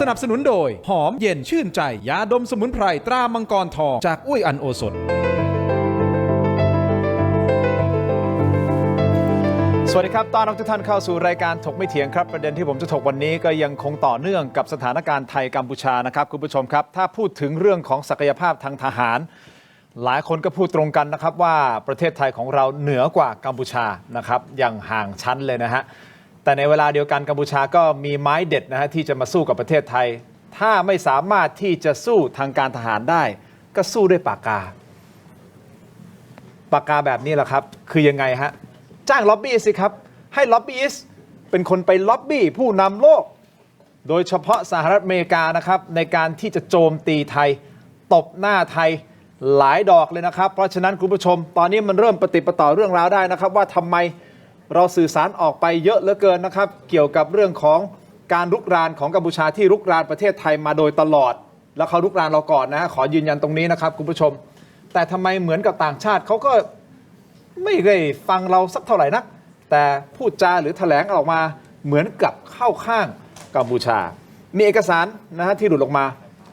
นับสนุนโดยหอมเย็นชื่นใจยาดมสมุนไพรตรามังกรทองจากอุ้ยอันโอสถสวัสดีครับต้อนรับทุกท่านเข้าสู่รายการถกไม่เถียงครับประเด็นที่ผมจะถกวันนี้ก็ยังคงต่อเนื่องกับสถานการณ์ไทยกัมพูชานะครับคุณผู้ชมครับถ้าพูดถึงเรื่องของศักยภาพทางทหารหลายคนก็พูดตรงกันนะครับว่าประเทศไทยของเราเหนือกว่ากัมพูชานะครับอย่างห่างชั้นเลยนะฮะแต่ในเวลาเดียวกันกัมพูชาก็มีไม้เด็ดนะฮะที่จะมาสู้กับประเทศไทยถ้าไม่สามารถที่จะสู้ทางการทหารได้ก็สู้ด้วยปากกาแบบนี้แหละครับคือยังไงฮะจ้างล็อบบี้สิครับให้ล็อบบี้เป็นคนไปล็อบบี้ผู้นำโลกโดยเฉพาะสหรัฐอเมริกานะครับในการที่จะโจมตีไทยตบหน้าไทยหลายดอกเลยนะครับเพราะฉะนั้นคุณผู้ชมตอนนี้มันเริ่มปฏิปต่อเรื่องราวได้นะครับว่าทำไมเราสื่อสารออกไปเยอะเหลือเกินนะครับเกี่ยวกับเรื่องของการรุกรานของกัมพูชาที่รุกรานประเทศไทยมาโดยตลอดแล้วเขารุกรานเราก่อนนะขอยืนยันตรงนี้นะครับคุณผู้ชมแต่ทำไมเหมือนกับต่างชาติเขาก็ไม่ได้ฟังเราสักเท่าไหร่นักแต่พูดจาหรือแถลงออกมาเหมือนกับเข้าข้างกัมพูชามีเอกสารนะฮะที่หลุดออกมา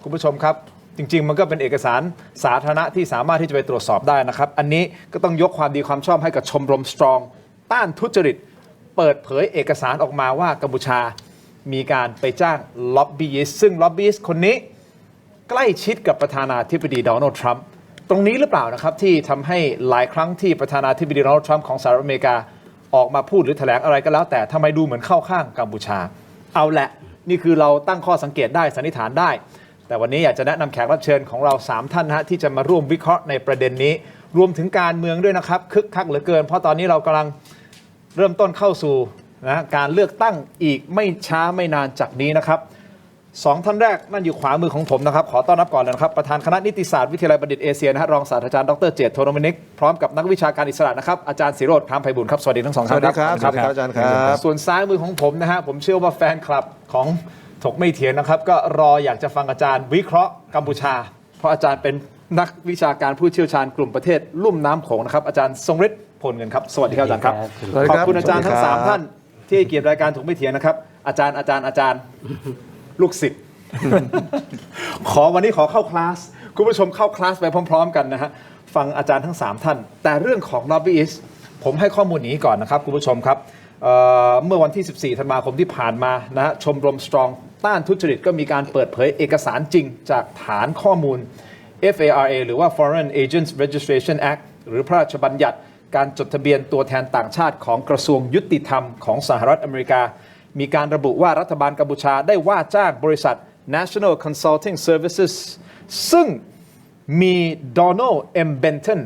คุณผู้ชมครับจริงๆมันก็เป็นเอกสารสาธารณะที่สามารถที่จะไปตรวจสอบได้นะครับอันนี้ก็ต้องยกความดีความชอบให้กับชมรมสตรองต้านทุจริตเปิดเผยเอกสารออกมาว่ากัมพูชามีการไปจ้างล็อบบี้ซึ่งล็อบบี้คนนี้ใกล้ชิดกับประธานาธิบดีโดนัลด์ทรัมป์ตรงนี้หรือเปล่านะครับที่ทำให้หลายครั้งที่ประธานาธิบดีโดนัลด์ทรัมป์ของสหรัฐอเมริกาออกมาพูดหรือแถลงอะไรก็แล้วแต่ทำไมดูเหมือนเข้าข้างกัมพูชาเอาแหละนี่คือเราตั้งข้อสังเกตได้สันนิษฐานได้แต่วันนี้อยากจะแนะนำแขกรับเชิญของเรา3ท่านนะฮะที่จะมาร่วมวิเคราะห์ในประเด็นนี้รวมถึงการเมืองด้วยนะครับคึกคักเหลือเกินเพราะตอนนี้เรากำลังเริ่มต้นเข้าสู่การเลือกตั้งอีกไม่ช้าไม่นานจากนี้นะครับ2ท่านแรกนั่นอยู่ขวามือของผมนะครับขอต้อนรับก่อนเลยนะครับประธานคณะนิติศาสตร์วิทยาลัยบัณฑิตเอเชียนะฮะรองศาสตราจารย์ดร.เจตโทโนมินิกพร้อมกับนักวิชาการอิสระนะครับอาจารย์ศิโรจน์ พรามไพบูลย์ครับสวัสดีทั้งสองท่านครับสวัสดีครับอาจารย์ครับส่วนซ้ายมือของผมนะฮะผมเชื่อว่าแฟนคลับของถกไม่เถียงนะครับก็รออยากจะฟังอาจารย์วิเคราะห์กัมพูชาเพราะอาจารย์เป็นนักวิชาการผู้เชี่ยวชาญกลุ่มประเทศลุ่มน้ำโขงนะครับอาจารย์ทรงฤทธิ์พลเงินครับสวัสดีครับอาจารย์ครับขอบคุณอาจารย์ทั้ง3ท่านที่เกียรติรายการถกไม่เถียงนะครับอาจารย์ลูกศิษย์ วันนี้ขอเข้าคลาสคุณผู้ชมเข้าคลาสไปพร้อมๆกันนะฮะฟังอาจารย์ทั้ง3ท่านแต่เรื่องของล็อบบี้ผมให้ข้อมูลนี้ก่อนนะครับคุณผู้ชมครับเมื่อวันที่14ธันวาคมที่ผ่านมานะฮะชมรมสตรองต้านทุจริตก็มีการเปิดเผยเอกสารจริงจากฐานข้อมูล FARA หรือว่า Foreign Agents Registration Act หรือพระราชบัญญัติการจดทะเบียนตัวแทนต่างชาติของกระทรวงยุติธรรมของสหรัฐอเมริกามีการระบุว่ารัฐบาลกัมพูชาได้ว่าจ้างบริษัท National Consulting Services ซึ่งมีโดนัลด์ เอ็ม เบนตัน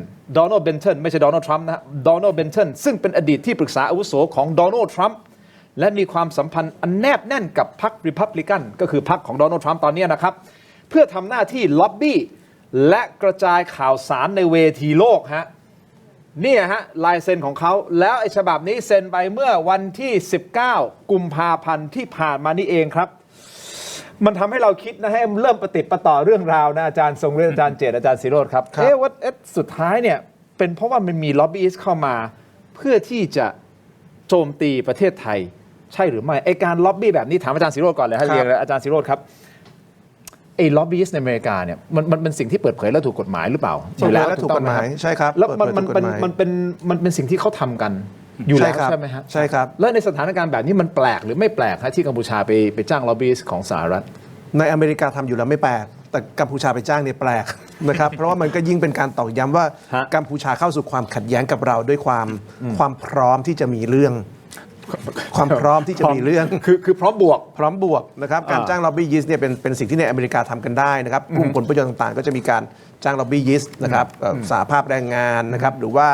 ไม่ใช่โดนัลด์ทรัมป์นะโดนัลด์ เบนตันซึ่งเป็นอดีตที่ปรึกษาอาวุโสของโดนัลด์ทรัมป์และมีความสัมพันธ์อันแนบแน่นกับพรรคริพับลิกันก็คือพรรคของโดนัลด์ทรัมป์ตอนนี้นะครับเพื่อทำหน้าที่ล็อบบี้และกระจายข่าวสารในเวทีโลกฮะนี่ฮะลายเซ็นของเขาแล้วไอ้ฉบับนี้เซ็นไปเมื่อวันที่19กุมภาพันธ์ที่ผ่านมานี่เองครับมันทำให้เราคิดนะให้เริ่มปฏิปต่อเรื่องราวนะอาจารย์ทรงฤทธิ์อาจารย์เจตอาจารย์ศิโรจน์ครับว่าสุดท้ายเนี่ยเป็นเพราะว่ามันมีล็อบบี้เข้ามาเพื่อที่จะโจมตีประเทศไทยใช่หรือไม่ไอการล็อบบี้แบบนี้ถามอาจารย์ศิโรจน์ก่อนเลยให้เรียนเลยอาจารย์ศิโรจน์ครับไอ้ล็อบบี้ในอเมริกาเนี่ยมันเป็นสิ่งที่เปิดเผยและถูกกฎหมายหรือเปล่าอยู่แล้วถูกกฎหมายใช่ครับแล้วมันเป็นสิ่งที่เขาทำกันอยู่แล้วใช่ไหมครับใช่ครับแล้วในสถานการณ์แบบนี้มันแปลกหรือไม่แปลกฮะที่กัมพูชาไปจ้างล็อบบี้ของสหรัฐในอเมริกาทำอยู่แล้วไม่แปลกแต่กัมพูชาไปจ้างเนี่ยแปลกนะครับเพราะว่ามันก็ยิ่งเป็นการตอกย้ำว่ากัมพูชาเข้าสู่ความขัดแย้งกับเราด้วยความพร้อมที่จะมีเรื่องความพร้อมที่จะมีเรื่องคือพร้อมบวกนะครับการจ้างล็อบบี้ยิสต์เนี่ยเป็นสิ่งที่ในอเมริกาทำกันได้นะครับกลุ่มผลประโยชน์ต่างๆก็จะมีการจ้างล็อบบี้ยิสต์นะครับสหภาพแรงงานนะครับหรือว่า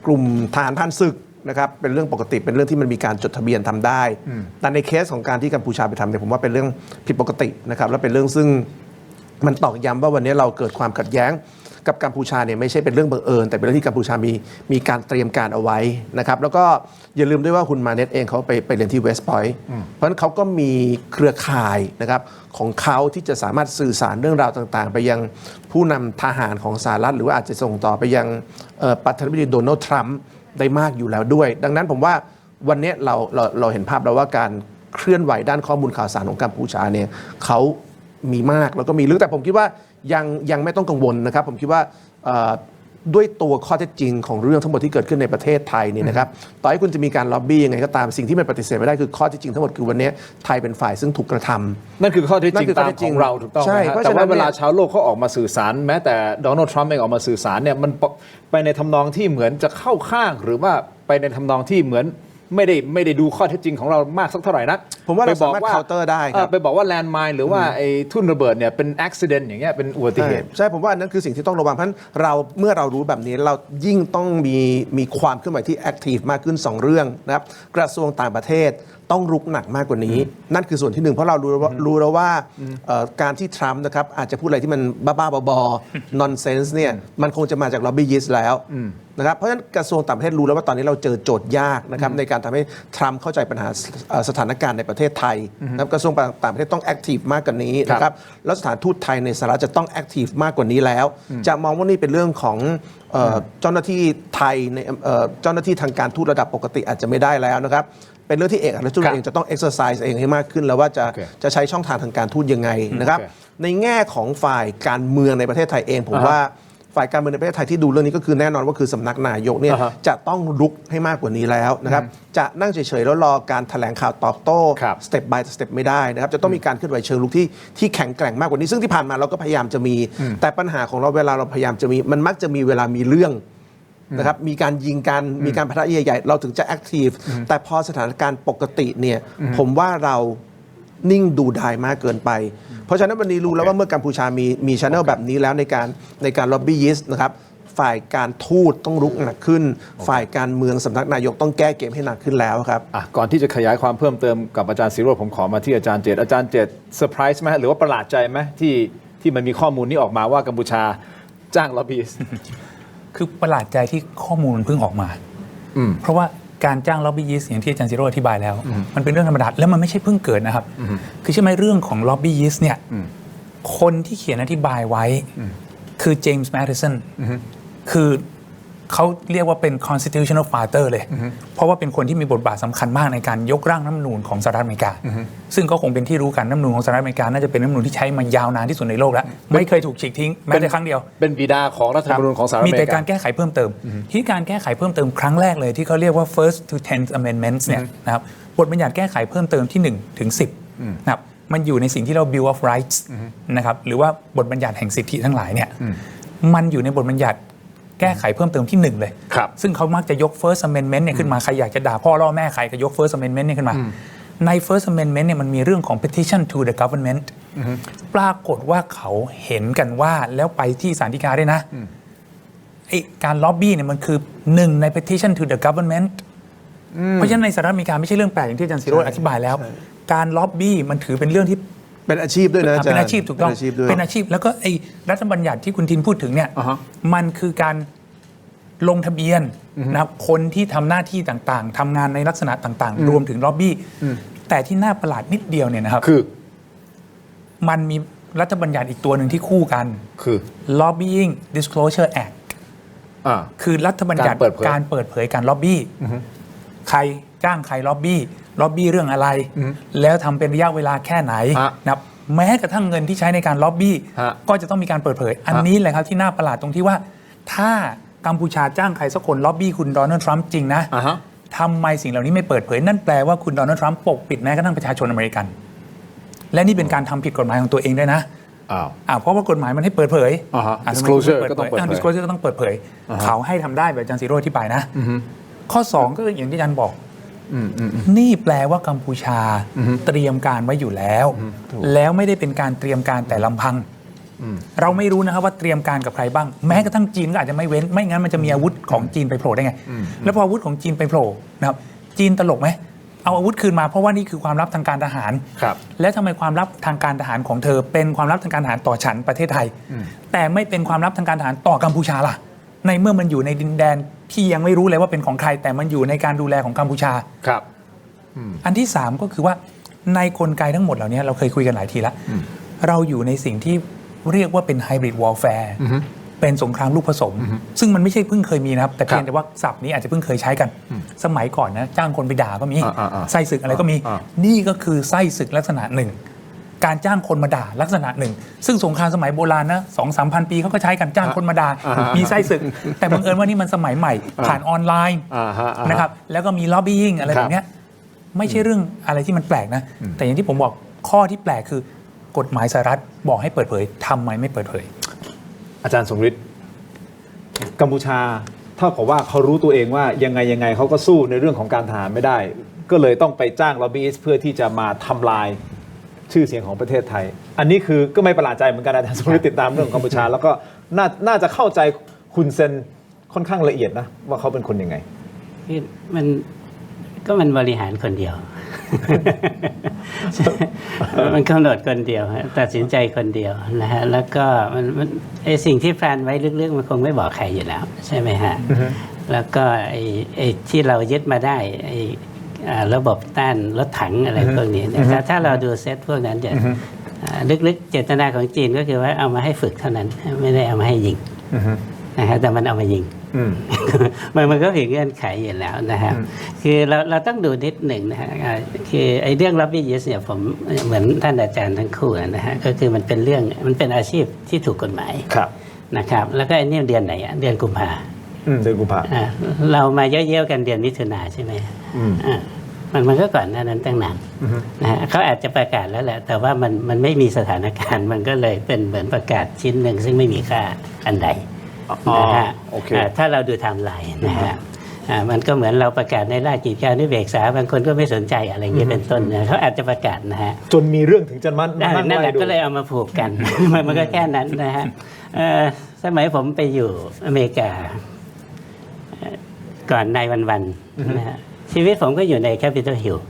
กลุ่มทหารผ่านศึกนะครับเป็นเรื่องปกติเป็นเรื่องที่มันมีการจดทะเบียนทำได้แต่ในเคสของการที่กัมพูชาไปทำเนี่ยผมว่าเป็นเรื่องผิดปกตินะครับและเป็นเรื่องซึ่งมันตอกย้ำว่าวันนี้เราเกิดความขัดแย้งกับกัมพูชาเนี่ยไม่ใช่เป็นเรื่องบังเอิญแต่เป็นเรื่องที่กัมพูชามีการเตรียมการเอาไว้นะครับแล้วก็อย่าลืมด้วยว่าคุณมาเน็ตเองเขาไปเรียนที่เวสต์พอยต์เพราะฉะนั้นเขาก็มีเครือข่ายนะครับของเขาที่จะสามารถสื่อสารเรื่องราวต่างๆไปยังผู้นำทหารของสหรัฐหรือว่าอาจจะส่งต่อไปยังประธานาธิบดีโดนัลด์ทรัมป์ได้มากอยู่แล้วด้วยดังนั้นผมว่าวันนี้เราเห็นภาพแล้วว่าการ เคลื่อนไหวด้านข้อมูลข่าวสารของกัมพูชาเนี่ยเขามีมากแล้วก็มีลึกแต่ผมคิดว่ายังไม่ต้องกังวลนะครับผมคิดว่าด้วยตัวข้อเท็จจริงของเรื่องทั้งหมดที่เกิดขึ้นในประเทศไทยนี่นะครับต่อให้คุณจะมีการล็อบบี้ยังไงก็ตามสิ่งที่มันปฏิเสธไม่ได้คือข้อเท็จจริงทั้งหมดคือวันนี้ไทยเป็นฝ่ายซึ่งถูกกระทำ นั่นคือข้อเท็จจริง นั่นคือข้ ตา อ ม เท็จจริ ของ งเราถูกต้อง ใช่ ไหมฮะ เพราะ แต่ ฉะนั้ ว่าน เวลา เนี่ย ชาวโลกเขาออกมาสื่อสารแม้แต่โดนัลด์ทรัมป์เองออกมาสื่อสารเนี่ยมันไปในทำนองที่เหมือนจะเข้าข้างหรือว่าไปในทำนองที่เหมือนไม่ได้ดูข้อเท็จจริงของเรามากสักเท่าไหร่นัก ผมว่าเราสามารถ counter ได้ครับ ไปบอกว่าแลนด์ไมน์หรือว่าไอ้ทุ่นระเบิดเนี่ยเป็นอุบิเหตุอย่างเงี้ยเป็นอุบัติเหตุ ใช่ผมว่าอันนั้นคือสิ่งที่ต้องระวังเพราะฉะนั้นเมื่อเรารู้แบบนี้เรายิ่งต้องมีความเคลื่อนไหวที่แอคทีฟมากขึ้น 2 เรื่องนะครับกระทรวงต่างประเทศต้องรุกหนักมากกว่านี้ นั่นคือส่วนที่หนึ่งเพราะเรารู้แล้วว่าการที่ทรัมป์นะครับอาจจะพูดอะไรที่มันบ้าๆบอๆ nonsense เนี่ยมันคงจะมาจาก lobbyist แล้วนะครับเพราะฉะนั้นกระทรวงต่างประเทศรู้แล้วว่าตอนนี้เราเจอโจทย์ยากนะครับในการทำให้ทรัมป์เข้าใจปัญหาสถานการณ์ในประเทศไทยนะครับกระทรวงต่างประเทศต้องแอคทีฟมากกว่านี้นะครับแล้วสถานทูตไทยในสหรัฐจะต้องแอคทีฟมากกว่านี้แล้ว จะมองว่านี่เป็นเรื่องของเจ้าหน้าที่ไทยในเจ้าหน้าที่ทางการทูตระดับปกติอาจจะไม่ได้แล้วนะครับเป็นเรื่องที่เอกอัครราชทูตเองจะต้อง exercise เองให้มากขึ้นแล้วว่าจะใช้ช่องทางทางการทูตยังไงนะครับในแง่ของฝ่ายการเมืองในประเทศไทยเองผมว่าฝ่ายการเมืองในประเทศไทยที่ดูเรื่องนี้ก็คือแน่นอนว่าคือสำนักนายกเนี่ยจะต้องรุกให้มากกว่านี้แล้วนะครับจะนั่งเฉยๆแล้วรอการแถลงข่าวตอบโต้ step by step ไม่ได้นะครับจะต้องมีการเคลื่อนไหวเชิงรุกที่แข็งแกร่งมากกว่านี้ซึ่งที่ผ่านมาเราก็พยายามจะมีแต่ปัญหาของเราเวลาเราพยายามจะมีมันมักจะมีเวลามีเรื่องนะครับมีการยิงกันมีการปะทะใหญ่ๆเราถึงจะแอคทีฟแต่พอสถานการณ์ปกติเนี่ยผมว่าเรานิ่งดูดายมากเกินไปเพราะฉะนั้นวันนี้รู้แล้วว่าเมื่อกัมพูชามีช anel แบบนี้แล้วในการล็อบบี้ยิสต์นะครับฝ่ายการทูตต้องรุกหนักขึ้นฝ่ายการเมืองสำนักนายกต้องแก้เกมให้หนักขึ้นแล้วครับก่อนที่จะขยายความเพิ่มเติมกับอาจารย์ศิโรจน์ผมขอมาที่อาจารย์เจตอาจารย์เจตเซอร์ไพรส์ไหมหรือว่าประหลาดใจไหมที่มันมีข้อมูลนี้ออกมาว่ากัมพูชาจ้างล็อบบี้คือประหลาดใจที่ข้อมูลมันเพิ่งออกมาเพราะว่าการจ้างล็อบบี้ยิสต์อย่างที่อาจารย์ซิโร่อธิบายแล้วมันเป็นเรื่องธรรมดาแล้วมันไม่ใช่เพิ่งเกิดนะครับคือใช่ไหมเรื่องของล็อบบี้ยิสต์เนี่ยคนที่เขียนอธิบายไว้คือเจมส์แมดดิสันคือเขาเรียกว่าเป็น constitutional father เลยเพราะว่าเป็นคนที่มีบทบาทสำคัญมากในการยกร่างรัฐธรรมนูญของสหรัฐอเมริกาซึ่งก็คงเป็นที่รู้กันรัฐธรรมนูญของสหรัฐอเมริกาน่าจะเป็นรัฐธรรมนูญที่ใช้มายาวนานที่สุดในโลกแล้วไม่เคยถูกฉีกทิ้งแม้แต่ครั้งเดียวเป็นบิดาของรัฐธรรมนูญของสหรัฐอเมริกามีแต่การแก้ไขเพิ่มเติมที่การแก้ไขเพิ่มเติมครั้งแรกเลยที่เขาเรียกว่า first to 10th amendments เนี่ยนะครับบทบัญญัติแก้ไขเพิ่มเติมที่1ถึง10นะครับมันอยู่ในสิ่งที่เรา Bill of Rights นะครับหรือว่าบทบัญญัติแห่งสิทธิทั้งหลายเนี่ยมันอยู่ในบทบัญญัติแก้ไขเพิ่มเติมที่1เลยซึ่งเขามักจะยก First Amendment เนี่ยขึ้นมาใครอยากจะด่าพ่อล่อแม่ใครก็ยก First Amendment เนี่ยขึ้นมาใน First Amendment เนี่ยมันมีเรื่องของ petition to the government ปรากฏว่าเขาเห็นกันว่าแล้วไปที่ศาลฎีกาด้วยนะไอ้การล็อบบี้เนี่ยมันคือ1ใน petition to the government เพราะฉะนั้นในสหรัฐอเมริกาไม่ใช่เรื่องแปลกอย่างที่อาจารย์ศิโรจน์อธิบายแล้วการล็อบบี้มันถือเป็นเรื่องที่เป็นอาชีพด้วยนะเป็นอาชีพถูกต้องเป็นอาชีพแล้วก็ไอ้รัฐบัญญัติที่คุณทินพูดถึงเนี่ยมันคือการลงทะเบียนนะครับคนที่ทำหน้าที่ต่างๆทำงานในลักษณะต่างๆรวมถึงล็อบบี้แต่ที่น่าประหลาดนิดเดียวเนี่ยนะครับคือมันมีรัฐบัญญัติอีกตัวหนึ่งที่คู่กันคือ Lobbying Disclosure Act คือรัฐบัญญัติการเปิดเผยการล็อบบี้ใครจ้างใครล็อบบี้เรื่องอะไรแล้วทำเป็นระยะเวลาแค่ไหนนะครับแม้กระทั่งเงินที่ใช้ในการล็อบบี้ก็จะต้องมีการเปิดเผยอันนี้แหละครับที่น่าประหลาดตรงที่ว่าถ้ากัมพูชาจ้างใครสักคนล็อบบี้คุณโดนัลด์ทรัมป์จริงนะทำไมสิ่งเหล่านี้ไม่เปิดเผยนั่นแปลว่าคุณโดนัลด์ทรัมป์ปกปิดแม้กระทั่งประชาชนอเมริกันและนี่เป็นการทำผิดกฎหมายของตัวเองด้วยนะเพราะว่ากฎหมายมันให้เปิดเผย disclosure ก็ต้องเปิดเผย disclosure ก็ต้องเปิดเผยเขาให้ทำได้แบบอาจารย์ศิโรจน์อธิบายนะข้อ2ก็อย่างที่อาจารย์บอกนี่แปลว่ากัมพูชาเตรียมการไว้อยู่แล้วแล้วไม่ได้เป็นการเตรียมการแต่ลำพังเราไม่รู้นะครับว่าเตรียมการกับใครบ้างแม้กระทั่งจีนก็อาจจะไม่เว้นไม่งั้นมันจะมีอาวุธของจีนไปโผล่ได้ไงแล้วพออาวุธของจีนไปโผล่นะครับจีนตลกไหมเอาอาวุธคืนมาเพราะว่านี่คือความลับทางการทหารและทำไมความลับทางการทหารของเธอเป็นความลับทางการทหารต่อฉันประเทศไทยแต่ไม่เป็นความลับทางการทหารต่อกัมพูชาล่ะในเมื่อมันอยู่ในดินแดนที่ยังไม่รู้เลยว่าเป็นของใครแต่มันอยู่ในการดูแลของกัมพูชาครับอันที่3ก็คือว่าในกลไกทั้งหมดเหล่านี้เราเคยคุยกันหลายทีแล้วเราอยู่ในสิ่งที่เรียกว่าเป็นไฮบริดวอลแฟร์ เป็นสงครามลูกผสม ซึ่งมันไม่ใช่เพิ่งเคยมีนะครับแต่เพียงแต่ว่าศัพท์นี้อาจจะเพิ่งเคยใช้กัน สมัยก่อนนะจ้างคนไปด่าก็มีไส้ศึกอะไรก็มีนี่ก็คือไส้ศึกลักษณะหนึ่งการจ้างคนมาด่าลักษณะหนึ่งซึ่งสงครามสมัยโบราณนะ2-3 พันปีเขาก็ใช้กันจ้างคนมาด่ามีไส้ศึกแต่บังเอิญว่านี่มันสมัยใหม่ผ่านออนไลน์นะครับแล้วก็มีล็อบบี้ยิ่งอะไรแบบเนี้ยไม่ใช่เรื่องอะไรที่มันแปลกนะแต่อย่างที่ผมบอกข้อที่แปลกคือกฎหมายสหรัฐบอกให้เปิดเผยทำไมไม่เปิดเผยอาจารย์สมฤทธิ์กัมพูชาเท่ากับว่าเขารู้ตัวเองว่ายังไงเขาก็สู้ในเรื่องของการทหารไม่ได้ก็เลยต้องไปจ้างล็อบบี้เพื่อที่จะมาทำลายชื่อเสียงของประเทศไทยอันนี้คือก็ไม่ประหลาดใจเหมือนกันอาจารย์สมฤทธิ์ติดตามเรื่องของกัมพูชาแล้วก็น่าจะเข้าใจฮุนเซนค่อนข้างละเอียดนะว่าเขาเป็นคนยังไงมันบริหารคนเดียว มันกำหนดคนเดียวตัดสินใจคนเดียวนะฮะแล้วก็มันไอสิ่งที่แพลนไว้ลึกๆมันคงไม่บอกใครอยู่แล้วใช่ไหมฮะแล้วก็ไอที่เรายึดมาได้ไอระบบต้านรถถังอะไรพวกนี้นะครับถ้าเราดูเซตพวกนั้นจะลึกๆเจตนาของจีนก็คือว่าเอามาให้ฝึกเท่านั้นไม่ได้เอามาให้ยิงนะฮะแต่มันเอามายิงมันก็ผิดเงื่อนไขอยู่แล้วนะครับคือเราต้องดูนิดหนึ่งนะฮะคือไอ้เรื่องรับบิยิสเนี่ยผมเหมือนท่านอาจารย์ทั้งคู่นะฮะก็คือมันเป็นอาชีพที่ถูกกฎหมายนะครับแล้วก็ไอ้นี่เดือนไหนเดือนกุมภาเรามาเยอะๆกันเดือนมิถุนาใช่ไหมมันก็ก่อนหน้านั้นตั้งนานนะฮะเขาอาจจะประกาศแล้วแหละแต่ว่ามันไม่มีสถานการณ์มันก็เลยเป็นเหมือนประกาศชิ้นหนึ่งซึ่งไม่มีค่าอันใดนะฮะถ้าเราดูไทม์ไลน์นะฮะมันก็เหมือนเราประกาศในราชกิจจานุเบกษาบางคนก็ไม่สนใจอะไรอย่างเงี้ยเป็นต้นนะเขาอาจจะประกาศนะฮะจนมีเรื่องถึงจะนั่นแหละก็เลยเอามาผูกกัน มันก็แค่นั้นนะฮะสมัยผมไปอยู่อเมริกาก่อนนายวันนะฮะชีวิตผมก็อยู่ในแคปิตอลฮิลล์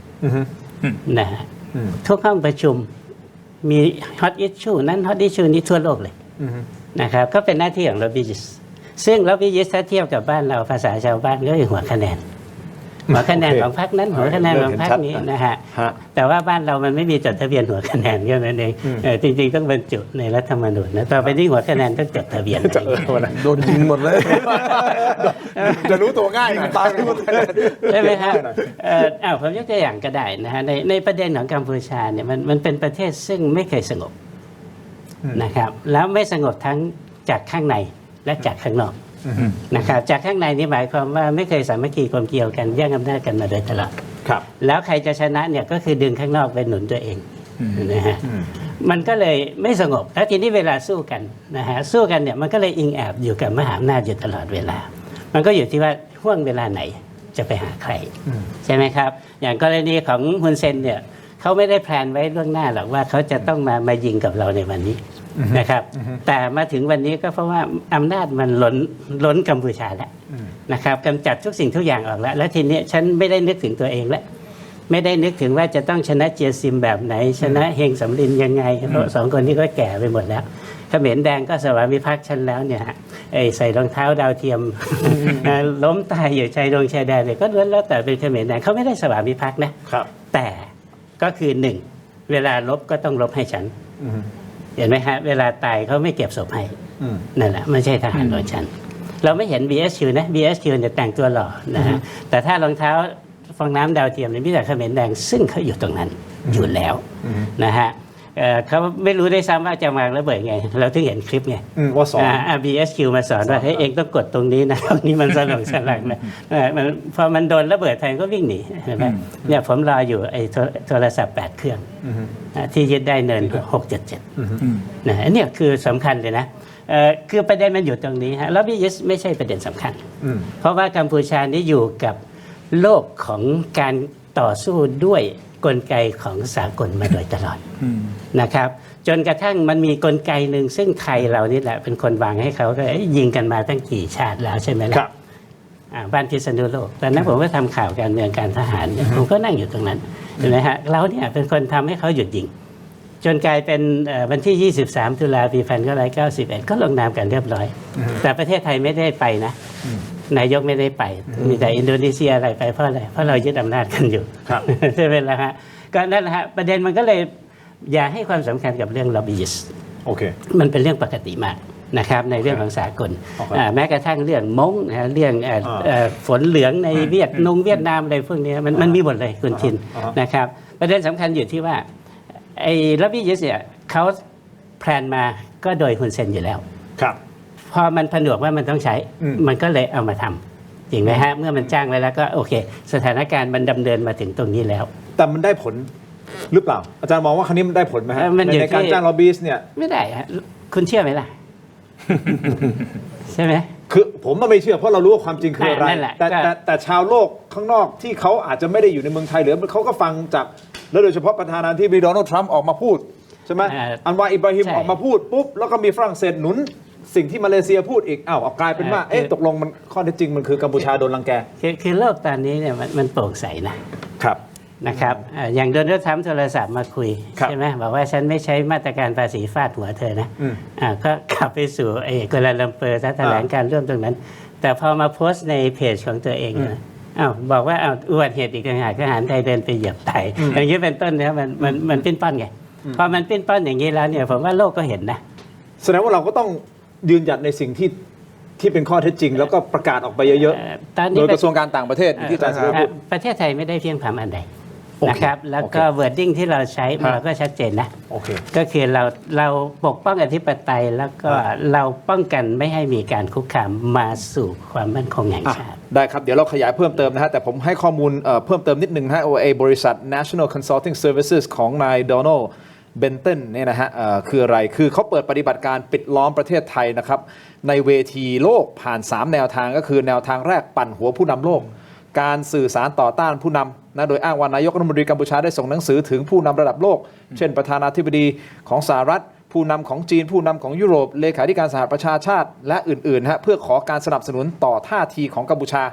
นะฮะทุกห้องประชุมมีฮอตอิชชูนั้นฮอตอิชชูนี้ทั่วโลกเลยนะครับก็เป็นหน้าที่ของล็อบบี้ยิสต์ซึ่งล็อบบี้ยิสต์ถ้าเทียบกับบ้านเราภาษาชาวบ้านก็คือหัวคะแนนของพรรคนั้นหัวคะแนนของพรรคนี้นะฮะแต่ว่าบ้านเรามันไม่มีจดทะเบียนหัวคะแนนแค่นั้นเองจริงๆต้องบรรจุในรัฐธรรมนูญนะต่อไปนี้หัวคะแนนต้องจดทะเบียนโดนยิงหมดเลยจะรู้ตัวง่ายหน่อยใช่ไหมครับผมยกตัวอย่างก็ได้นะฮะในประเด็นของกัมพูชาเนี่ยมันเป็นประเทศซึ่งไม่เคยสงบนะครับแล้วไม่สงบทั้งจากข้างในและจากข้างนอกนะครับจากข้างในนี่หมายความว่าไม่เคยสามัคคีกลมเกลียวกันแย่งอำนาจกันมาโดยตลอดแล้วใครจะชนะเนี่ยก็คือดึงข้างนอกไปหนุนตัวเองนะฮะมันก็เลยไม่สงบแล้วทีนี้เวลาสู้กันนะฮะสู้กันเนี่ยมันก็เลยอิงแอบอยู่กับมหาอำนาจอยู่ตลอดเวลามันก็อยู่ที่ว่าห่วงเวลาไหนจะไปหาใครใช่ไหมครับอย่างกรณีของฮุนเซนเนี่ยเขาไม่ได้แพลนไว้ล่วงหน้าหรอกว่าเขาจะต้องมายิงกับเราในวันนี้นะครับแต่มาถึงวันนี้ก็เพราะว่าอำนาจมันล้นกัมพูชาแล้วนะครับกำจัดทุกสิ่งทุกอย่างออกแล้วทีนี้ฉันไม่ได้นึกถึงตัวเองแล้วไม่ได้นึกถึงว่าจะต้องชนะเจียซิมแบบไหนชนะเฮงสำลินยังไงเพราะสองคนนี้ก็แก่ไปหมดแล้วเขมรแดงก็สวามิภักดิ์ฉันแล้วเนี่ยใส่รองเท้าดาวเทียมล้มตายอยู่ชายแดนเนี่ยก็ล้วนแล้วแต่เป็นเขมรแดงเขาไม่ได้สวามิภักดิ์นะครับแต่ก็คือหนึ่งเวลาลบก็ต้องลบให้ฉันเห็นไหมฮะเวลาตายเขาไม่เก็บศพให้นั่นแหละไม่ใช่ทหารของฉันเราไม่เห็น BSQ นะ BSQ เนี่ยแต่งตัวหล่อนะฮะแต่ถ้ารองเท้าฟองน้ำดาวเทียมเนี่ยมีแต่เขมรแดงซึ่งเขาอยู่ตรงนั้นอยู่แล้วนะฮะเขาไม่รู้ได้ซ้ำว่าจะวางระเบิดไงเราถึงเห็นคลิปไงว่าสอน BSQ มาสอนว่าให้เองต้องกดตรงนี้นะตรงนี้มันสลักนะพอมันโดนระเบิดไทยก็วิ่งหนีเห็นไหมเนี่ยผมรออยู่ไอ้โทรศัพท์8เครื่องที่ยึดได้เนิน677นะอันนี้คือสำคัญเลยนะคือประเด็นมันอยู่ตรงนี้ฮะแล้วบิยิสไม่ใช่ประเด็นสำคัญเพราะว่ากัมพูชานี่อยู่กับโลกของการต่อสู้ด้วยกลไกของสากลมาโดยตลอดนะครับจนกระทั่งมันมีกลไกหนึ่งซึ่งไทยเรานี่แหละเป็นคนวางให้เขาก็ยิงกันมาตั้งกี่ชาติแล้วใช่ไหมล่ะบ้านพิษณุโลกตอนนั้นผมก็ทำข่าวการเมืองการทหารผมก็นั่งอยู่ตรงนั้นเห็นไหมฮะเราเนี่ยเป็นคนทำให้เขาหยุดยิงจนกลายเป็นวันที่23ตุลาปี1991ก็ลงนามกันเรียบร้อยแต่ประเทศไทยไม่ได้ไปนะนายกไม่ได้ไปมีแต่อินโดนีเซียอะไรไปเพราะอะไรเพราะเรายึดอำนาจกันอยู่ใช่ไหมล่ะฮะก็นั่นแหละฮะประเด็นมันก็เลยอย่าให้ความสำคัญกับเรื่องล็อบบี้ยิสต์มันเป็นเรื่องปกติมาก นะครับในเรื่องของสากล ครับ แม้กระทั่งเรื่องม้งนะเรื่องฝนเหลืองในเวียดนามอะไรพวกนี้มันมีหมดเลยคุณทินนะครับประเด็นสำคัญอยู่ที่ว่าไอ้ล็อบบี้ยิสต์เนี่ยเขาแพลนมาก็โดยฮุนเซนอยู่แล้ว ครับ พอมันผนวกว่ามันต้องใช้ มันก็เลยเอามาทำจริงไหมฮะเมื่อมันจ้างไว้แล้วก็โอเค สถานการณ์มันดำเนินมาถึงตรงนี้แล้ว แต่มันได้ผลหรือเปล่า อาจารย์มองว่าครั้งนี้มันได้ผลไหมฮะ มันอยู่ ในการ ที่ จ้างล็อบบี้เนี่ย ไม่ได้ฮะคุณเชื่อไหมล่ะ ใช่ไหม คือผมไม่เชื่อเพราะเรารู้ว่าความจริงคืออะไร นั่นแหละ แต่ชาวโลกข้างนอกที่เขาอาจจะไม่ได้อยู่ในเมืองไทยหรือเขาก็ฟังจากแล้วโดยเฉพาะประธานาธิบดีโดนัลด์ทรัมป์ออกมาพูดใช่ไหมอันวาอิบราฮิม ใช่ ออกมาพูดปุ๊บแล้วก็มีฝรั่งเศสหนุนสิ่งที่มาเลเซียพูดอีกอ้าวกลายเป็นว่าเอ๊ะตกลงมันข้อเท็จจริงมันคือกัมพูชาโดนรังแก คือโลกตอนนี้เนี่ยมันโปร่งใสนะครับ นะครับอย่างโดนัลด์ทรัมป์โทรศัพท์มาคุย ครับ ใช่ไหมบอกว่าฉันไม่ใช้มาตรการภาษีฟาดหัวเธอนะก็กลับไปสู่กัวลาลัมเปอร์แถลงการร่วมตรงนั้น แต่พอมาโพสต์ในเพจของตัวเองเนี่ยบอกว่าอุบัติเหตุอีกต่างหากทหารไทยเดินไปเหยียบไทยอย่างนี้เป็นต้นเนี่ยมันปิ้นป้อนไงพอมันปิ้นป้อนอย่างนี้แล้วเนี่ยผมว่าโลกก็เห็นนะ แสดงว่าเราก็ต้องยืนหยัดในสิ่งที่เป็นข้อเท็จจริง แล้วก็ประกาศออกไปเยอะ ตอน ๆ นี้ โดยกระทรวงการต่างประเทศที่อาจารย์สุรพูด ประเทศไทยไม่ได้เพียงพำอันใด โอเค นะครับแล้วก็ wording ที่เราใช้เราก็ชัดเจนนะ โอเค ก็คือเราปกป้องอธิปไตยแล้วก็เราป้องกันไม่ให้มีการคุกคามมาสู่ความมั่นคงแห่งชาติ ได้ครับ เดี๋ยวเราขยายเพิ่มเติมนะฮะแต่ผมให้ข้อมูลเพิ่มเติมนิดนึงนะฮะบริษัท National Consulting Services ของนายโดนัลด์เบนเทนเนี่ยนะฮะคืออะไรคือเขาเปิดปฏิบัติการปิดล้อมประเทศไทยนะครับในเวทีโลกผ่าน 3 แนวทางก็คือแนวทางแรกปั่นหัวผู้นำโลก การสื่อสารต่อต้านผู้นำนะโดยอ้างว่านายกรัฐมนตรีกัมพูชาได้ส่งหนังสือถึงผู้นำระดับโลก เช่นประธานาธิบดีของสหรัฐ ผู้นำของจีนผู้นำของยุโรปเลขาธิการสหประชาชาติและอื่นๆฮะเพื่อขอการสนับสนุนต่อท่าทีของกัมพูชา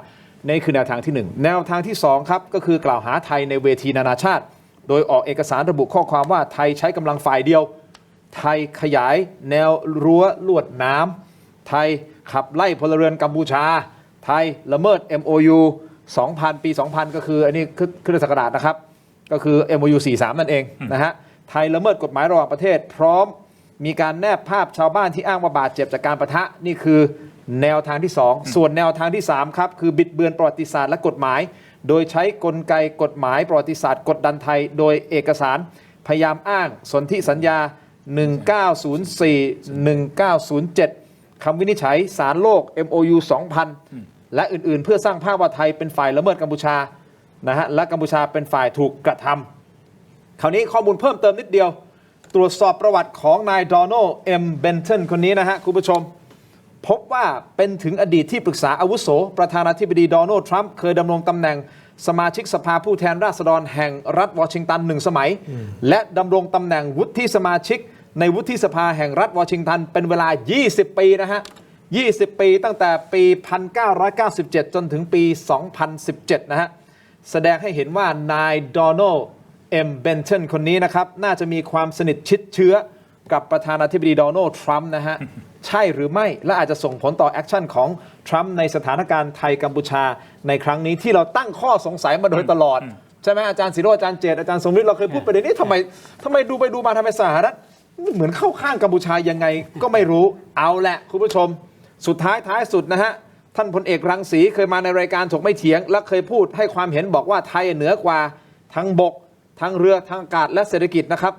นี่คือแนวทางที่ 1 แนวทางที่ 2 ครับก็คือกล่าวหาไทยในเวทีนานาชาติ โดยออกเอกสารระบุข้อความว่าไทยใช้กำลังฝ่ายเดียว ไทยขยายแนวรั้วลวดน้ำไทยขับไล่พลเรือนกัมพูชา ไทยละเมิด MOU 2000 ปี 2000 ก็คืออันนี้คริสต์ศักราชนะครับก็คือ MOU 43 นั่นเองนะฮะไทยละเมิดกฎหมายระหว่างประเทศ พร้อมมีการแนบภาพชาวบ้านที่อ้างว่าบาดเจ็บจากการปะทะนี่คือแนวทางที่ 2 ส่วนแนวทางที่ 3 ครับคือบิดเบือนประวัติศาสตร์และกฎหมาย โดยใช้กลไกกฎหมายประวัติศาสตร์กดดันไทยโดยเอกสารพยายามอ้างสนธิสัญญา 1904-1907 คำวินิจฉัยศาลโลก MOU 2000 และอื่นๆ เพื่อสร้างภาพว่าไทยเป็นฝ่ายละเมิดกัมพูชานะฮะและกัมพูชาเป็นฝ่ายถูกกระทำคราวนี้ข้อมูลเพิ่มเติมนิดเดียว ตรวจสอบประวัติของนายโดนัลด์เอ็มเบนเทนคนนี้นะฮะคุณผู้ชม พบว่าเป็นถึงอดีตที่ปรึกษาอาวุโสประธานาธิบดีโดนัลด์ทรัมป์เคยดำรงตำแหน่งสมาชิกสภาผู้แทนราษฎรแห่งรัฐวอชิงตัน1 สมัย และดำรงตำแหน่งวุฒิสมาชิกในวุฒิสภาแห่งรัฐวอชิงตันเป็นเวลา 20 ปีนะฮะ 20 ปีตั้งแต่ปี 1997 จนถึงปี 2017 นะฮะ แสดงให้เห็นว่านายโดนัลด์เอ็มเบนเทนคนนี้นะครับน่าจะมีความสนิทชิดเชื้อกับประธานาธิบดีโดนัลด์ทรัมป์นะฮะ ใช่หรือไม่และอาจจะส่งผลต่อแอคชั่นของทรัมป์ในสถานการณ์ไทยกัมพูชาในครั้งนี้ที่เราตั้งข้อสงสัยมาโดยตลอด ใช่ไหมอาจารย์ศิโรจน์อาจารย์เจตอาจารย์สมฤทธิ์เราเคยพูดประเด็นนี้ทำไมดูไปดูมาทำไมสหรัฐเหมือนเข้าข้างกัมพูชายังไงก็ไม่รู้เอาแหละคุณผู้ชมสุดท้ายสุดนะฮะท่านพลเอกรังสีเคยมาในรายการถกไม่เถียงและเคยพูดให้ความเห็นบอกว่าไทยเหนือกว่าทั้งบกทั้งเรือทั้งอากาศและเศรษฐกิจนะครับ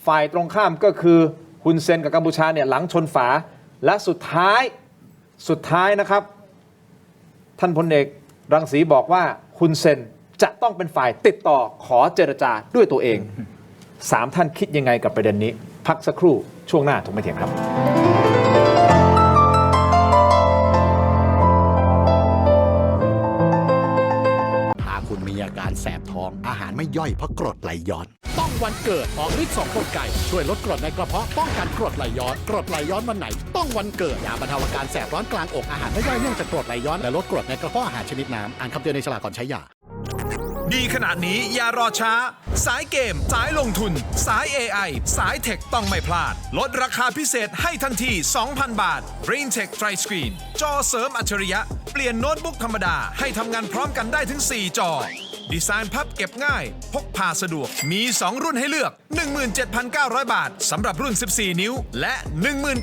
ฝ่ายตรงข้ามก็คือฮุนเซนกับกัมพูชาเนี่ยหลังชนฝาและสุดท้ายนะครับท่านพลเอกรังสีบอกว่าฮุนเซนจะต้องเป็นฝ่ายติดต่อขอเจรจาด้วยตัวเอง 3 ท่านคิดยังไงกับประเด็นนี้พักสักครู่ช่วงหน้าถกไม่เถียงครับ ถ้าคุณมีอาการแสบท้องอาหารไม่ย่อยเพราะกรดไหลย้อนต้องวันเกิดออกฤทธิ์2 กลไกช่วยลดกรดในกระเพาะป้องกันกรดไหลย้อนกรดไหลย้อนวันไหนต้องวันเกิดยาบรรเทาอาการแสบร้อนกลางอกอาหารไม่ย่อยเนื่องจากกรดไหลย้อนและลดกรดในกระเพาะอาหารชนิดน้ำอ่านคำเตือนในฉลากก่อนใช้ยา ดีขนาดนี้อย่ารอช้าสายเกมสายลงทุนสาย AI สายเทคต้องไม่พลาดลดราคาพิเศษให้ทันที 2,000 บาท BrainTech Tri Screen จอเสริมอัจฉริยะเปลี่ยนโน้ตบุ๊กธรรมดาให้ทำงานพร้อมกันได้ถึง 4 จอ ดีไซน์พับเก็บง่าย พกพาสะดวก มี 2 รุ่นให้เลือก 17,900 บาทสำหรับรุ่น 14 นิ้ว และ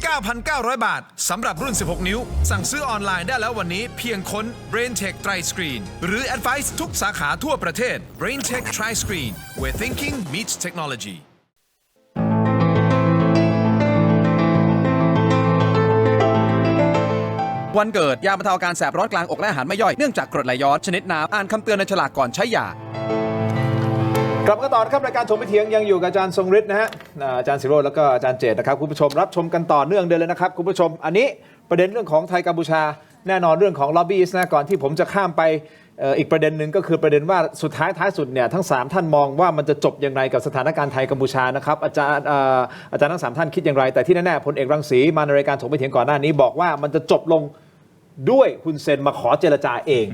19,900 บาทสำหรับรุ่น 16 นิ้ว สั่งซื้อออนไลน์ได้แล้ววันนี้เพียงค้น BrainTech Tri Screen หรือ Advice ทุกสาขาทั่วประเทศ BrainTech Tri Screen where thinking meets technologyวันเกิดยาบรรเทาอาการแสบร้อนกลางอกและอาหารไม่ย่อยเนื่องจากกรดไหลย้อนชนิดน้ำอ่านคำเตือนในฉลากก่อนใช้ยา กลับมาต่อครับรายการถกไม่เถียงยังอยู่กับอาจารย์ทรงฤทธิ์นะฮะอาจารย์ศิโรจน์แล้วก็อาจารย์เจตนะครับคุณผู้ชมรับชมกันต่อเนื่องเลยนะครับคุณผู้ชมอันนี้ประเด็นเรื่องของไทยกัมพูชาแน่นอนเรื่องของล็อบบี้นะก่อนที่ผมจะข้ามไปอีกประเด็นหนึ่งก็คือประเด็นว่าสุดท้ายสุดเนี่ยทั้ง3ท่านมองว่ามันจะจบอย่างไรกับสถานการณ์ไทยกัมพูชานะครับอาจารย์ทั้ง3ท่านคิดอย่างไรแต่ที่แน่ๆพลเอกรังสีมาในรายการถกไม่เถียงก่อนหน้านี้บอกว่ามันจะจบลงด้วยฮุนเซนมาขอเจรจาเอง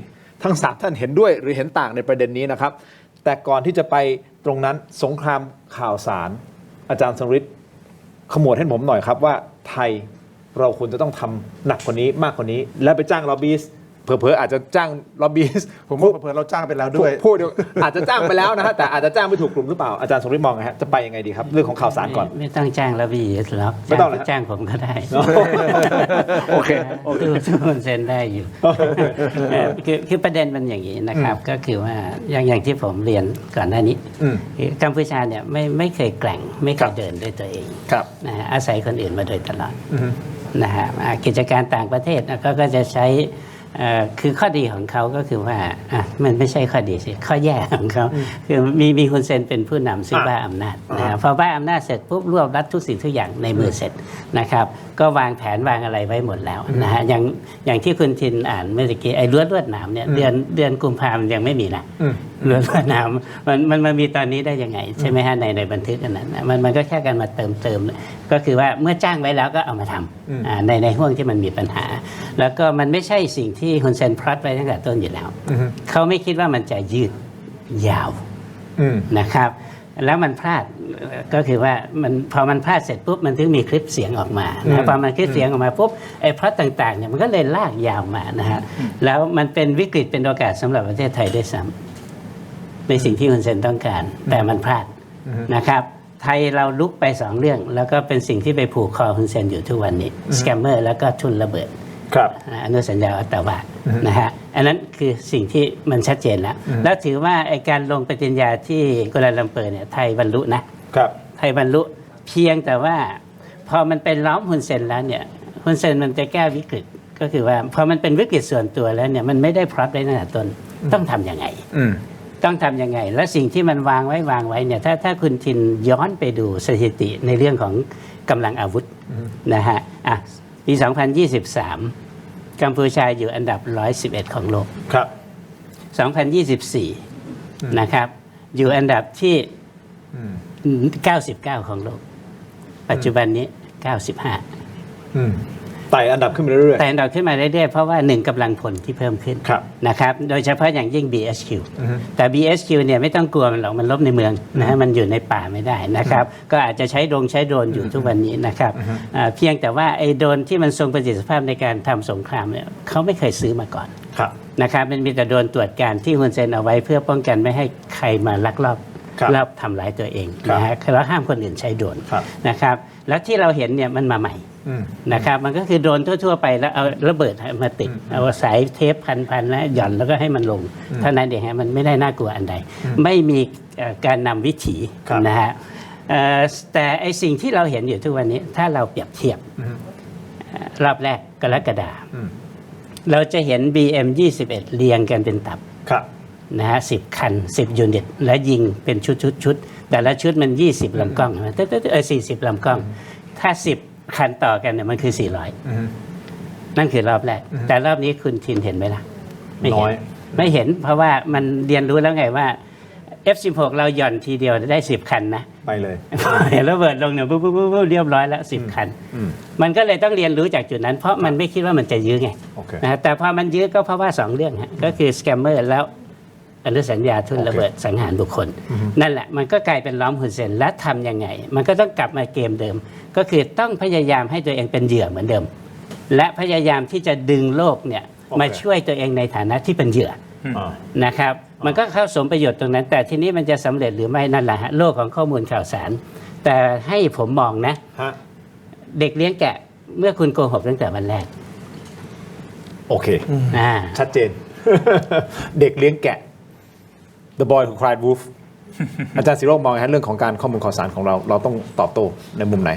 ทั้ง3ท่านเห็นด้วยหรือเห็นต่างในประเด็นนี้นะครับแต่ก่อนที่จะไปตรงนั้นสงครามข่าวสารอาจารย์ทรงฤทธิ์ขมวดให้ผมหน่อยครับว่าไทยเราควรจะต้องทำหนักกว่านี้มากกว่านี้และไปจ้างล็อบบี้เผลอๆอาจจะจ้างล็อบบี้ผมว่าเผลอๆเราจ้างไปแล้วด้วย พูดอาจจะจ้างไปแล้วนะฮะแต่อาจจะจ้างไม่ถูกกลุ่มหรือเปล่าอาจารย์ทรงฤทธิ์มองไงฮะจะไปยังไงดีครับเรื่องของข่าวสารก่อน ไม่ต้องจ้างแล้วพี่หรอก ไม่ต้องนะ จ้างผมก็ได้ โอเค ทุกคนเซ็นได้อยู่ คือประเด็นมันอย่างนี้นะครับก็คือว่าอย่างที่ผมเรียนก่อนหน้านี้กัมพูชาเนี่ยไม่เคยแกร่งไม่เคยเดินด้วยตัวเอง ครับ นะฮะอาศัยคนอื่นมาโดยตลอดนะฮะกิจการต่างประเทศก็จะใช้คือข้อดีของเขาก็คือว่ามันไม่ใช่ข้อดีสิข้อแย่ของเขาคือมีฮุนเซนเป็นผู้นำซึ่งบ้าอำนาจนะพอบ้าอำนาจเสร็จปุ๊บรวบรัดทุกสิ่งทุกอย่างในมือเสร็จนะครับก็วางแผนวางอะไรไว้หมดแล้วนะฮะอย่างที่คุณทินอ่านเมื่อกี้ไอ้ลวดหนามเนี่ยเดือนกุมภาพันธ์ยังไม่มีนะลวดหนามมันมีตอนนี้ได้ยังไงใช่ไหมฮะในบันทึกอันนั้นมันก็แค่การมาเติมก็คือว่าเมื่อจ้างไว้แล้วก็เอามาทำในห่วงที่มันมีปัญหาแล้วก็มันไม่ใช่สิ่งที่ฮุนเซนพลัดไว้ตั้งแต่ต้นอยู่แล้วเขาไม่คิดว่ามันจะยืดยาวนะครับแล้วมันพลาดก็คือว่าพอมันพลาดเสร็จปุ๊บมันถึงมีคลิปเสียงออกมานะพอมันคลิปเสียงออกมาปุ๊บไอ้พลัดต่างๆเนี่ยมันก็เลยลากยาวมานะฮะแล้วมันเป็นวิกฤตเป็นโอกาสสำหรับประเทศไทยด้วยซ้ำในสิ่งที่ฮุนเซนต้องการแต่มันพลาดนะครับไทยเราลุกไป2เรื่องแล้วก็เป็นสิ่งที่ไปผูกคอฮุนเซนอยู่ทุกวันนี้สแกมเมอร์แล้วก็ทุนระเบิดอนุสัญญาอัตวานะฮะอันนั้นคือสิ่งที่มันชัดเจนแล้วถือว่าไอการลงปฏิญญาที่กัวลาลัมเปอร์เนี่ยไทยบรรลุนะครับไทยบรรลุเพียงแต่ว่าพอมันเป็นล้อมฮุนเซนแล้วเนี่ยฮุนเซนมันจะแก้วิกฤตก็คือว่าพอมันเป็นวิกฤตส่วนตัวแล้วเนี่ยมันไม่ได้พล็อตได้ตั้งแต่ต้นต้องทำยังไงต้องทำยังไงและสิ่งที่มันวางไว้เนี่ยถ้าคุณทินย้อนไปดูสถิติในเรื่องของกำลังอาวุธนะฮะปี 2023 กัมพูชาอยู่อันดับ 111 ของโลกครับ2024 นะครับอยู่อันดับที่ 99 ของโลกปัจจุบันนี้ 95 ไต่อันดับขึ้นมาเรื่อยๆไต่อันดับขึ้นมาเรื่อยๆเพราะว่า1กำลังพลที่เพิ่มขึ้นนะครับโดยเฉพาะอย่างยิ่ง BHQ แต่ BHQ เนี่ยไม่ต้องกลัวมันหรอกมันลบในเมืองนะฮะมันอยู่ในป่าไม่ได้นะครับก็อาจจะใช้โดรนอยู่ทุกวันนี้นะครับเพียงแต่ว่าไอ้โดรนที่มันทรงประสิทธิภาพในการทำสงครามเนี่ยเขาไม่เคยซื้อมาก่อนนะครับมันมีแต่โดรนตรวจการที่ฮุนเซนเอาไว้เพื่อป้องกันไม่ให้ใครมาลักลอบทำร้ายตัวเองนะฮะเราห้ามคนอื่นใช้โดรนนะครับแล้วที่เราเห็นเนี่ยมันมาใหม่นะครับมันก็คือโดรนทั่วๆไปแล้วเอาระเบิดมาติดเอาสายเทปพันแล้วหย่อนแล้วก็ให้มันลงเท่านั้นเองฮะมันไม่ได้น่ากลัวอันใดไม่มีการนำวิถีนะฮะแต่ไอสิ่งที่เราเห็นอยู่ทุกวันนี้ถ้าเราเปรียบเทียบรอบแรกกรกฎาคมเราจะเห็น BM21 เรียงกันเป็นตับนะฮะ10 คัน 10 ยูนิตและยิงเป็นชุดแต่ละชุดมัน20 ลำกล้อง40 ลำกล้องถ้า10 คันต่อกันเนี่ยมันคือ400นั่นคือรอบแรกแต่รอบนี้คุณทินเห็นไหมล่ะไม่เห็นเพราะว่ามันเรียนรู้แล้วไงว่า F16 เราหย่อนทีเดียวได้10 คันนะไปเลยระเบิดลงเนี่ยปุ๊บเรียบร้อยแล้ว10 คันมันก็เลยต้องเรียนรู้จากจุดนั้นเพราะมันไม่คิดว่ามันจะยื้อไงนะแต่พอมันยื้อก็เพราะว่า2 เรื่องฮะก็คือสแกมเมอร์แล้วอนุสัญญาทุนระเบิดสังหารบุคคลนั่นแหละมันก็กลายเป็นล้อมฮุนเซนและทำยังไงมันก็ต้องกลับมาเกมเดิมก็คือต้องพยายามให้ตัวเองเป็นเหยื่อเหมือนเดิมและพยายามที่จะดึงโลกเนี่ยมาช่วยตัวเองในฐานะที่เป็นเหยื่อนะครับ มันก็เข้าสมประโยชน์ตรงนั้น แต่ทีนี้มันจะสำเร็จหรือไม่นั่นแหละฮะโลกของข้อมูลข่าวสาร แต่ให้ผมมองนะ ฮะ เด็กเลี้ยงแกะเมื่อคุณโกหกตั้งแต่วันแรก โอเค อ่า ชัดเจน เด็กเลี้ยงแกะ The boy who cried wolf อาจารย์ศิโรจน์มองไงฮะเรื่องของการข้อมูลข่าวสารของเราต้องตอบโต้ในมุมไหน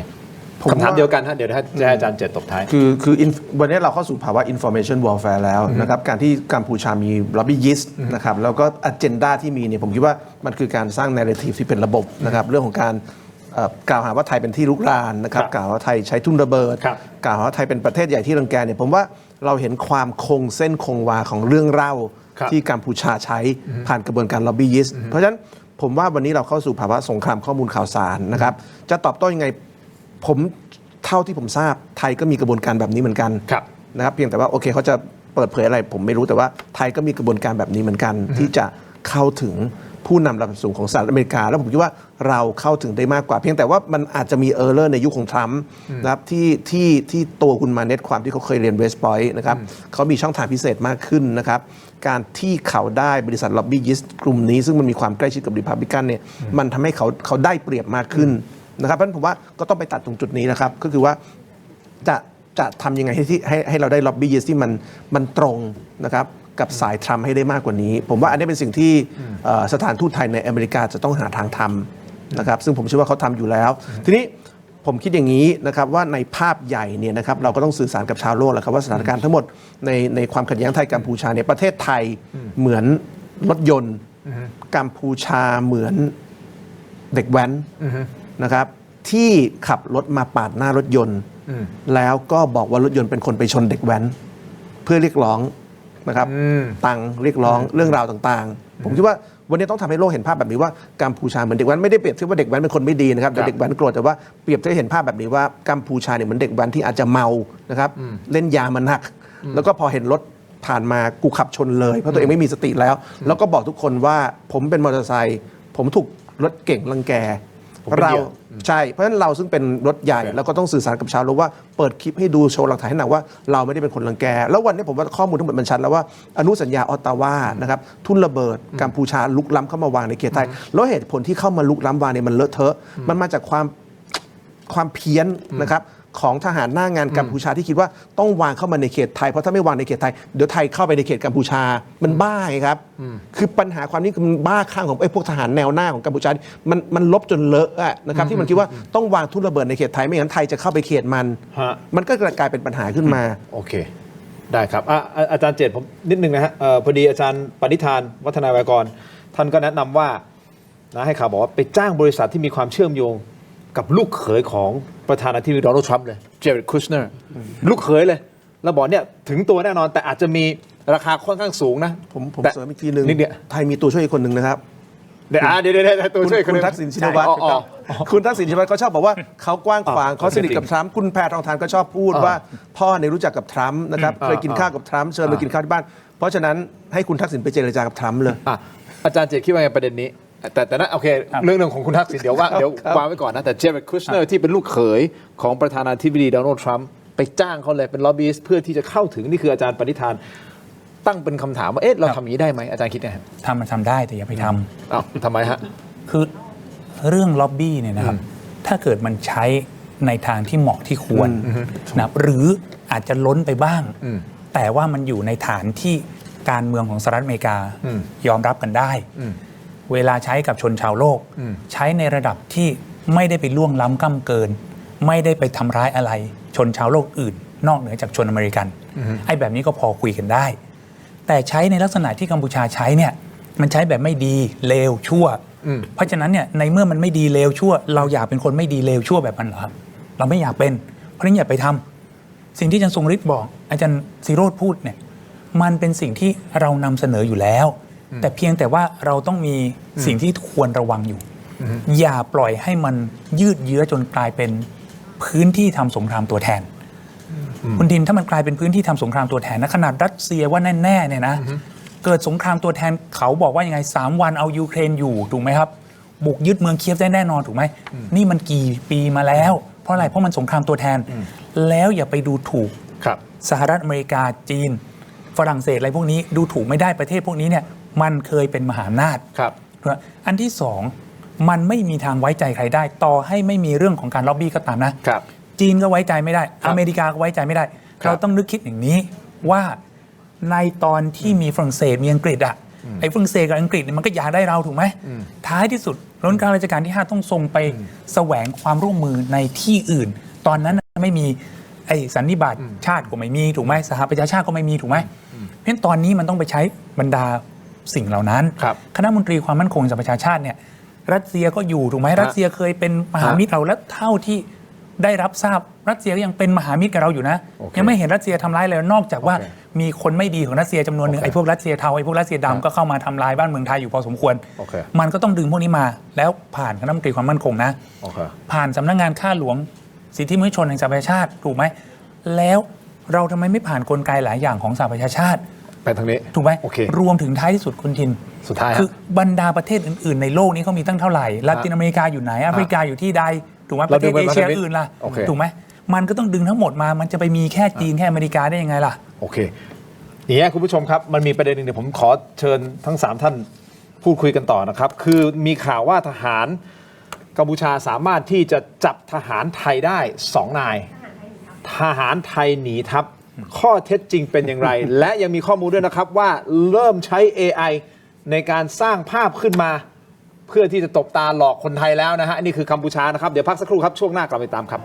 ผม คำถาม ว่า เดียวกันฮะเดี๋ยวให้อาจารย์เจตตบท้าย คือวันนี้เราเข้าสู่ภาวะ information warfare แล้วนะครับการที่กัมพูชามี lobbyist นะครับแล้วก็ agenda ที่มีเนี่ยผมคิดว่ามันคือการสร้าง narrative ที่เป็นระบบนะครับเรื่องของการกล่าวหาว่าไทยเป็นที่ลุกรานนะครับ ครับ กล่าวว่าไทยใช้ทุ่นระเบิด ครับ กล่าวว่าไทยเป็นประเทศใหญ่ที่รังแกเนี่ยผมว่าเราเห็นความคงเส้นคงวาของเรื่องเล่า ครับ ที่กัมพูชาใช้ผ่านกระบวนการ lobbyist เพราะฉะนั้นผมว่าวันนี้เราเข้าสู่ภาวะสงครามข้อมูลข่าวสารนะครับจะตอบโต้ยังไงผมเท่าที่ผมทราบไทยก็มีกระบวนการแบบนี้เหมือนกัน ครับ นะครับเพียงแต่ว่าโอเคเขาจะเปิดเผยอะไรผมไม่รู้แต่ว่าไทยก็มีกระบวนการแบบนี้เหมือนกัน ที่จะเข้าถึงผู้นำระดับสูงของสหรัฐอเมริกา แล้วผมคิดว่าเราเข้าถึงได้มากกว่า เพียงแต่ว่ามันอาจจะมีเออร์เลอร์ในยุคของทรัมป์นะครับที่ตัวคุณมาเน็ตความที่เขาเคยเรียนเวสต์พอยต์นะครับเขามีช่องทางพิเศษมากขึ้นนะครับการที่เขาได้บริษัทล็อบบี้ยิสต์กลุ่มนี้ซึ่งมันมีความใกล้ชิดกับริพับลิกันเนี่ยมันทำให้เขาได้เปรียบมากขึ้นนะครับเพราะฉะนั้นผมว่าก็ต้องไปตัดตรงจุดนี้นะครับก็คือว่า จะทำยังไงให้เราได้ล็อบบี้ยิสที่มันตรงนะครับกับสายทรัมป์ให้ได้มากกว่านี้ ผมว่าอันนี้เป็นสิ่งที่สถานทูตไทยในอเมริกาจะต้องหาทางทำนะครับซึ่งผมเชื่อว่าเขาทำอยู่แล้ว ทีนี้ผมคิดอย่างนี้นะครับว่าในภาพใหญ่เนี่ยนะครับเราก็ต้องสื่อสารกับชาวโลกแหละครับว่าสถานการณ์ทั้งหมดในความขัดแย้งไทยกัมพูชาเนี่ยประเทศไทยเหมือนรถยนต์กัมพูชาเหมือนเด็กแว้นนะครับที่ขับรถมาปาดหน้ารถยนต์แล้วก็บอกว่ารถยนต์เป็นคนไปชนเด็กแว้นเพื่อเรียกร้องนะครับตังค์เรียกร้องเรื่องราวต่างๆ ผมคิดว่าวันนี้ต้องทำให้โลกเห็นภาพแบบนี้ว่ากัมพูชาเหมือนเด็กแว้นไม่ได้เปรียบเทียบว่าเด็กแว้นเป็นคนไม่ดีนะครับแต่เด็กแว้นโกรธแต่ว่าเปรียบให้เห็นภาพแบบนี้ว่ากัมพูชาเนี่ยเหมือนเด็กแว้นที่อาจจะเมานะครับเล่นยามันหนักแล้วก็พอเห็นรถผ่านมากูขับชนเลยเพราะตัวเองไม่มีสติแล้วก็บอกทุกคนว่าผมเป็นมอเตอร์ไซค์ผมถูกรถเก่งรังแก ผมเป็นเหยื่อ ใช่เพราะฉะนั้นเราซึ่งเป็นรถใหญ่แล้วก็ต้องสื่อสารกับชาวโลกว่าเปิดคลิปให้ดูโชว์หลักฐานให้หนักว่าเราไม่ได้เป็นคนรังแกแล้ววันนี้ผมว่าข้อมูลทั้งหมดมันชัดแล้วว่าอนุสัญญาออตตาวานะครับทุ่นระเบิดกัมพูชาลุกล้ำเข้ามาวางในเขตไทยแล้วเหตุผลที่เข้ามาลุกล้ำวางเนี่ยมันเลอะเทอะมันมาจากความเพี้ยนนะครับของทหารหน้างานกัมพูชาที่คิดว่าต้องวางเข้ามาในเขตไทยเพราะถ้าไม่วางในเขตไทยเดี๋ยวไทยเข้าไปในเขตกัมพูชามันบ้าไงครับคือปัญหาความนี้คือมันบ้าข้างของไอ้พวกทหารแนวหน้าของกัมพูชามันลบจนเลอะอะนะครับที่มันคิดว่าต้องวางทุ่นระเบิดในเขตไทยไม่งั้นไทยจะเข้าไปเขตมันก็กลายเป็นปัญหาขึ้นมา โอเค ได้ครับอาจารย์เจตผมนิดนึงนะฮะพอดีอาจารย์ปณิธานวัฒนาไวยากรณ์ท่านก็แนะนำว่านะให้ข่าวบอกว่าไปจ้างบริษัทที่มีความเชื่อมโยงกับลูกเขยของประธานาธิบดีโดนัลด์ทรัมป์เลยเจเรดคูชเนอร์ลูกเขยเลยแล้วบอกเนี่ยถึงตัวแน่นอนแต่อาจจะมีราคาค่อนข้างสูงนะ ผม แต่ เสริมอีกทีหนึ่ง นิดเดียว ไทยมีตัวช่วยอีกคนหนึ่งนะครับ เดี๋ยวตัวช่วยคนห คุณ นึ่ง ทักษิณชินวัตร อ๋อ คุณทักษิณชินวัตรเขาชอบบอกว่าเขากว้างขวางเขาสนิทกับทรัมป์คุณแพทองทานก็ชอบพูดว่าพ่อเนี่ยรู้จักกับทรัมป์นะครับเคยกินข้าวกับทรัมป์เชิญมากินข้าวที่บ้านเพราะฉะนั้นให้คุณทักษิณไปเจรจากับทรัมป์เลย อาจารย์เจตคิดว่าไงประเด็นนี้แต่นั้นโอเคเรื่องของคุณทักษิณเดี๋ยววางไว้ก่อนนะแต่เจเรดคูชเนอร์ที่เป็นลูกเขยของประธานาธิบดีโดนัลด์ทรัมป์ไปจ้างเขาเลยเป็นล็อบบี้เพื่อที่จะเข้าถึงนี่คืออาจารย์ปณิธานตั้งเป็นคำถามว่าเอ๊ะเราทำอย่างนี้ได้ไหมอาจารย์คิดไง มันทำได้แต่อย่าไปทำ อ้าวทำไมฮะ คือเรื่องล็อบบี้เนี่ยนะครับถ้าเกิดมันใช้ในทางที่เหมาะที่ควรนะครับหรืออาจจะล้นไปบ้าง แต่ว่ามันอยู่ในฐานที่การเมืองของสหรัฐอเมริกายอมรับกันได้เวลาใช้กับชนชาวโลกใช้ในระดับที่ไม่ได้ไปล่วงล้ำก้ำเกิน ไม่ได้ไปทำร้ายอะไรชนชาวโลกอื่น นอกเหนือจากชนอเมริกันไอ้แบบนี้ก็พอคุยกันได้แต่ใช้ในลักษณะที่กัมพูชาใช้เนี่ยมันใช้แบบไม่ดีเลวชั่วเพราะฉะนั้นเนี่ยในเมื่อมันไม่ดีเลวชั่วเราอยากเป็นคนไม่ดีเลวชั่วแบบมันเหรอครับเราไม่อยากเป็นเพราะฉะนั้นอย่าไปทำสิ่งที่อาจารย์ทรงฤทธิ์บอกอาจารย์ศิโรจน์พูดเนี่ยมันเป็นสิ่งที่เรานำเสนออยู่แล้วแต่เพียงแต่ว่าเราต้องมีสิ่งที่ควรระวังอยู่อย่าปล่อยให้มันยืดเยื้อจนกลายเป็นพื้นที่ทำสงครามตัวแทนคุณดินถ้ามันกลายเป็นพื้นที่ทำสงครามตัวแทนนะขนาดรัสเซียว่าแน่ๆเนี่ยนะเกิดสงครามตัวแทนเขาบอกว่ายังไง3 วันเอายูเครนอยู่ถูกไหมครับบุกยึดเมืองเคียฟได้แน่นอนถูกไหมนี่มันกี่ปีมาแล้วเพราะอะไรเพราะมันสงครามตัวแทนแล้วอย่าไปดูถูกสหรัฐอเมริกาจีนฝรั่งเศสอะไรพวกนี้ดูถูกไม่ได้ประเทศพวกนี้เนี่ย มันเคยเป็นมหาอำนาจ ครับ อันที่สองมันไม่มีทางไว้ใจใครได้ต่อให้ไม่มีเรื่องของการล็อบบี้ก็ตามนะครับ จีนก็ไว้ใจไม่ได้ ครับ อเมริกาก็ไว้ใจไม่ได้ ครับ เราต้องนึกคิดอย่างนี้ว่าในตอนที่มีฝรั่งเศสมีอังกฤษอ่ะไอ้ฝรั่งเศสกับอังกฤษเนี่ยมันก็อยากได้เราถูกไหมท้ายที่สุดรัชกาลรัชกาลที่ 5 ต้องทรงไปแสวงความร่วมมือในที่อื่น ตอนนั้นไม่มีไอ้สันนิบาตชาติก็ไม่มีถูกไหมสหประชาชาติก็ไม่มีถูกไหมเพราะฉะนั้นตอนนี้มันต้องไปใช้บรรดาสิ่งเหล่านั้น ครับ คณะมนตรีความมั่นคงสหประชาชาติเนี่ยรัสเซียก็อยู่ถูกไหมรัสเซียเคยเป็นมหามิตรเราและเท่าที่ได้รับทราบรัสเซียก็ยังเป็นมหามิตรกับเราอยู่นะ โอเค ยังไม่เห็นรัสเซียทำร้ายเลยนอกจากว่า โอเค มีคนไม่ดีของรัสเซียจำนวนหนึ่ง โอเค ไอ้พวกรัสเซียเทาไอ้พวกรัสเซียดำก็เข้ามาทำลายบ้านเมืองไทยอยู่พอสมควร โอเค มันก็ต้องดึงพวกนี้มาแล้วผ่านคณะมนตรีความมั่นคงนะ โอเค ผ่านสำนักงานข้าหลวงสิทธิมนุษยชนแห่งสหประชาชาติถูกไหมแล้วเราทำไมไม่ผ่านกลไกหลายอย่างของสหประชาชาติ ไปทางนี้ ถูกไหม โอเค รวมถึงท้ายที่สุดคุณทิน สุดท้ายฮะ คือบรรดาประเทศอื่นๆในโลกนี้เขามีตั้งเท่าไหร่ลาตินอเมริกาอยู่ไหนแอฟริกาอยู่ที่ใดถูกไหมประเทศเอเชียอื่นล่ะ โอเค ถูกไหมมันก็ต้องดึงทั้งหมดมามันจะไปมีแค่จีนแค่อเมริกาได้ยังไงล่ะ โอเคอย่างนี้ยคุณผู้ชมครับมันมีประเด็นหนึ่งเดี๋ยวผมขอเชิญทั้ง 3 ท่านพูดคุยกันต่อนะครับ คือมีข่าวว่าทหารกัมพูชาสามารถที่จะจับทหารไทยได้ 2 นาย ทหารไทยหนีทัพข้อเท็จจริงเป็นอย่างไร และยังมีข้อมูลด้วยนะครับว่าเริ่มใช้ AI ในการสร้างภาพขึ้นมา เพื่อที่จะตบตาหลอกคนไทยแล้วนะฮะนี่คือกัมพูชานะครับเดี๋ยวพักสักครู่ครับช่วงหน้ากลับไปตามครับ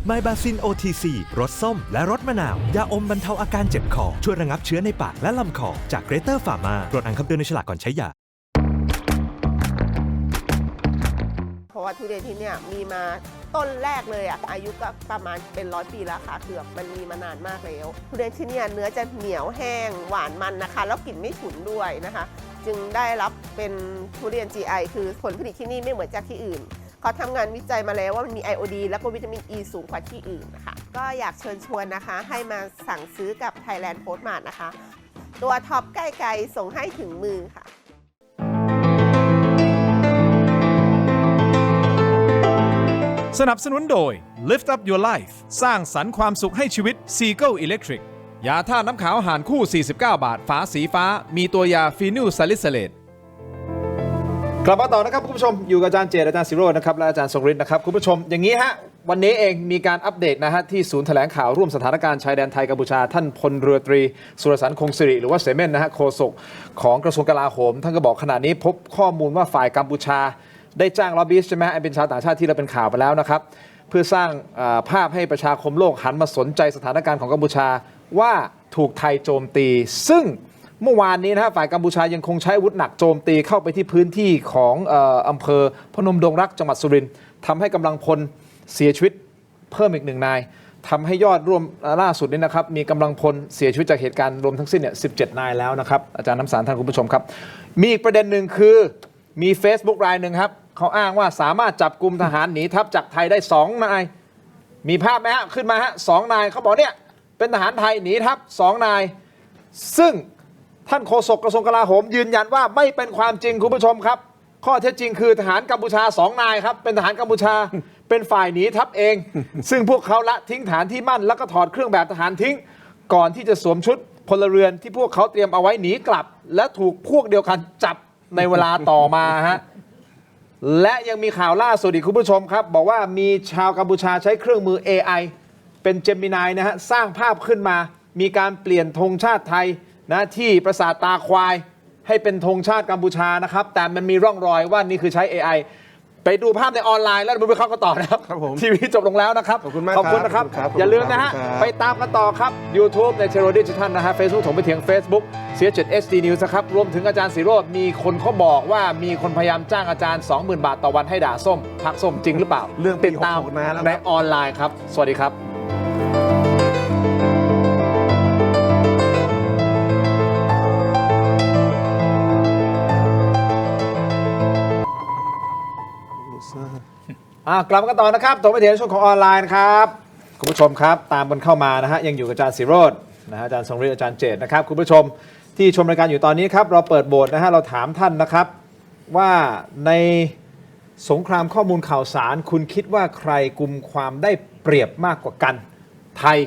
ไมบาซิน OTC รสส้มและรสมะนาว ยาอมบรรเทาอาการเจ็บคอ ช่วยระงับเชื้อในปากและลำคอ จากเกรเตอร์ฟาร์มาตรวจอ่านคำเตือนในฉลากก่อนใช้ยา เพราะว่าทุเรียนที่เนี่ยมีมาต้นแรกเลยอ่ะอายุก็ประมาณเป็น100 ปีแล้วค่ะเกือบมันมีมานานมากแล้วทุเรียนที่เนี่ยเนื้อจะเหนียวแห้งหวานมันนะคะแล้วกลิ่นไม่ฉุนด้วยนะคะ จึงได้รับเป็นทุเรียน GI คือผลผลิตที่นี่ไม่เหมือนจากที่อื่นเขาทำงานวิจัยมาแล้วว่ามันมีไอโอดีแล้วก็วิตามิน E สูงกว่าที่อื่นนะคะก็อยากเชิญชวนนะคะให้มาสั่งซื้อกับ Thailand Postmart นะคะ ตัวท็อปใกล้ๆส่งให้ถึงมือค่ะ สนับสนุนโดย Lift Up Your Life สร้างสรรค์ความสุขให้ชีวิต Seagull Electric ยาท่าตุน้ำขาวหารคู่ 49 บาท ฝาสีฟ้า มีตัวยาฟีนิลซาลิซิเลต กลับมาต่อนะครับคุณผู้ชมอยู่กับอาจารย์เจตอาจารย์ศิโรจน์นะครับและอาจารย์ทรงฤทธิ์นะครับคุณผู้ชมอย่างนี้ฮะวันนี้เองมีการอัปเดตนะฮะที่ศูนย์แถลงข่าวร่วมสถานการณ์ชายแดนไทยกัมพูชาท่านพลเรือตรีสุรสันต์คงสิริหรือว่าเสเม่นนะฮะโฆษกของกระทรวงกลาโหมท่านก็บอกขณะนี้พบข้อมูลว่าฝ่ายกัมพูชาได้จ้างล็อบบี้ใช่ไหมฮะเป็นชาวต่างชาติที่เราเป็นข่าวไปแล้วนะครับเพื่อสร้างภาพให้ประชาคมโลกหันมาสนใจสถานการณ์ของกัมพูชาว่าถูกไทยโจมตีซึ่งเมื่อวานนี้นะฮะฝ่ายกัมพูชายังคงใช้อาวุธหนักโจมตีเข้าไปที่พื้นที่ของอำเภอพนมดงรักจังหวัดสุรินทร์ทำให้กำลังพลเสียชีวิตเพิ่มอีก1 นายทำให้ยอดรวมล่าสุดนี้นะครับมีกำลังพลเสียชีวิตจากเหตุการณ์รวมทั้งสิ้นเนี่ย17 นายแล้วนะครับอาจารย์น้ำสารท่านคุณผู้ชมครับมีอีกประเด็นหนึ่งคือมี Facebook รายหนึ่งครับเขาอ้างว่าสามารถจับกลุ่มทหารหนีทัพจากไทยได้2 นายมีภาพไหมฮะขึ้นมาฮะ2 นายเขาบอกเนี่ยเป็นทหารไทยหนีทัพ2 นายซึ่งท่านโฆษกกระทรวงกลาโหมยืนยันว่าไม่เป็นความจริงคุณผู้ชมครับข้อเท็จจริงคือทหารกัมพูชา2 นายครับเป็นทหารกัมพูชา เป็นฝ่ายหนีทัพเอง ซึ่งพวกเขาละทิ้งฐานที่มั่นแล้วก็ถอดเครื่องแบบทหารทิ้งก่อนที่จะสวมชุดพลเรือนที่พวกเขาเตรียมเอาไว้หนีกลับ และถูกพวกเดียวกันจับในเวลาต่อมาฮะและยังมีข่าวล่าสุดอีกคุณผู้ชมครับบอกว่ามีชาวกัมพูชาใช้เครื่องมือ AI เป็นเจมินายนะฮะสร้างภาพขึ้นมามีการเปลี่ยนธงชาติไทยนะที่ปราสาทตาควายให้เป็นธงชาติกัมพูชานะครับแต่มันมีร่องรอยว่านี่คือใช้ AI ไปดูภาพในออนไลน์แล้วดูไปเข้ากันต่อนะครับ ครับผม ทีวีจบลงแล้วนะครับ ขอบคุณมาก ขอบคุณนะครับ ครับ อย่าลืมนะฮะ ขอบคุณครับ ไปตามกันต่อครับ YouTube ในเทโรดิจิทัลนะฮะ Facebook ถงไปเถียง Facebook เสีย7 HD News นะครับรวมถึงอาจารย์ศิโรจน์มีคนเขาบอกว่ามีคนพยายามจ้างอาจารย์ 20,000 บาทต่อวันให้ด่าส้มพักส้มจริงหรือเปล่า เรื่องปี ติดตาม 66นานแล้ว ใน ครับ ออนไลน์ครับสวัสดีครับกลับมากันต่อนะครับตรงไปเถียงช่วงของออนไลน์ครับคุณผู้ชมครับตามกันเข้ามานะฮะยังอยู่กับอาจารย์ศิโรจน์นะฮะอาจารย์ทรงฤทธิ์อาจารย์เจตนะครับคุณผู้ชมที่ชมรายการอยู่ตอนนี้ครับเราเปิดโบสถ์นะฮะเราถามท่านนะครับ ว่าในสงครามข้อมูลข่าวสารคุณคิดว่าใครกุมความได้เปรียบมากกว่ากันไทย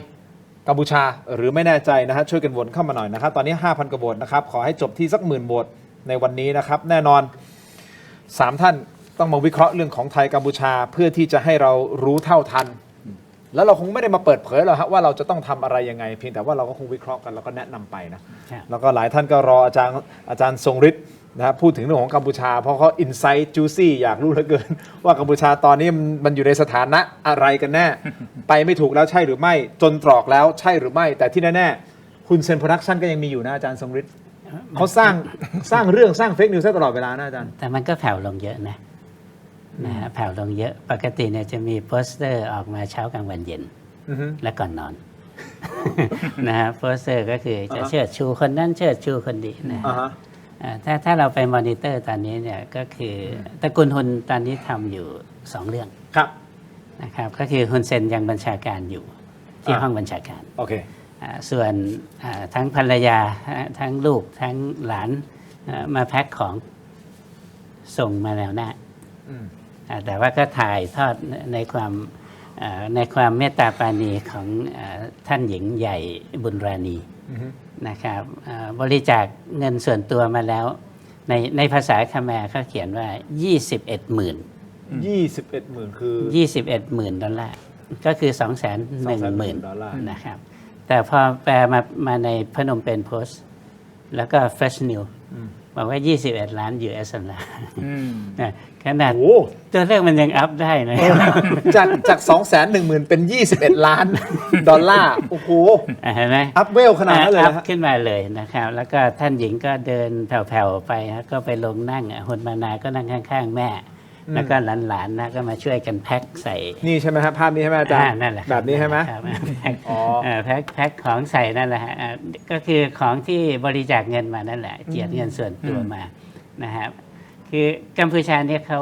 กัมพูชาหรือไม่แน่ใจนะฮะช่วยกันโหวตเข้ามาหน่อยนะครับตอนนี้ 5,000 กว่าโหวตนะครับขอให้จบที่สัก10,000โหวตในวันนี้นะครับแน่นอน 3 ท่านต้องมาวิเคราะห์เรื่องของไทยกัมพูชาเพื่อที่จะให้เรารู้เท่าทัน แล้วเราคงไม่ได้มาเปิดเผยหรอกครับว่าเราจะต้องทำอะไรยังไงเพียงแต่ว่าเราก็คงวิเคราะห์กันแล้วก็แนะนำไปนะแล้วก็หลายท่านก็รออาจารย์ทรงฤทธิ์นะครับพูดถึงเรื่องของกัมพูชาเพราะเขาอินไซต์จูซี่อยากรู้เหลือเกิน ว่ากัมพูชาตอนนี้มันอยู่ในสถานะอะไรกันแน่ ไปไม่ถูกแล้วใช่หรือไม่จนตรอกแล้วใช่หรือไม่แต่ที่แน่ๆคุณเซนโปรดักชั่นก็ยังมีอยู่นะอาจารย์ทรงฤทธิ์เขาสร้างเรื่องสร้างเฟกนิวส์ตลอดเวลานะอาจารย์แต่มันก็แผ่วลงเยอะนะฮะแผ่วลงเยอะปกติเนี่ยจะมีโปสเตอร์ออกมาเช้ากลางวันเย็นและก่อนนอน นะฮะโปสเตอร์ก็คือจะเชิดชูคนนั้นเชิดชูคนนี้นะถ้าเราไปมอนิเตอร์ตอนนี้เนี่ยก็คือตระกูลฮุนตอนนี้ทำอยู่2เรื่องครับนะครับก็คือฮุนเซนยังบัญชาการอยู่ที่ห้องบัญชาการโอเคส่วนทั้งภรรยาทั้งลูกทั้งหลานมาแพ็คของส่งมาแนวหน้าแต่ว่าก็ถ่ายทอดในความเมตตาปราณีของท่านหญิงใหญ่บุญราณีนะครับบริจาคเงินส่วนตัวมาแล้วในภาษาคแมร์เขาเขียนว่า 21,000 คือ $21,000ก็คือ 210,000 นะครับแต่พอแปลมาในพนมเปญโพสต์แล้วก็ Fresh News บอกว่า21 ล้าน US ดอลลาร์ขนาดตัวเลขมันยังอัพได้นะจาก 210,000 เป็น 21 ล้านดอลลาร์โอ้โหเห็นไหมอัพเวลขนาดนั้นเลยอัพขึ้นมาเลยนะครับแล้วก็ท่านหญิงก็เดินแผ่วๆไปก็ไปลงนั่งฮุนมานาก็นั่งข้างๆแม่แล้วก็หลานๆนะก็มาช่วยกันแพ็คใส่นี่ใช่ไหมครับภาพนี้ใช่ไหมอาจารย์นั่นแหละแบบนี้ใช่ไหมแพ็คของใส่นั่นแหละฮะก็คือของที่บริจาคเงินมานั่นแหละเจียดเงินส่วนตัวมานะครับคือกัมพูชาเนี่ยเขา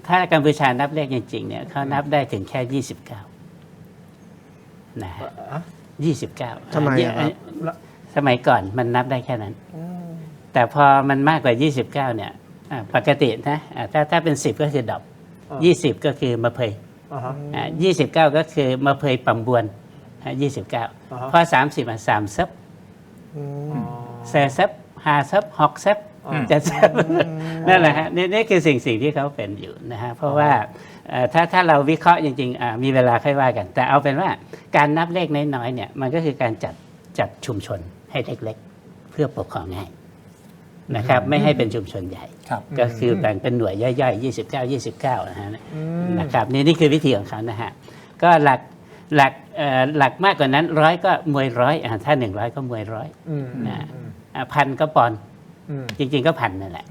ถ้ากัมพูชานับเลขจริงๆเนี่ยเขานับได้ถึงแค่29นะฮะ29ทำไมสมัยก่อนมันนับได้แค่นั้นแต่พอมันมากกว่า29เนี่ยปกตินะถ้าเป็น10ก็คือดอก20ก็คือมะเพย29ก็คือมะเพยปั่มบวน29พอ30มา3ซับ4ซับ5ซับ6ซับ7ซับนั่นแหละฮะนี่คือสิ่งที่เขาเป็นอยู่นะฮะเพราะว่าถ้าเราวิเคราะห์จริงๆมีเวลาค่อยว่ากันแต่เอาเป็นว่าการนับเลขน้อยๆเนี่ยมันก็คือการจัดชุมชนให้เล็กๆเพื่อปกครองง่ายนะครับไม่ให้เป็นชุมชนใหญ่ก็คือแบ่งเป็นหน่วยย่อยๆ29นะฮะนะครับนี่คือวิธีของเขานะฮะก็หลักมากกว่านั้น100ก็มวย100ถ้า100ก็มวย100นะ1,000ก็ปอนจริงๆก็1,000นั่นแหละ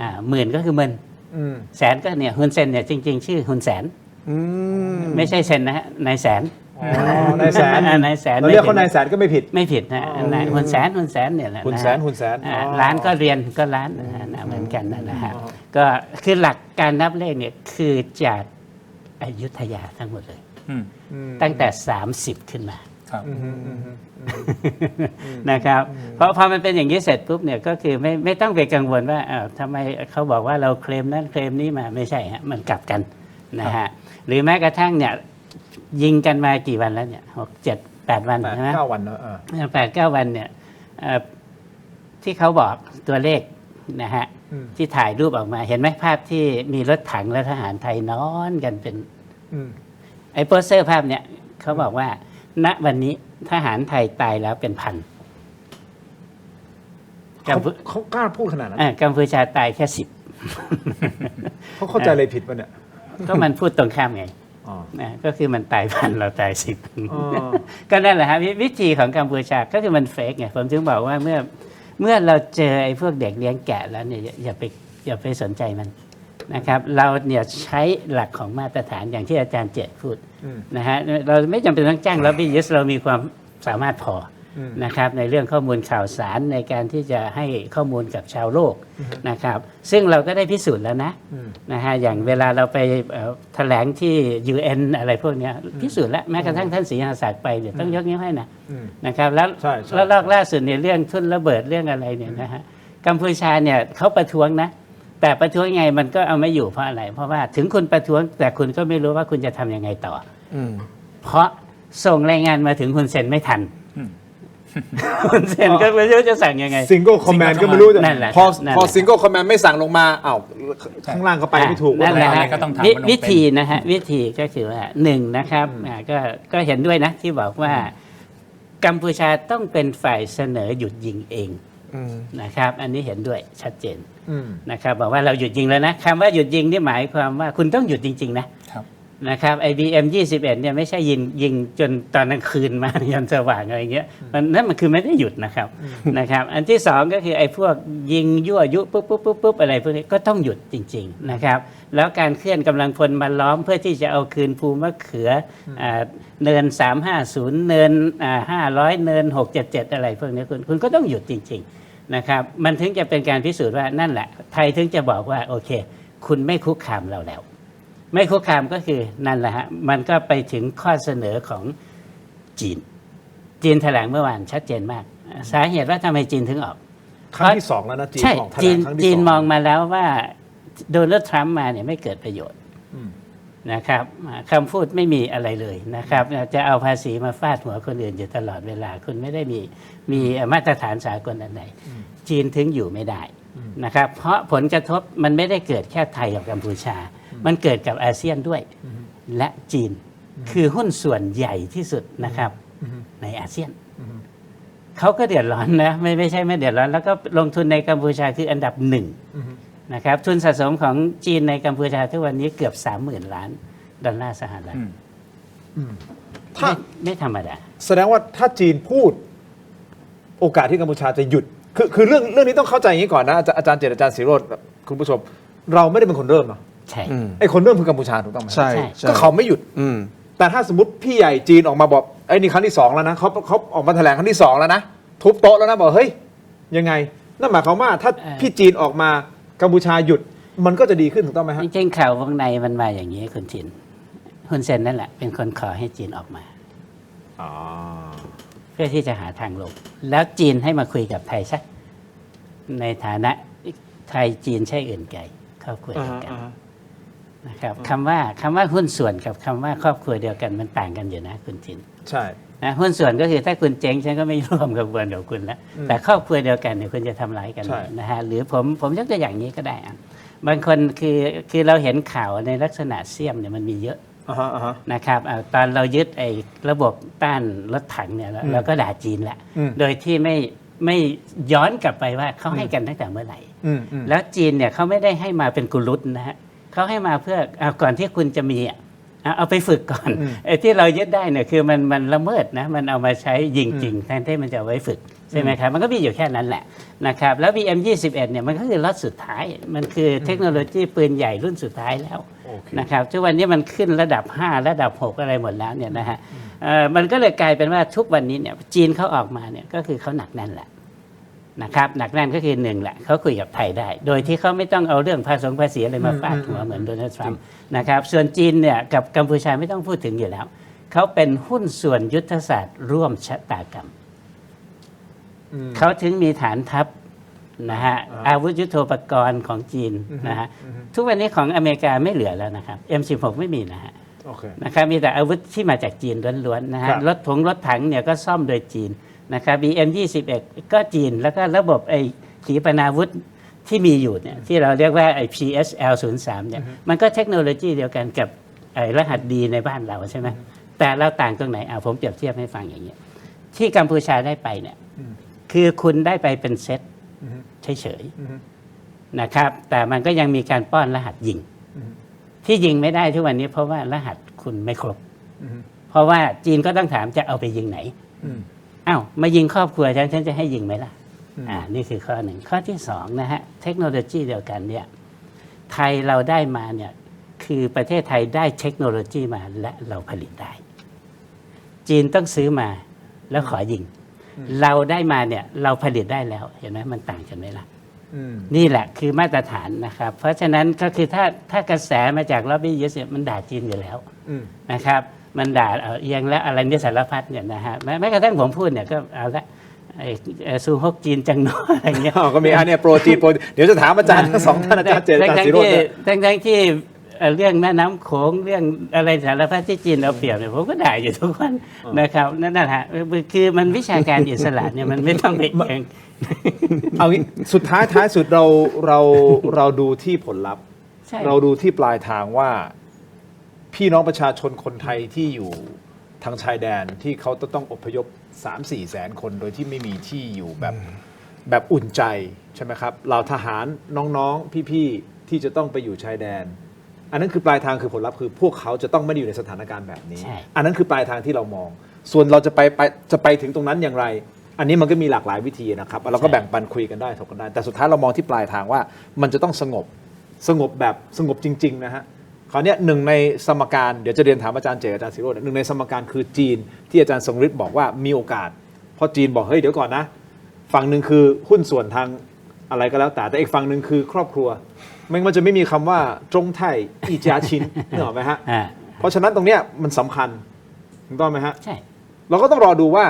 10,000ก็คือ10,000แสนก็เนี่ยฮุนเซนเนี่ยจริงๆชื่อฮุนแสนไม่ใช่เซนนะฮะนายแสนนายแสนเราเรียกเขานายแสนก็ไม่ผิดนะฮุนแสนเนี่ยแหละฮุนแสนร้านก็เรียนก็ร้านเหมือนกันนะฮะก็คือหลักการนับเลขเนี่ยคือจากอยุธยาทั้งหมดเลยตั้งแต่30ขึ้นมานะครับเพราะพอมันเป็นอย่างนี้เสร็จปุ๊บเนี่ยก็คือไม่ต้องไปกังวลว่าทำไมเขาบอกว่าเราเคลมนั้นเคลมนี้มาไม่ใช่ฮะมันกลับกันนะฮะหรือแม้กระทั่งเนี่ยยิงกันมากี่วันแล้วเนี่ย6 7 8 วันใช่ไหม9 วันแล้ว8-9 วันเนี่ยที่เขาบอกตัวเลขนะฮะที่ถ่ายรูปออกมาเห็นไหมภาพที่มีรถถังและทหารไทยนอนกันเป็นไอ้โปสเตอร์ภาพเนี่ยเขาบอกว่าณวันนี้ทหารไทยตายแล้วเป็น1,000เขากล้าพูดขนาดนั้นกัมพูชาตายแค่10เขาเข้าใจอะไรผิดป่ะเนี่ยก็มันพูดตรงข้ามไงก็คือมันตาย1,000เราตาย10ก็นั่นแหละฮะวิธีของกัมพูชาก็คือมันเฟกไงผมถึงบอกว่าเมื่อเราเจอไอ้พวกเด็กเลี้ยงแกะแล้วเนี่ยอย่าไปสนใจมันนะครับเราเนี่ยใช้หลักของมาตรฐานอย่างที่อาจารย์เจตพูดนะฮะเราไม่จำเป็นต้องจ้างล็อบบี้ยิสต์เรามีความสามารถพอนะครับในเรื่องข้อมูลข่าวสารในการที่จะให้ข้อมูลกับชาวโลกนะครับซึ่งเราก็ได้พิสูจน์แล้วนะฮะอย่างเวลาเราไปแถลงที่ UN อะไรพวกนี้พิสูจน์แล้วแม้กระทั่งท่านศรีหศักดิ์ไปเนี่ยต้องยกนิ้วให้นะครับแล้วรอบล่าสุดเนี่ยเรื่องทุ่นระเบิดเรื่องอะไรเนี่ยนะฮะกัมพูชาเนี่ยเขาประท้วงนะ แต่ประท้วงไงมันก็เอาไม่อยู่เพราะอะไร เพราะว่าถึงคุณประท้วงแต่คุณก็ไม่รู้ว่าคุณจะทำยังไงต่ออเพราะส่งรายงานมาถึงคุณเซ็นไม่ทันคุณเซ็นก็ไม่รู้จะสั่งยังไง ซิงเกิลคอมแมนด์ก็ไม่รู้จะ นั่นแหละ พอ นั่นแหละ พอซิงเกิลคอมแมนด์ไม่สั่งลงมาอ้าวข้างล่างก็ไปไม่ถูก นั่นแหละ อะไร ฮะ ก็ต้องทำ วิ มันต้องเป็น วิธีนะฮะวิธีก็คือว่าหนึ่งนะครับก็เห็นด้วยนะที่บอกว่ากัมพูชาต้องเป็นฝ่ายเสนอหยุดยิงเองนะครับ อันนี้เห็นด้วยชัดเจนนะครับบอกว่าเราหยุดยิงแล้วนะคำว่าหยุดยิงนี่หมายความว่าคุณต้องหยุดจริงๆนะครับ นะครับ IBM 21เนี่ยไม่ใช่ยิงจนตอนกลางคืนมายันสว่างอะไรเงี้ยนั่นมันคือไม่ได้หยุดนะครับนะครับ อันที่สองก็คือไอ้พวกยิงยั่วยุปุ๊บอะไรพวกนี้ก็ต้องหยุดจริงๆนะครับแล้วการเคลื่อนกำลังพลมาล้อมเพื่อที่จะเอาคืนภูมะเขือเนิน350เนิน500เนิน677อะไรพวกนี้คุณก็ต้องหยุดจริงๆนะครับมันถึงจะเป็นการพิสูจน์ว่านั่นแหละไทยถึงจะบอกว่าโอเคคุณไม่คุกคามเราแล้วไม่คุกคามก็คือนั่นแหละฮะมันก็ไปถึงข้อเสนอของจีนแถลงเมื่อวานชัดเจนมากสาเหตุว่าทำไมจีนถึงออก ครั้งที่สองแล้วนะจีน ใช่ ออกแถล จีน งครั้งที่ จีน สอง มองมาแล้วว่าโดนัลด์ทรัมป์มาเนี่ยไม่เกิดประโยชน์นะครับคำพูดไม่มีอะไรเลยนะครับจะเอาภาษีมาฟาดหัวคนอื่นอยู่ตลอดเวลาคุณไม่ได้มีมาตรฐานสากลอันไหนจีนถึงอยู่ไม่ได้นะครับเพราะผลกระทบมันไม่ได้เกิดแค่ไทยกับกัมพูชามันเกิดกับอาเซียนด้วยและจีนคือหุ้นส่วนใหญ่ที่สุดนะครับในอาเซียนเขาก็เดือดร้อนนะไม่ใช่ไม่เดือดร้อนแล้วก็ลงทุนในกัมพูชาคืออันดับหนึ่งนะครับทุนสะสมของจีนในกัมพูชาทุกวันนี้เกือบ 30,000 ล้านดอลลาร์สหรัฐ ถ้า ไม่ธรรมดา แสดงว่าถ้าจีนพูดโอกาสที่กัมพูชาจะหยุดคือเรื่องนี้ต้องเข้าใจอย่างนี้ก่อนนะอาจารย์เจตอาจารย์ศิโรจน์คุณผู้ชมเราไม่ได้เป็นคนเริ่มเนาะ ใช่ ไอ้คนเริ่มคือกัมพูชาถูกต้องไหม ใช่ ก็เขาไม่หยุดแต่ถ้าสมมติพี่ใหญ่จีนออกมาบอกไอ้นี่ครั้งที่สองแล้วนะเขาออกมาแถลงครั้งที่สองแล้วนะทุบโต๊ะแล้วนะบอกเฮ้ยยังไงนั่นหมายความว่าถ้าพี่จีนออกมากัมพูชาหยุดมันก็จะดีขึ้นถูกต้องไหมฮะ จริงๆข่าววงในมันมาอย่างนี้คุณชินฮุนเซนนั่นแหละเป็นคนขอให้จีนออกมาเพื่อที่จะหาทางลงแล้วจีนให้มาคุยกับไทยซะในฐานะไทยจีนใช่อื่นไกลครอบครัวเดียวกันนะครับคำว่าหุ้นส่วนกับคำว่าครอบครัวเดียวกันมันต่างกันอยู่นะคุณชิน ใช่ นะหุ้นส่วนก็คือถ้าคุณเจ๊งฉันก็ไม่ร่วมกับวนกับคุณแล้วแต่ครอบครัวเดียวกันเนี่ยคุณจะทำร้ายกันนะฮะหรือผมยกตัวอย่างนี้ก็ได้บางคนคือเราเห็นข่าวในลักษณะเสี่ยมเนี่ยมันมีเยอะนะครับตอนเรายึดไอ้ระบบต้านรถถังเนี่ยเราก็ด่าจีนแหละโดยที่ไม่ย้อนกลับไปว่าเขาให้กันตั้งแต่เมื่อไหร่แล้วจีนเนี่ยเขาไม่ได้ให้มาเป็นกุลุตนะฮะเขาให้มาเพื่อก่อนที่คุณจะมีเอาไปฝึกก่อนไอ้ที่เรายึดได้เนี่ยคือมันละเมิดนะมันเอามาใช้ยิงจริงแทนที่มันจะเอาไว้ฝึกใช่ไหมครับมันก็มีอยู่แค่นั้นแหละนะครับแล้ว BM21 เนี่ยมันก็คือล็อตสุดท้ายมันคือเทคโนโลยีปืนใหญ่รุ่นสุดท้ายแล้วนะครับทุกวันนี้มันขึ้นระดับ5ระดับ6อะไรหมดแล้วเนี่ยนะฮะมันก็เลยกลายเป็นว่าทุกวันนี้เนี่ยจีนเขาออกมาเนี่ยก็คือเขาหนักแน่นแหละนะครับหนักแน่นก็คือหนึ่งแหละเขาคุยกับไทยได้โดยที่เขาไม่ต้องเอาเรื่องภาษีอะไรมาฟาดหัวเหมือนโดนัลด์ทรัมป์นะครับส่วนจีนเนี่ยกับกัมพูชาไม่ต้องพูดถึงอยู่แล้วเขาเป็นหุ้นส่วนยุทธศาสตร์ร่วมชะตากรรมเขาถึงมีฐานทัพนะฮะอาวุธยุทโธปกรณ์ของจีนนะฮะทุกวันนี้ของอเมริกาไม่เหลือแล้วนะครับ M16 ไม่มีนะฮะนะครับมีแต่อาวุธที่มาจากจีนล้วนๆนะฮะรถถังเนี่ยก็ซ่อมโดยจีนนะครับ BM21 ก็จีนแล้วก็ระบบไอ้ขีปนาวุธที่มีอยู่เนี่ยที่เราเรียกว่าไอ้ PSL03 เนี่ยมันก็เทคโนโลยีเดียวกันกับไอ้รหัสดีในบ้านเราใช่ไหมแต่เราต่างตรงไหนผมเปรียบเทียบให้ฟังอย่างเงี้ยที่กัมพูชาได้ไปเนี่ยคือคุณได้ไปเป็นเซตเฉยๆนะครับแต่มันก็ยังมีการป้อนรหัสยิงที่ยิงไม่ได้ทุกวันนี้เพราะว่ารหัสคุณไม่ครบเพราะว่าจีนก็ต้องถามจะเอาไปยิงไหนอ้าวมายิงครอบครัวฉันจะให้ยิงไหมล่ะนี่คือข้อหนึ่งข้อที่สองนะฮะเทคโนโลยีเดียวกันเนี่ยไทยเราได้มาเนี่ยคือประเทศไทยได้เทคโนโลยีมาและเราผลิตได้จีนต้องซื้อมาแล้วขอยิงเราได้มาเนี่ยเราผลิตได้แล้วเห็นไหมมันต่างกันไหมล่ะนี่แหละคือมาตรฐานนะครับเพราะฉะนั้นก็คือถ้ากระแสมาจากล็อบบี้ยิสต์มันด่าจีนอยู่แล้วนะครับมันด่าเอียงและอะไรเนี่ยสารพัดเนี่ยนะฮะแม้กระทั่งผมพูดเนี่ยก็เอาละ ซูฮกจีนจังเนาะอะไรเงี้ย ก็มีอันเนี้ยโปรจีนเดี๋ยวจะถามอาจารย์ทั้งสองท่านอาจารย์เจตอาจารย์ศิโรจน์เนี่ย ทั้งที่เรื่องแม่น้ำโขงเรื่องอะไรสารพัดที่จีนเอาเปรียบเนี่ยผมก็ด่าอยู่ทุกวันนะครับนั่นแหละคือมันวิชาการอิสระเนี่ยมันไม่ต้องไปเอง เอางี้สุดท้ายสุดเราดูที่ผลลัพธ์ ใช่ เราดูที่ปลายทางว่าพี่น้องประชาชนคนไทยที่อยู่ทางชายแดนที่เขาต้องอพยพ 3-4 แสนคนโดยที่ไม่มีที่อยู่แบบอุ่นใจใช่ไหมครับเราทหารน้องๆพี่ๆที่จะต้องไปอยู่ชายแดน อันนั้นคือปลายทางคือผลลัพธ์คือพวกเขาจะต้องไม่ได้อยู่ในสถานการณ์แบบนี้ อันนั้นคือปลายทางที่เรามอง ส่วนเราจะไปถึงตรงนั้นอย่างไร อันนี้มันก็มีหลากหลายวิธีนะครับเราก็แบ่งปันคุยกันได้ถกกันได้ แต่สุดท้ายเรามองที่ปลายทางว่ามันจะต้องสงบแบบสงบจริงๆนะฮะคราวนี้หนึ่งในสมการเดี๋ยวจะเรียนถามอาจารย์เจอาจารย์ศิโรจน์หนึ่งในสมการคือจีนที่อาจารย์ทรงฤทธิ์บอกว่ามีโอกาสเพราะจีนบอกเฮ้ยเดี๋ยวก่อนนะฝั่งหนึ่งคือหุ้นส่วนทางอะไรก็แล้วแต่อีกฝั่งหนึ่งคือครอบครัวมันจะไม่มีคำว่าจงไทยอีจาชินนึกออกไหมฮะเพราะฉะนั้นตรงเนี้ยมันสำคัญถูกต้องไหมฮะใช่เราก็ต้องรอดูว่า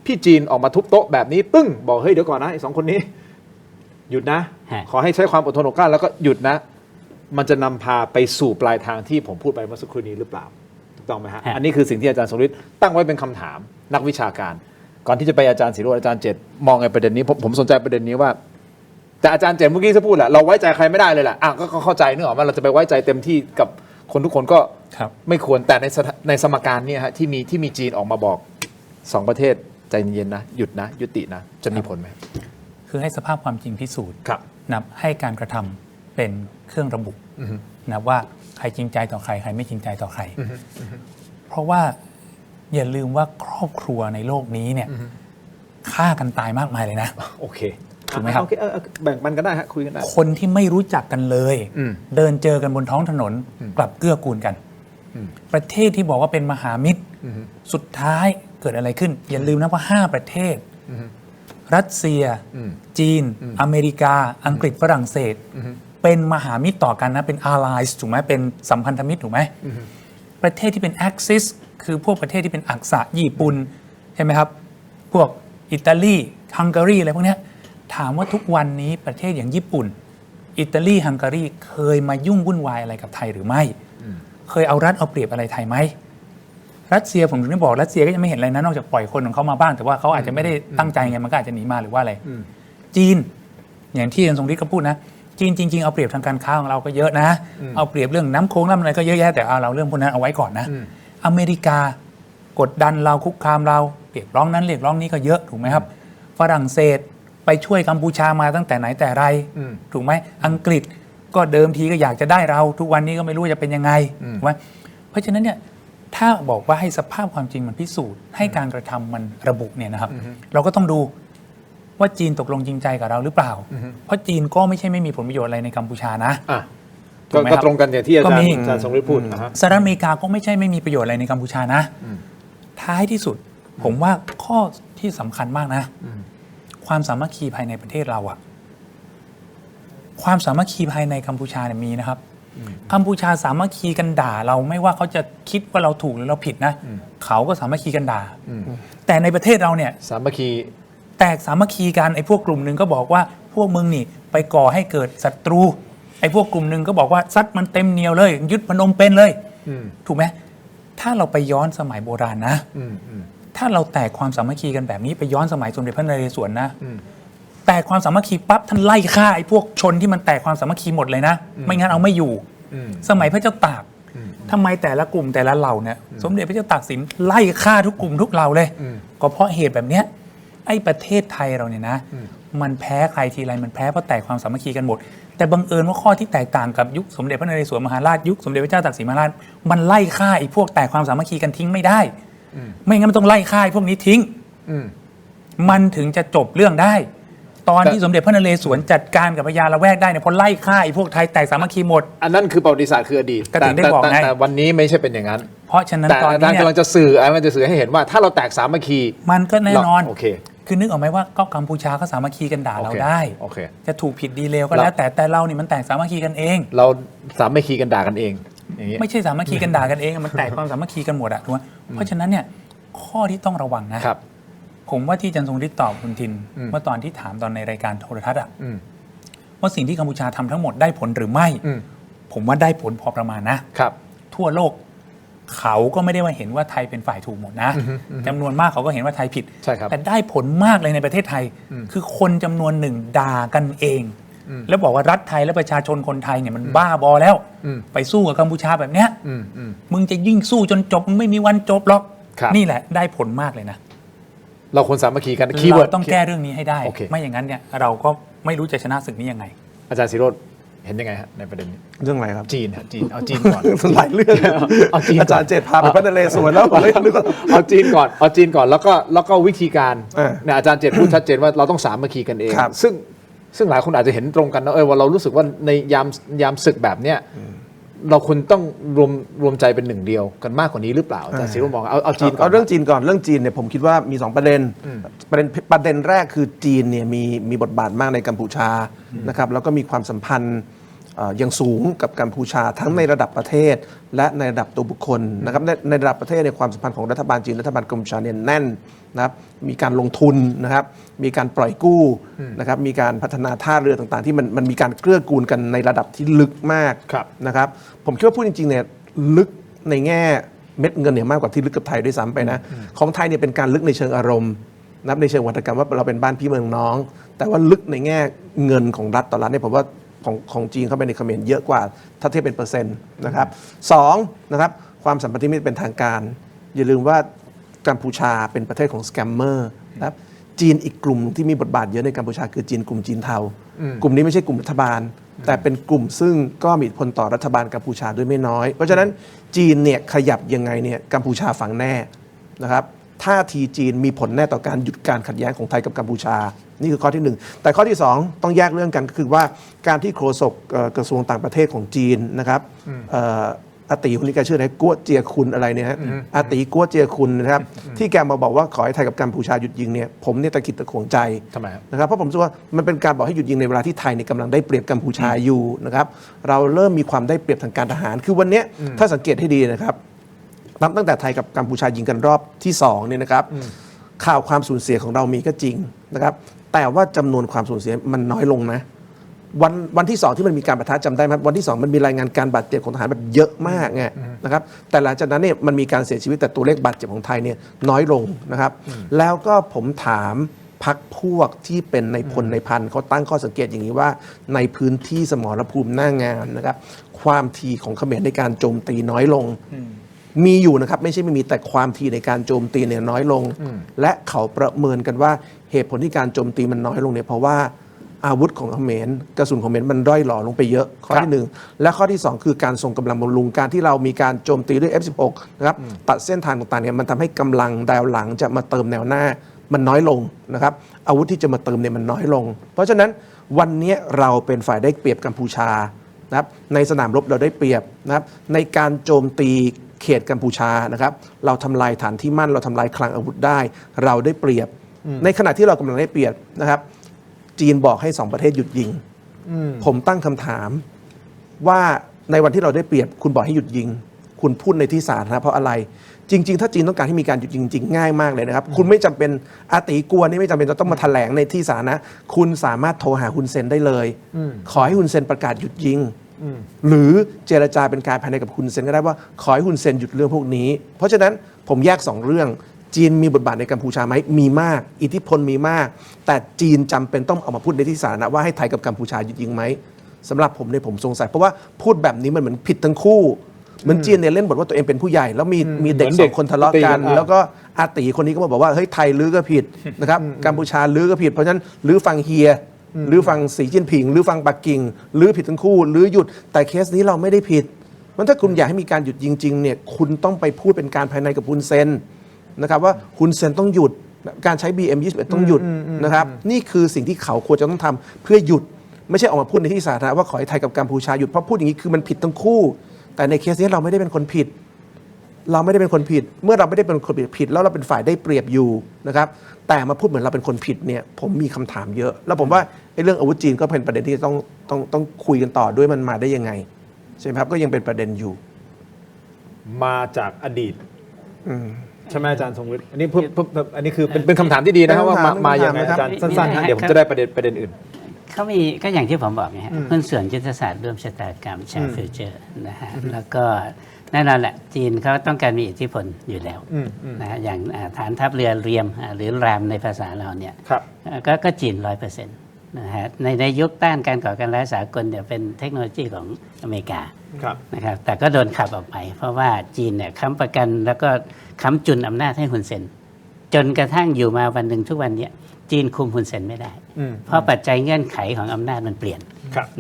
พี่จีนออกมาทุบโต๊ะแบบนี้ตึ้งบอกเฮ้ยเดี๋ยวก่อนนะไอ้สองคนนี้หยุดนะขอให้ใช้ความอดทนอดกลั้นแล้วก็หยุดนะมันจะนำพาไปสู่ปลายทางที่ผมพูดไปเมื่อสักครู่นี้หรือเปล่าถูกต้องไหมฮะอันนี้คือสิ่งที่อาจารย์ทรงฤทธิ์ตั้งไว้เป็นคำถามนักวิชาการก่อนที่จะไปอาจารย์ศิโรจน์อาจารย์เจตมองไอ้ประเด็นนี้ผมสนใจประเด็นนี้ว่าแต่อาจารย์เจตเมื่อกี้จะพูดแหละเราไว้ใจใครไม่ได้เลยแหละก็เข้าใจนึกออกว่าเราจะไปไว้ใจเต็มที่กับคนทุกคนก็ไม่ควรแต่ในสมการนี้ฮะที่มีจีนออกมาบอก2ประเทศใจเย็นๆนะหยุดนะยุตินะจะมีผลไหมคือให้สภาพความจริงพิสูจน์นับให้การกระทำเป็นเครื่องระบุนะว่าใครจริงใจต่อใครใครไม่จริงใจต่อใครเพราะว่าอย่าลืมว่าครอบครัวในโลกนี้เนี่ยฆ่ากันตายมากมายเลยนะโอเคถูกไหมครับแบ่งปันกันได้ฮะคุยกันได้คนที่ไม่รู้จักกันเลยเดินเจอกันบนท้องถนนกลับเกื้อกูลกันประเทศที่บอกว่าเป็นมหามิตรสุดท้ายเกิดอะไรขึ้นอย่าลืมนะว่า5ประเทศรัสเซียจีนอเมริกาอังกฤษฝรั่งเศสเป็นมหามิตรต่อกันนะเป็น allies ถูกไหมเป็นสัมพันธมิตรถูกไหมประเทศที่เป็น axis คือพวกประเทศที่เป็นอักษะญี่ปุ่นใช่ไหมครับพวกอิตาลีฮังการีอะไรพวกนี้ถามว่าทุกวันนี้ประเทศอย่างญี่ปุ่นอิตาลีฮังการีเคยมายุ่งวุ่นวายอะไรกับไทยหรือไม่เคยเอารัดเอาเปรียบอะไรไทยไหมรัสเซียผมถึงได้บอกรัสเซียก็ยังไม่เห็นอะไรนะนอกจากปล่อยคนของเขามาบ้างแต่ว่าเขาอาจจะไม่ได้ตั้งใจไงมันก็อาจจะหนีมาหรือว่าอะไรจีนอย่างที่อาจารย์ทรงฤทธิ์ก็พูดนะจีนจริงๆเอาเปรียบทางการค้าของเราก็เยอะนะเอาเปรียบเรื่องน้ำโค้งน้ำอะไรก็เยอะแยะแต่เอาเราเรื่องพวกนั้นเอาไว้ก่อนนะอเมริกากดดันเราคุกคามเราเรียกร้องนั้นเรียกร้องนี้ก็เยอะถูกไหมครับฝรั่งเศสไปช่วยกัมพูชามาตั้งแต่ไหนแต่ไรถูกไหมอังกฤษก็เดิมทีก็อยากจะได้เราทุกวันนี้ก็ไม่รู้จะเป็นยังไงถูกไหมเพราะฉะนั้นเนี่ยถ้าบอกว่าให้สภาพความจริงมันพิสูจน์ให้การกระทำมันระบุเนี่ยนะครับเราก็ต้องดูว่าจีนตกลงจริงใจกับเราหรือเปล่าเพราะจีนก็ไม่ใช่ไม่มีผลประโยชน์อะไรในกัมพูชานะก็ตรงกันอย่างที่อาจารย์ทรงฤทธิ์พูดสหรัฐอเมริกาก็ไม่ใช่ไม่มีประโยชน์อะไรในกัมพูชานะท้ายที่สุดผมว่าข้อที่สำคัญมากนะความสามัคคีภายในประเทศเราอะความสามัคคีภายในกัมพูชาเนี่ยมีนะครับกัมพูชาสามัคคีกันด่าเราไม่ว่าเขาจะคิดว่าเราถูกหรือเราผิดนะเขาก็สามัคคีกันด่าแต่ในประเทศเราเนี่ยสามัคคีแตกสามัคคีกันไอ้พวกกลุ่มหนึ่งก็บอกว่าพวกมึงนี่ไปก่อให้เกิดศัตรูไอ้พวกกลุ่มหนึ่งก็บอกว่าซัดมันเต็มเหนียวเลยยึดพนมเปญเลยถูกไหมถ้าเราไปย้อนสมัยโบราณนะถ้าเราแตกความสามัคคีกันแบบนี้ไปย้อนสมัยสมเด็จพระนเรศวรนะแตกความสามัคคีปั๊บท่านไล่ฆ่าไอ้พวกชนที่มันแตกความสามัคคีหมดเลยนะไม่งั้นเอาไม่อยู่สมัยพระเจ้าตากทำไมแต่ละกลุ่มแต่ละเหล่าเนี่ยสมเด็จพระเจ้าตากสินไล่ฆ่าทุกกลุ่มทุกเหล่าเลยก็เพราะเหตุแบบเนี้ยไอ้ประเทศไทยเราเนี่ยนะมันแพ้ใครทีไรมันแพ้เพราะแตกความสามัคคีกันหมดแต่บังเอิญว่าข้อที่แตกต่างกับยุคสมเด็จพระนเรศวรมหาราชยุคสมเด็จพระเจ้าตากสินมหาราชมันไล่ฆ่าไอ้พวกแตกความสามัคคีกันทิ้งไม่ได้ไม่งั้นมันต้องไล่ฆ่าไอ้พวกนี้ทิ้งมันถึงจะจบเรื่องได้ตอนที่สมเด็จพระนเรศวรจัดการกับพญาละแวกได้เนี่ยพอไล่ฆ่าไอ้พวกไทยแตกสามัคคีหมดอันนั้นคือประวัติศาสตร์คืออดีตแต่วันนี้ไม่ใช่เป็นอย่างนั้นเพราะฉะนั้นตอนนี้กำลังจะสื่อให้เห็นว่าถ้าเราแตกสามัคคีมันก็แน่นอนโอเคคือนึกออกไหมว่าก็กัมพูชาก็สามัคคีกันด่าเราได้จะถูกผิดดีเลวก็แล้วแต่เรานี่มันแตกสามัคคีกันเองเราสามัคคีกันด่ากันเองไม่ใช่สามัคคีกันด่ากันเองมันแตกความสามัคคีกันหมดอะถูกไหมเพราะฉะนั้นเนี่ยข้อที่ต้องระวังนะครับ ผมว่าที่จันทรงฤทธิ์ตอบคุณทินเมื่อตอนที่ถามตอนในรายการโทรทัศน์ว่าสิ่งที่กัมพูชาทำทั้งหมดได้ผลหรือไม่ผมว่าได้ผลพอประมาณนะครับทั่วโลกเขาก็ไม่ได้ว่าเห็นว่าไทยเป็นฝ่ายถูกหมดนะจำนวนมากเขาก็เห็นว่าไทยผิดแต่ได้ผลมากเลยในประเทศไทยคือคนจำนวนหนึ่งด่ากันเองแล้วบอกว่ารัฐไทยและประชาชนคนไทยเนี่ยมันบ้าบอแล้วไปสู้กับกัมพูชาแบบเนี้ยมึงจะยิ่งสู้จนจบมึงไม่มีวันจบหรอกนี่แหละได้ผลมากเลยนะเราควรสามัคคีกันคีย์เวิร์ดต้องแก้เรื่องนี้ให้ได้ไม่อย่างนั้นเนี่ยเราก็ไม่รู้จะชนะศึกนี้ยังไงอาจารย์ศิโรจน์เห็นยังไงฮะในประเด็นนี้เรื่องอะไรครับจีนเอาจีนก่อนหลายเรื่องเอาจีนอาจารย์เจตพาไปพระนเรศวรแล้วเอาจีนก่อนแล้วก็วิธีการเนี่ยอาจารย์เจตพูดชัดเจนว่าเราต้องสามัคคีกันเองซึ่งหลายคนอาจจะเห็นตรงกันนะว่าเรารู้สึกว่าในยามศึกแบบเนี้ยเราควรต้องรวมใจเป็นหนึ่งเดียวกันมากกว่านี้หรือเปล่าอาจารย์ศิโรจน์มองเอาจีนก่อนเอาเรื่องจีนก่อนเรื่องจีนเนี่ยผมคิดว่ามี2ประเด็นประเด็นแรกคือจีนเนี่ยมีบทบาทมากในกัมพูชานะครับแล้วก็มีความสัมพันธ์อย่างสูงกับกัมพูชาทั้งในระดับประเทศและในระดับตัวบุคคลนะครับในระดับประเทศในความสัมพันธ์ของรัฐบาลจีนรัฐบาลกัมพูชาเนี่ยแน่นนะครับมีการลงทุนนะครับมีการปล่อยกู้นะครับมีการพัฒนาท่าเรือต่างๆที่มันมีการเกื้อกูลกันในระดับที่ลึกมากนะครับผมคิดว่าพูดจริงๆเนี่ยลึกในแง่เม็ดเงินเนี่ยมากกว่าที่ลึกกับไทยด้วยซ้ำไปนะของไทยเนี่ยเป็นการลึกในเชิงอารมณ์นะครับในเชิงวัฒกรรมว่าเราเป็นบ้านพี่เมืองน้องแต่ว่าลึกในแง่เงินของรัฐต่อรัฐเนี่ยผมว่าของจีนเข้าไปในเขมรเยอะกว่าถ้าเทียบเป็นเปอร์เซ็นต์นะครับ2นะครับความสัมพันธ์ที่ไม่เป็นทางการอย่าลืมว่ากัมพูชาเป็นประเทศของสแกมเมอร์นะครับจีนอีกกลุ่มที่มีบทบาทเยอะในกัมพูชาคือจีนกลุ่มจีนเทากลุ่มนี้ไม่ใช่กลุ่มรัฐบาลแต่เป็นกลุ่มซึ่งก็มีผลต่อรัฐบาลกัมพูชาด้วยไม่น้อยเพราะฉะนั้นจีนเนี่ยขยับยังไงเนี่ยกัมพูชาฝังแน่นะครับท่าทีจีนมีผลแน่ต่อการหยุดการขัดแย้งของไทยกับกัมพูชานี่คือข้อที่1แต่ข้อที่2ต้องแยกเรื่องกันก็คือว่าการที่โฆษกกระทรวงต่างประเทศของจีนนะครับอาติคนนี้แกชื่ออะไรกัวเจียคุณอะไรเนี่ยฮะอาติกัวเจียคุณนะครับที่แกมาบอกว่าขอให้ไทยกับกัมพูชาหยุดยิงเนี่ยผมเนี่ยตะกิดตะขวงใจทำไมนะครับเพราะผมรู้ว่ามันเป็นการบอกให้หยุดยิงในเวลาที่ไทยเนี่ยกำลังได้เปรียบกัมพูชาอยู่นะครับเราเริ่มมีความได้เปรียบทางการทหารคือวันนี้ถ้าสังเกตให้ดีนะครับตั้งแต่ไทยกับกัมพูชายิงกันรอบที่2เนี่ยนะครับข่าวความสูญเสียของเรามีก็จริงนะครับแต่ว่าจำนวนความสูญเสียมันน้อยลงนะวันที่2ที่มันมีการปะทะจำได้ไหมวันที่2มันมีรายงานการบาดเจ็บของทหารแบบเยอะมากไงนะครับแต่หลังจากนั้นเนี่ยมันมีการเสียชีวิตแต่ตัวเลขบาดเจ็บของไทยเนี่ยน้อยลงนะครับแล้วก็ผมถามพรรคพวกที่เป็นในพลในพันเขาตั้งข้อสังเกตอย่างนี้ว่าในพื้นที่สมรภูมิหน้างานนะครับความถี่ของเขมรในการโจมตีน้อยลงมีอยู่นะครับไม่ใช่ไม่มีแต่ความถี่ในการโจมตีเนี่ยน้อยลงและเขาประเมินกันว่าเหตุผลที่การโจมตีมันน้อยลงเนี่ยเพราะว่าอาวุธของเขมรกระสุนของเขมรมันด้อยหล่อลงไปเยอะข้อที่1และข้อที่2คือการส่งกำลังบำรุงการที่เรามีการโจมตีด้วย F16 นะครับตัดเส้นทางต่างๆเนี่ยมันทำให้กำลังแนวหลังจะมาเติมแนวหน้ามันน้อยลงนะครับอาวุธที่จะมาเติมเนี่ยมันน้อยลงเพราะฉะนั้นวันนี้เราเป็นฝ่ายได้เปรียบกัมพูชานะครับในสนามรบเราได้เปรียบนะครับในการโจมตีเขตกัมพูชานะครับเราทำลายฐานที่มั่นเราทำลายคลังอาวุธได้เราได้เปรียบในขณะที่เรากำลังได้เปรียบนะครับจีนบอกให้2ประเทศหยุดยิงผมตั้งคำถามว่าในวันที่เราได้เปรียบคุณบอกให้หยุดยิงคุณพูดในที่สาธารณะเพราะอะไรจริงๆถ้าจีนต้องการให้มีการหยุดยิงจริงง่ายมากเลยนะครับคุณไม่จำเป็นอาติกลัวนี่ไม่จำเป็นจะต้องมาแถลงในที่สาธารณะคุณสามารถโทรหาฮุนเซนได้เลยขอให้ฮุนเซนประกาศหยุดยิงหรือเจรจาเป็นการภายในกับฮุนเซนก็ได้ว่าขอให้ฮุนเซนหยุดเรื่องพวกนี้เพราะฉะนั้นผมแยก2เรื่องจีนมีบทบาทในกัมพูชาไหมมีมากอิทธิพลมีมากแต่จีนจำเป็นต้องออกมาพูดในที่สาธารณะว่าให้ไทยกับกัมพูชาหยุดยิงไหมสำหรับผมเนี่ยผมสงสัยเพราะว่าพูดแบบนี้มันเหมือนผิดทั้งคู่เหมือนจีนเนี่ยเล่นบทว่าตัวเองเป็นผู้ใหญ่แล้วมีเด็ก2คนทะเลาะกันแล้วก็อาติคนนี้ก็มาบอกว่าเฮ้ยไทยลื้อก็ผิดนะครับกัมพูชาลื้อก็ผิดเพราะฉะนั้นลื้อฟังเฮียหรือฟังสีจิ้นผิงหรือฟังปักกิ่งหรือผิดทั้งคู่หรือหยุดแต่เคสนี้เราไม่ได้ผิดมันถ้าคุณอยากให้มีการหยุดยิงจริงเนี่ยคุณต้องไปพูดเป็นการภายในกับฮุนเซนนะครับว่าฮุนเซนต้องหยุดการใช้ BM21 ต้องหยุดนะครับนี่คือสิ่งที่เขาควรจะต้องทำเพื่อหยุดไม่ใช่ออกมาพูดในที่สาธารณะว่าขอให้ไทยกับกัมพูชาหยุดเพราะพูดอย่างนี้คือมันผิดทั้งคู่แต่ในเคสนี้เราไม่ได้เป็นคนผิดเราไม่ได้เป็นคนผิดเมื่อเราไม่ได้เป็นคนผิดแล้วเราเป็นฝ่ายได้เปรียบอยู่นะครับแต่มาพูดเหมือนเราเป็นคนผิดเนี่ยผมมีคำถามเยอะแล้วผมว่าเรื่องอาวุธจีนก็เป็นประเด็นที่ต้องคุยกันต่อด้วยมันมาได้ยังไงใช่ไหมครับก็ยังเป็นประเด็นอยู่มาจากอดีต ใช่ไหมอาจารย์ทรงฤทธิ์อันนี้อันนี้คือเป็นคำถามที่ดีนะครับว่ามาอย่างไรอาจารย์สั้นๆนะเดี๋ยวผมจะได้ประเด็นอื่น เขามีก็อย่างที่ผมบอกไงฮะหุ้นส่วนยุทธศาสตร์ร่วมชะตากรรมแชร์ฟิวเจอร์นะฮะแล้วก็แน่นอนแหละจีนเขาต้องการมีอิทธิพลอยู่แล้วนะฮะอย่างฐานทัพเรือเรียมหรือรามในภาษาเราเนี่ยก็จีน100%นะฮะในยุคต้านการก่อการร้ายสากลเนี่ยเป็นเทคโนโลยีของอเมริกานะครับแต่ก็โดนขับออกไป เพราะว่าจีนเนี่ยค้ำประกันแล้วก็ค้ำจุนอำนาจให้ฮุนเซนจนกระทั่งอยู่มาวันหนึ่งทุกวันนี้จีนคุมฮุนเซนไม่ได้เพราะปัจจัยเงื่อนไขของอำนาจมันเปลี่ยน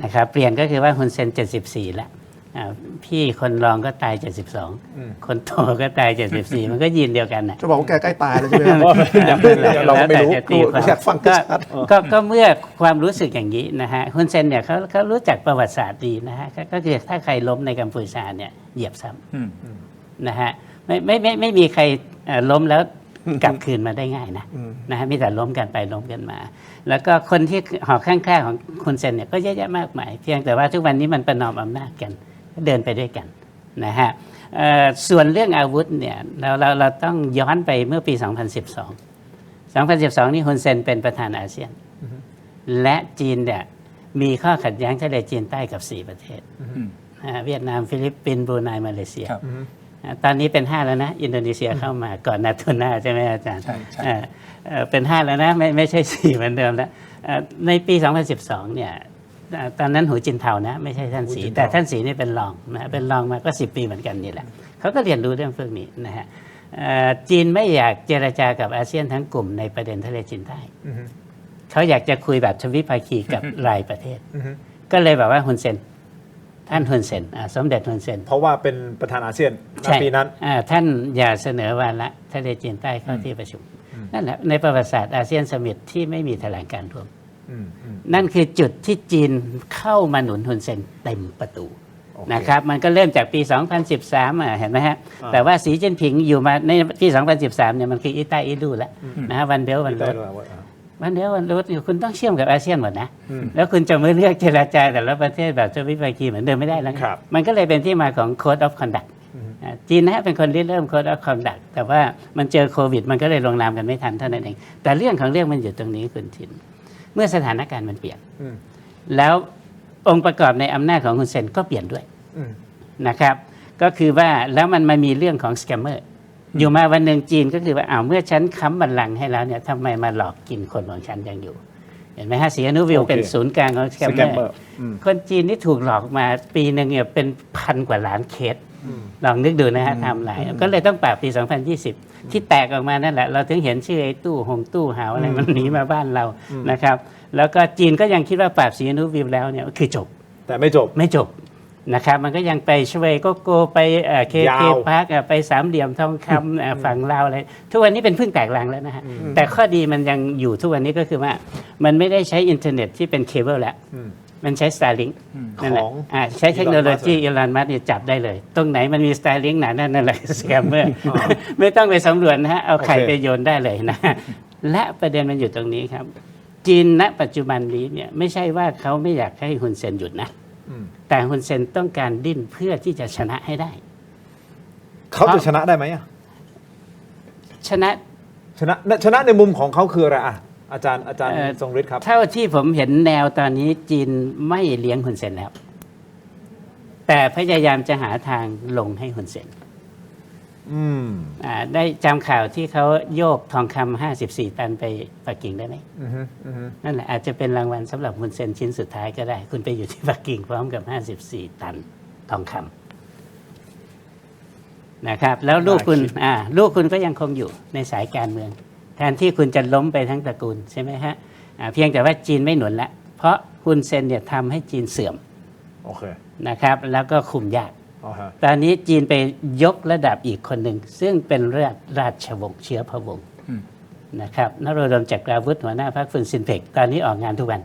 นะครับเปลี่ยนก็คือว่าฮุนเซน74แล้วพี่คนรองก็ตาย72คนโตก็ตาย74มันก็ยีนเดียวกันนะจะบอกว่าแกใกล้ตายแล้วใช่ไหมครับเราไม่รู้อยากฟังก็เมื่อความรู้สึกอย่างนี้นะฮะฮุนเซนเนี่ยเขารู้จักประวัติศาสตร์ดีนะฮะก็คือถ้าใครล้มในกัมพูชาเนี่ยเหยียบซ้ำนะฮะไม่มีใครล้มแล้วกลับคืนมาได้ง่ายนะฮะมีแต่ล้มกันไปล้มกันมาแล้วก็คนที่หอกข้างๆของฮุนเซนเนี่ยก็เยอะแยะมากมายเพียงแต่ว่าทุกวันนี้มันประนอมอำนาจกันเดินไปด้วยกันนะฮะส่วนเรื่องอาวุธเนี่ยเราต้องย้อนไปเมื่อปี 2012 นี่ฮุนเซนเป็นประธานอาเซียนและจีนเนี่ยมีข้อขัดแย้งทะเลจีนใต้กับ4ประเทศเวียดนามฟิลิปปินส์บรูไนมาเลเซียตอนนี้เป็น5แล้วนะอินโดนีเซียเข้ามาก่อนนาทูน่าใช่ไหมอาจารย์เป็น5แล้วนะไม่ใช่4เหมือนเดิมแล้วในปี 2012 เนี่ยตอนนั้นหูจินเทานะไม่ใช่ท่านสีแต่ท่านสีนี่เป็นรองนะเป็นรองมาก็10 ปีเหมือนกันนี่แหละเขาก็เรียนรู้เรื่องพวกนี้นะฮะจีนไม่อยากเจรจากับอาเซียนทั้งกลุ่มในประเด็นทะเลจีนใต้เขาอยากจะคุยแบบทวิภาคีกับรายประเทศก็เลยแบบว่าฮุนเซนท่านฮุนเซนสมเด็จฮุนเซนเพราะว่าเป็นประธานอาเซียนในปีนั้นท่านอย่าเสนอวาระทะเลจีนใต้เข้าที่ประชุมนั่นแหละในประวัติศาสตร์อาเซียนสมิตที่ไม่มีแถลงการณ์ร่วมนั่นคือจุดที่จีนเข้ามาหนุนฮุนเซนเต็มประตูนะครับมันก็เริ่มจากปี 2013เห็นไหมฮะแต่ว่าสีจิ้นผิงอยู่มาในปี 2013เนี่ยมันคืออีใต้อีดูแล้วนะฮะวันเบลวันโรดวันเดียววันรู้คุณต้องเชื่อมกับอาเซียนหมดนะแล้วคุณจะไม่เลือกเจรจาแต่ละประเทศแบบทวิภาคีเหมือนเดิมไม่ได้แล้วมันก็เลยเป็นที่มาของ Code of Conduct จีนนะเป็นคนที่เริ่ม Code of Conduct แต่ว่ามันเจอโควิดมันก็เลยลงนามกันไม่ทันเท่านั้นเองแต่เรื่องของเรื่องมันอยู่ตรงนี้คุณทินเมื่อสถานการณ์มันเปลี่ยนแล้วองค์ประกอบในอำนาจของฮุนเซนก็เปลี่ยนด้วยนะครับก็คือว่าแล้วมันมามีเรื่องของสแกมเมอร์อยู่มาวันหนึ่งจีนก็คือว่าเมื่อฉันค้ำบัลลังก์ให้แล้วเนี่ยทำไมมาหลอกกินคนของฉันยังอยู่เห็นไหมฮะสีอนุวิวเป็นศูนย์กลางของสแกมเมอร์คนจีนที่ถูกหลอกมาปีหนึ่งเนี่ยเป็น1,000 กว่าล้านเคสลองนึกดูนะฮะไทม์ไลน์ก็เลยต้องปราบปี 2020 ที่แตกออกมานั่นแหละเราถึงเห็นชื่อไอ้ตู้หงตู้หาวอะไรมันหนีมาบ้านเรานะครับแล้วก็จีนก็ยังคิดว่าปราบสีอนุวิวแล้วเนี่ยคือจบแต่ไม่จบนะครับมันก็ยังไปช่วยก็โกไปเคพาร์คไปสามเหลี่ยมทองคำฝั่งลาวอะไรทุกวันนี้เป็นพึ่งแตกรังแล้วนะฮะแต่ข้อดีมันยังอยู่ทุกวันนี้ก็คือว่ามันไม่ได้ใช้อินเทอร์เน็ตที่เป็นเคเบิลแล้วมันใช้ Starlink นั่นแหละใช้เทคโนโลยีอีลอนมัสก์เนี่ยจับได้เลยตรงไหนมันมี Starlink นั่นแหละสแกมเมอร์ไม่ต้องไปสำรวจนะฮะเอาไข่ไปโยนได้เลยนะและประเด็นมันอยู่ตรงนี้ครับจีนณปัจจุบันนี้เนี่ยไม่ใช่ว่าเขาไม่อยากให้ฮุนเซนหยุดนะแต่ฮุนเซนต้องการดิ้นเพื่อที่จะชนะให้ได้เขาจะชนะได้ไหมชนะในมุมของเขาคืออะไรอาจารย์ทรงฤทธิ์ครับเท่าที่ผมเห็นแนวตอนนี้จีนไม่เลี้ยงฮุนเซนแล้วแต่พยายามจะหาทางลงให้ฮุนเซนได้จำข่าวที่เขาโยกทองคำ54 ตันไปปักกิ่งได้ไหมนั่นแหละอาจจะเป็นรางวัลสำหรับฮุนเซนชิ้นสุดท้ายก็ได้คุณไปอยู่ที่ปักกิ่งพร้อมกับ54 ตันทองคำนะครับแล้วลูกคุณก็ยังคงอยู่ในสายการเมืองแทนที่คุณจะล้มไปทั้งตระกูลใช่ไหมฮะเพียงแต่ว่าจีนไม่หนุนละเพราะฮุนเซนเนี่ยทำให้จีนเสื่อมนะครับแล้วก็คุมยากตอนนี้จีนไปยกระดับอีกคนหนึ่งซึ่งเป็นราชวงศ์เชื้อพระวงศ์นะครับนโรดมจักราวุธหัวหน้าพรรคฟุนซินเพ็กตอนนี้ออกงานทุกวัน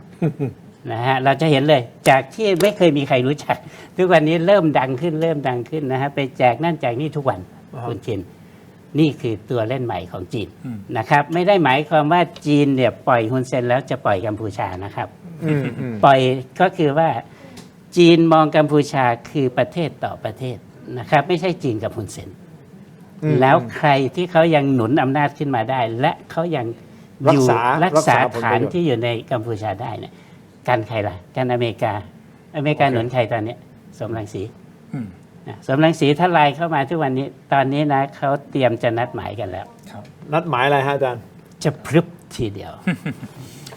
นะฮะเราจะเห็นเลยจากที่ไม่เคยมีใครรู้จักทุกวันนี้เริ่มดังขึ้นนะฮะไปแจกนั่นแจกนี่ทุกวันคุณชินนี่คือตัวเล่นใหม่ของจีนนะครับไม่ได้หมายความว่าจีนเนี่ยปล่อยฮุนเซนแล้วจะปล่อยกัมพูชานะครับปล่อยก็คือว่าจีนมองกัมพูชาคือประเทศต่อประเทศนะครับไม่ใช่จีนกับฮุนเซน แล้วใครที่เขายังหนุนอำนาจขึ้นมาได้ และเขายังอยู่รักษาฐานที่อยู่ในกัมพูชาได้เนี่ยกันใครล่ะกันอเมริกาหนุนใครตอนนี้สมรังสีสมรังสีถ้าไล่เข้ามาทุกวันนี้ตอนนี้นะเขาเตรียมจะนัดหมายกันแล้ว นัดหมายอะไรฮะอาจารย์ จะพรึบทีเดียว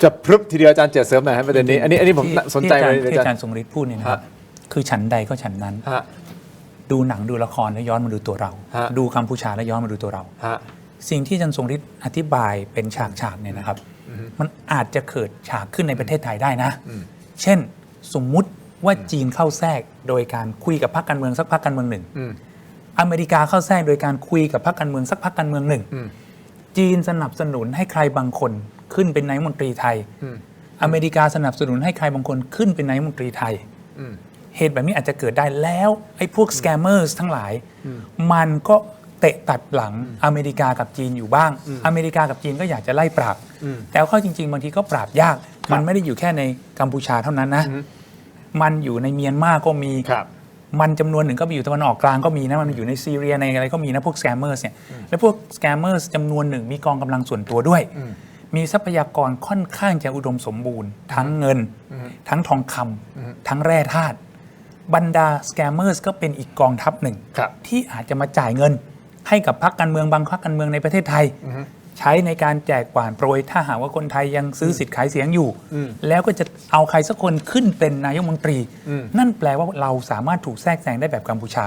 จะพรึบทีเดียวอาจารย์เจตเสริมหน่อยฮะประเด็นนี้อันนี้ผมสนใจเลย ที่อาจารย์ทรงฤทธิ์พูดเนี่ยนะครับคือฉันใดก็ฉันนั้นดูหนังดูละครแล้วย้อนมาดูตัวเราดูกัมพูชาแล้วย้อนมาดูตัวเราสิ่งที่อาจารย์ทรงฤทธิ์อธิบายเป็นฉากๆเนี่ยนะครับมันอาจจะเกิดฉากขึ้นในประเทศไทยได้นะเช่นสมมุติว่าจีนเข้าแทรกโดยการคุยกับพรรคการเมืองสักพรรคการเมืองหนึ่งอเมริกาเข้าแทรกโดยการคุยกับพรรคการเมืองสักพรรคการเมืองหนึ่งจีนสนับสนุนให้ใครบางคนขึ้นเป็นนายกรัฐมนตรีไทยอเมริกาสนับสนุนให้ใครบางคนขึ้นเป็นนายกรัฐมนตรีไทยเหตุแบบนี้อาจจะเกิดได้แล้วไอ้พวกสแกมเมอร์ทั้งหลายมันก็เตะตัดหลังอเมริกากับจีนอยู่บ้างอเมริกากับจีนก็อยากจะไล่ปราบแต่เข้าจริงๆบางทีก็ปราบยากมันไม่ได้อยู่แค่ในกัมพูชาเท่านั้นนะมันอยู่ในเมียนมาก็มีมันจำนวนหนึ่งก็ไปอยู่ตะวันออกกลางก็มีนะมันอยู่ในซีเรียในอะไรก็มีนะพวกสแกมเมอร์เนี่ยและพวกสแกมเมอร์จำนวนหนึ่งมีกองกำลังส่วนตัวด้วยมีทรัพยากรค่อนข้างจะอุดมสมบูรณ์ทั้งเงินทั้งทองคำทั้งแร่ธาตุบรรดาสแกมเมอร์ก็เป็นอีกกองทัพหนึ่งที่อาจจะมาจ่ายเงินให้กับพรรคการเมืองบางพรรคการเมืองในประเทศไทยใช้ในการแจกกวาดโปรยถ้าหากว่าคนไทยยังซื้อสิทธิ์ขายเสียงอยู่แล้วก็จะเอาใครสักคนขึ้นเป็นนายกรัฐมนตรีนั่นแปลว่าเราสามารถถูกแทรกแซงได้แบบกัมพูชา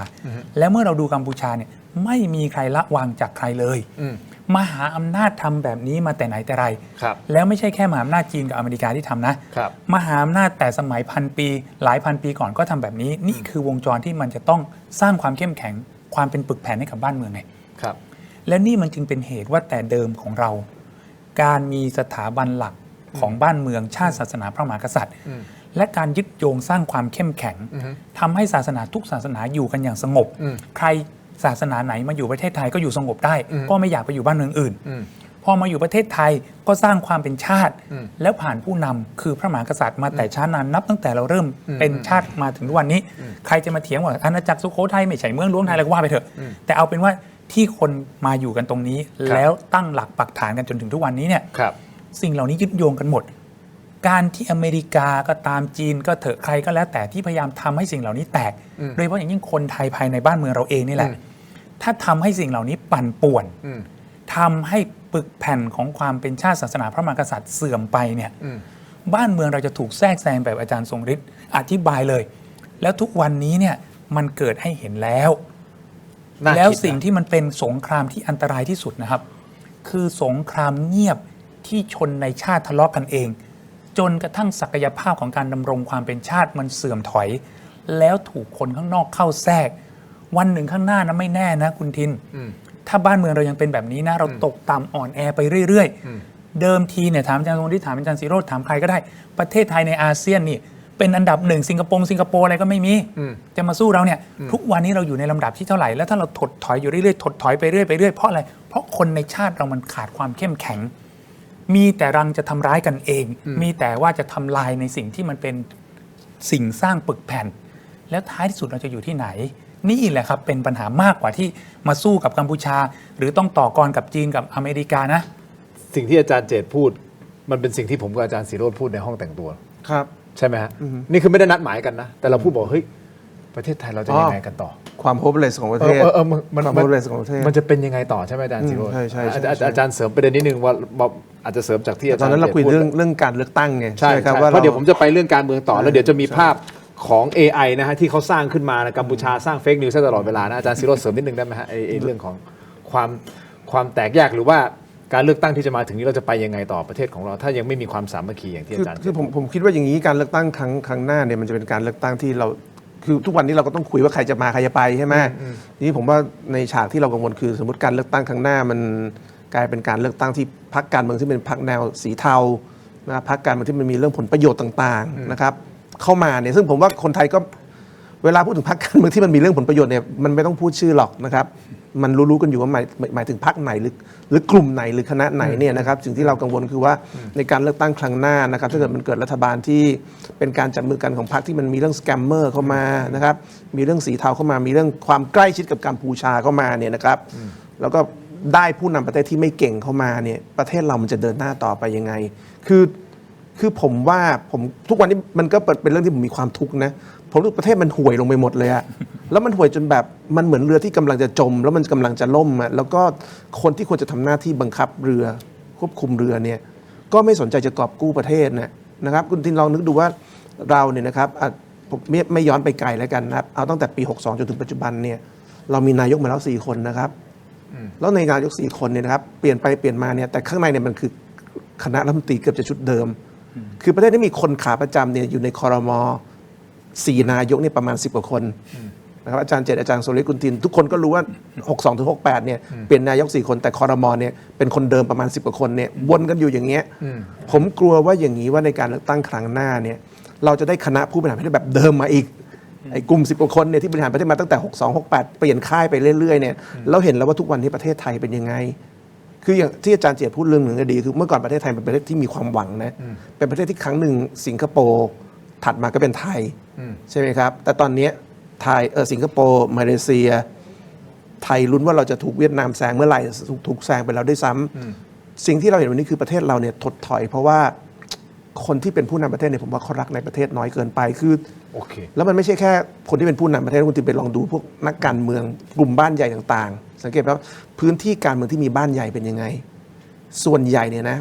แล้วเมื่อเราดูกัมพูชาเนี่ยไม่มีใครละวางจากใครเลยมหาอำนาจทำแบบนี้มาแต่ไหนแต่ไรแล้วไม่ใช่แค่มหาอำนาจจีนกับอเมริกาที่ทำนะมหาอำนาจแต่สมัยพันปีหลายพันปีก่อนก็ทำแบบนี้นี่คือวงจรที่มันจะต้องสร้างความเข้มแข็งความเป็นปึกแผ่นให้กับบ้านเมืองไงและนี่มันจึงเป็นเหตุว่าแต่เดิมของเราการมีสถาบันหลักของบ้านเมืองชาติศาสนาพระมหากษัตริย์และการยึดโยงสร้างความเข้มแข็งทำให้ศาสนาทุกศาสนาอยู่กันอย่างสงบใครศาสนาไหนมาอยู่ประเทศไทยก็อยู่สงบได้ก็ไม่อยากไปอยู่บ้านเมืองอื่นพอมาอยู่ประเทศไทยก็สร้างความเป็นชาติแล้วผ่านผู้นำคือพระมหากษัตริย์มาแต่ช้านานนับตั้งแต่เราเริ่มเป็นชาติมาถึงทุกวันนี้ใครจะมาเถียงว่าอาณาจักรสุโขทัยไม่ใช่เมืองหลวงไทยอะไรก็ว่าไปเถอะแต่เอาเป็นว่าที่คนมาอยู่กันตรงนี้แล้วตั้งหลักปักฐานกันจนถึงทุกวันนี้เนี่ยสิ่งเหล่านี้ยึดโยงกันหมดการที่อเมริกาก็ตามจีนก็เถอะใครก็แล้วแต่ที่พยายามทำให้สิ่งเหล่านี้แตกโดยเฉพาะอย่างยิ่งคนไทยภายในบ้านเมืองเราเองนี่แหละถ้าทำให้สิ่งเหล่านี้ปั่นป่วนทำให้ปึกแผ่นของความเป็นชาติศาสนาพระมหากษัตริย์เสื่อมไปเนี่ยบ้านเมืองเราจะถูกแทรกแซงแบบอาจารย์ทรงฤทธิ์อธิบายเลยแล้วทุกวันนี้เนี่ยมันเกิดให้เห็นแล้วสิ่งที่มันเป็นสงครามที่อันตรายที่สุดนะครับคือสงครามเงียบที่ชนในชาติทะเลาะกันเองจนกระทั่งศักยภาพของการดำรงความเป็นชาติมันเสื่อมถอยแล้วถูกคนข้างนอกเข้าแทรกวันหนึ่งข้างหน้านะไม่แน่นะคุณทินถ้าบ้านเมืองเรายังเป็นแบบนี้นะเราตกต่ำอ่อนแอไปเรื่อยๆเดิมทีเนี่ยถามอาจารย์ทรงฤทธิ์ถามอาจารย์ศิโรจน์ถามใครก็ได้ประเทศไทยในอาเซียนนี่เป็นอันดับหนึ่งสิงคโปร์อะไรก็ไม่มีจะมาสู้เราเนี่ยทุกวันนี้เราอยู่ในลำดับที่เท่าไหร่แล้วถ้าเราถดถอยอยู่เรื่อยๆถดถอยไปเรื่อยเพราะอะไรเพราะคนในชาติเรามันขาดความเข้มแข็งมีแต่รังจะทำร้ายกันเองมีแต่ว่าจะทำลายในสิ่งที่มันเป็นสิ่งสร้างปึกแผ่นแล้วท้ายที่สุดเราจะอยู่ที่ไหนนี่แหละครับเป็นปัญหามากกว่าที่มาสู้กับกัมพูชาหรือต้องต่อกรกับจีนกับอเมริกานะสิ่งที่อาจารย์เจตพูดมันเป็นสิ่งที่ผมกับอาจารย์ศิโรจน์พูดในห้องแต่งตัวครับใช่ไหมฮะนี่คือไม่ได้นัดหมายกันนะแต่เราพูดบอกเฮ้ยประเทศไทยเราจะยังไงกันต่อความโฮปเลสของประเทศความโฮปเลสของประเทศมันจะเป็นยังไงต่อใช่ไหมอาจารย์ศิโรจน์ใช่อาจารย์เสริมประเด็นนิดนึงว่าอาจจะเสริมจากที่อาจารย์ตอนนั้นเราคุยเรื่องการเลือกตั้งไงใช่ครับเพราะเดี๋ยวผมจะไปเรื่องการเมืองต่อแล้วเดี๋ยวจะมีภาพของ AI นะฮะที่เขาสร้างขึ้นมากัมพูชาสร้างเฟกนิวส์ตลอดเวลานะอาจารย์ศิโรจน์เสริมนิดนึงได้ไหมฮะไอ้เรื่องของความแตกแยกหรือว่าการเลือกตั้งที่จะมาถึงนี้เราจะไปยังไงต่อประเทศของเราถ้ายังไม่มีความสามัคคีอย่างที่อาจารย์คือผมคิดว่าอย่างนี้การเลือกตั้งครั้งหน้าเนี่ยมันจะเป็นการเลือกตั้งที่เราคือทุกวันนี้เราก็ต้องคุยว่าใครจะมาใครจะไปใช่ไหมนี่ผมว่าในฉากที่เรากังวลคือสมมติการเลือกตั้งครั้งหน้ามันกลายเป็นการเลือกตั้งที่พรรคการเมืองที่เป็นพรรคแนวสีเทานะพรรคการเมืองที่มันมีเรื่องผลประโยชน์ต่างๆนะครับเข้ามาเนี่ยซึ่งผมว่าคนไทยก็เวลาพูดถึงพรรคการเมืองที่มันมีเรื่องผลประโยชน์เนี่ยมันไม่ต้องพูดชื่อหรอกนะครับ มันรู้ๆกันอยู่ว่าหมายถึงพรรคไหนหรือกลุ่มไหนหรือคณะไหนเนี่ยนะครับสิ่งที่เรากังวลคือว่าในการเลือกตั้งครั้งหน้านะครับถ้าเกิดมันเกิดรัฐบาลที่เป็นการจับมือกันของพรรคที่มันมีเรื่องสแกมเมอร์เข้ามานะครับมีเรื่องสีเทาเข้ามามีเรื่องความใกล้ชิดกับกัมพูชาเข้ามาเนี่ยนะครับแล้วก็ได้ผู้นำประเทศที่ไม่เก่งเข้ามาเนี่ยประเทศเรามันจะเดินหน้าต่อไปยังไงคือผมว่าผมทุกวันนี้มันก็เป็นเรื่องที่ผมมีความทุกข์นะผมรู้ประเทศมันห่วยลงไปหมดเลยอะแล้วมันห่วยจนแบบมันเหมือนเรือที่กำลังจะจมแล้วมันกำลังจะล่มอะแล้วก็คนที่ควรจะทำหน้าที่บังคับเรือควบคุมเรือเนี่ยก็ไม่สนใจจะกอบกู้ประเทศนะครับคุณทินลองนึกดูว่าเราเนี่ยนะครับผมไม่ย้อนไปไกลแล้วกันนะครับเอาตั้งแต่ปี62จนถึงปัจจุบันเนี่ยเรามีนายกมาแล้ว4 คนนะครับแล้วในนายก4 คนเนี่ยนะครับเปลี่ยนไปเปลี่ยนมาเนี่ยแต่ข้างในเนี่ยมันคือคณะรัฐมนตรีเกือบจะชุดเดิมคือประเทศนี้มีคนขาประจำเนี่ยอยู่ในครม. 4 นายกเนี่ยประมาณ10 กว่าคนนะครับอาจารย์เจตอาจารย์โซลิดกุลทินทุกคนก็รู้ว่า62ถึง68เนี่ยเปลี่ยนนายก4 คนแต่ครม. เนี่ยเป็นคนเดิมประมาณ10 กว่าคนเนี่ยวนกันอยู่อย่างเงี้ยผมกลัวว่าอย่างนี้ว่าในการเลือกตั้งครั้งหน้าเนี่ยเราจะได้คณะผู้บริหารประเทศแบบเดิมมาอีกไอ้กลุ่ม10 กว่าคนเนี่ยที่บริหารประเทศมาตั้งแต่62 68เปลี่ยนค่ายไปเรื่อยๆเนี่ยเราเห็นแล้วว่าทุกวันนี้ประเทศไทยเป็นยังไงคืออย่างที่อาจารย์เจตพูดเรื่องหนึ่งก็ดีคือเมื่อก่อนประเทศไทยเป็นประเทศที่มีความหวังนะเป็นประเทศที่ครั้งหนึ่งสิงคโปร์ถัดมาก็เป็นไทยใช่ไหมครับแต่ตอนนี้ไทยสิงคโปร์มาเลเซียไทยลุ้นว่าเราจะถูกเวียดนามแซงเมื่อไหร่ถูกแซงไปแล้วด้วยซ้ำสิ่งที่เราเห็นวันนี้คือประเทศเราเนี่ยถดถอยเพราะว่าคนที่เป็นผู้นำประเทศเนี่ยผมว่าเขารักในประเทศน้อยเกินไปคือแล้วมันไม่ใช่แค่คนที่เป็นผู้นำประเทศคุณติไปลองดูพวกนักการเมืองกลุ่มบ้านใหญ่ต่างๆสังเกตว่าพื้นที่การเมืองที่มีบ้านใหญ่เป็นยังไงส่วนใหญ่เนี่ยนะ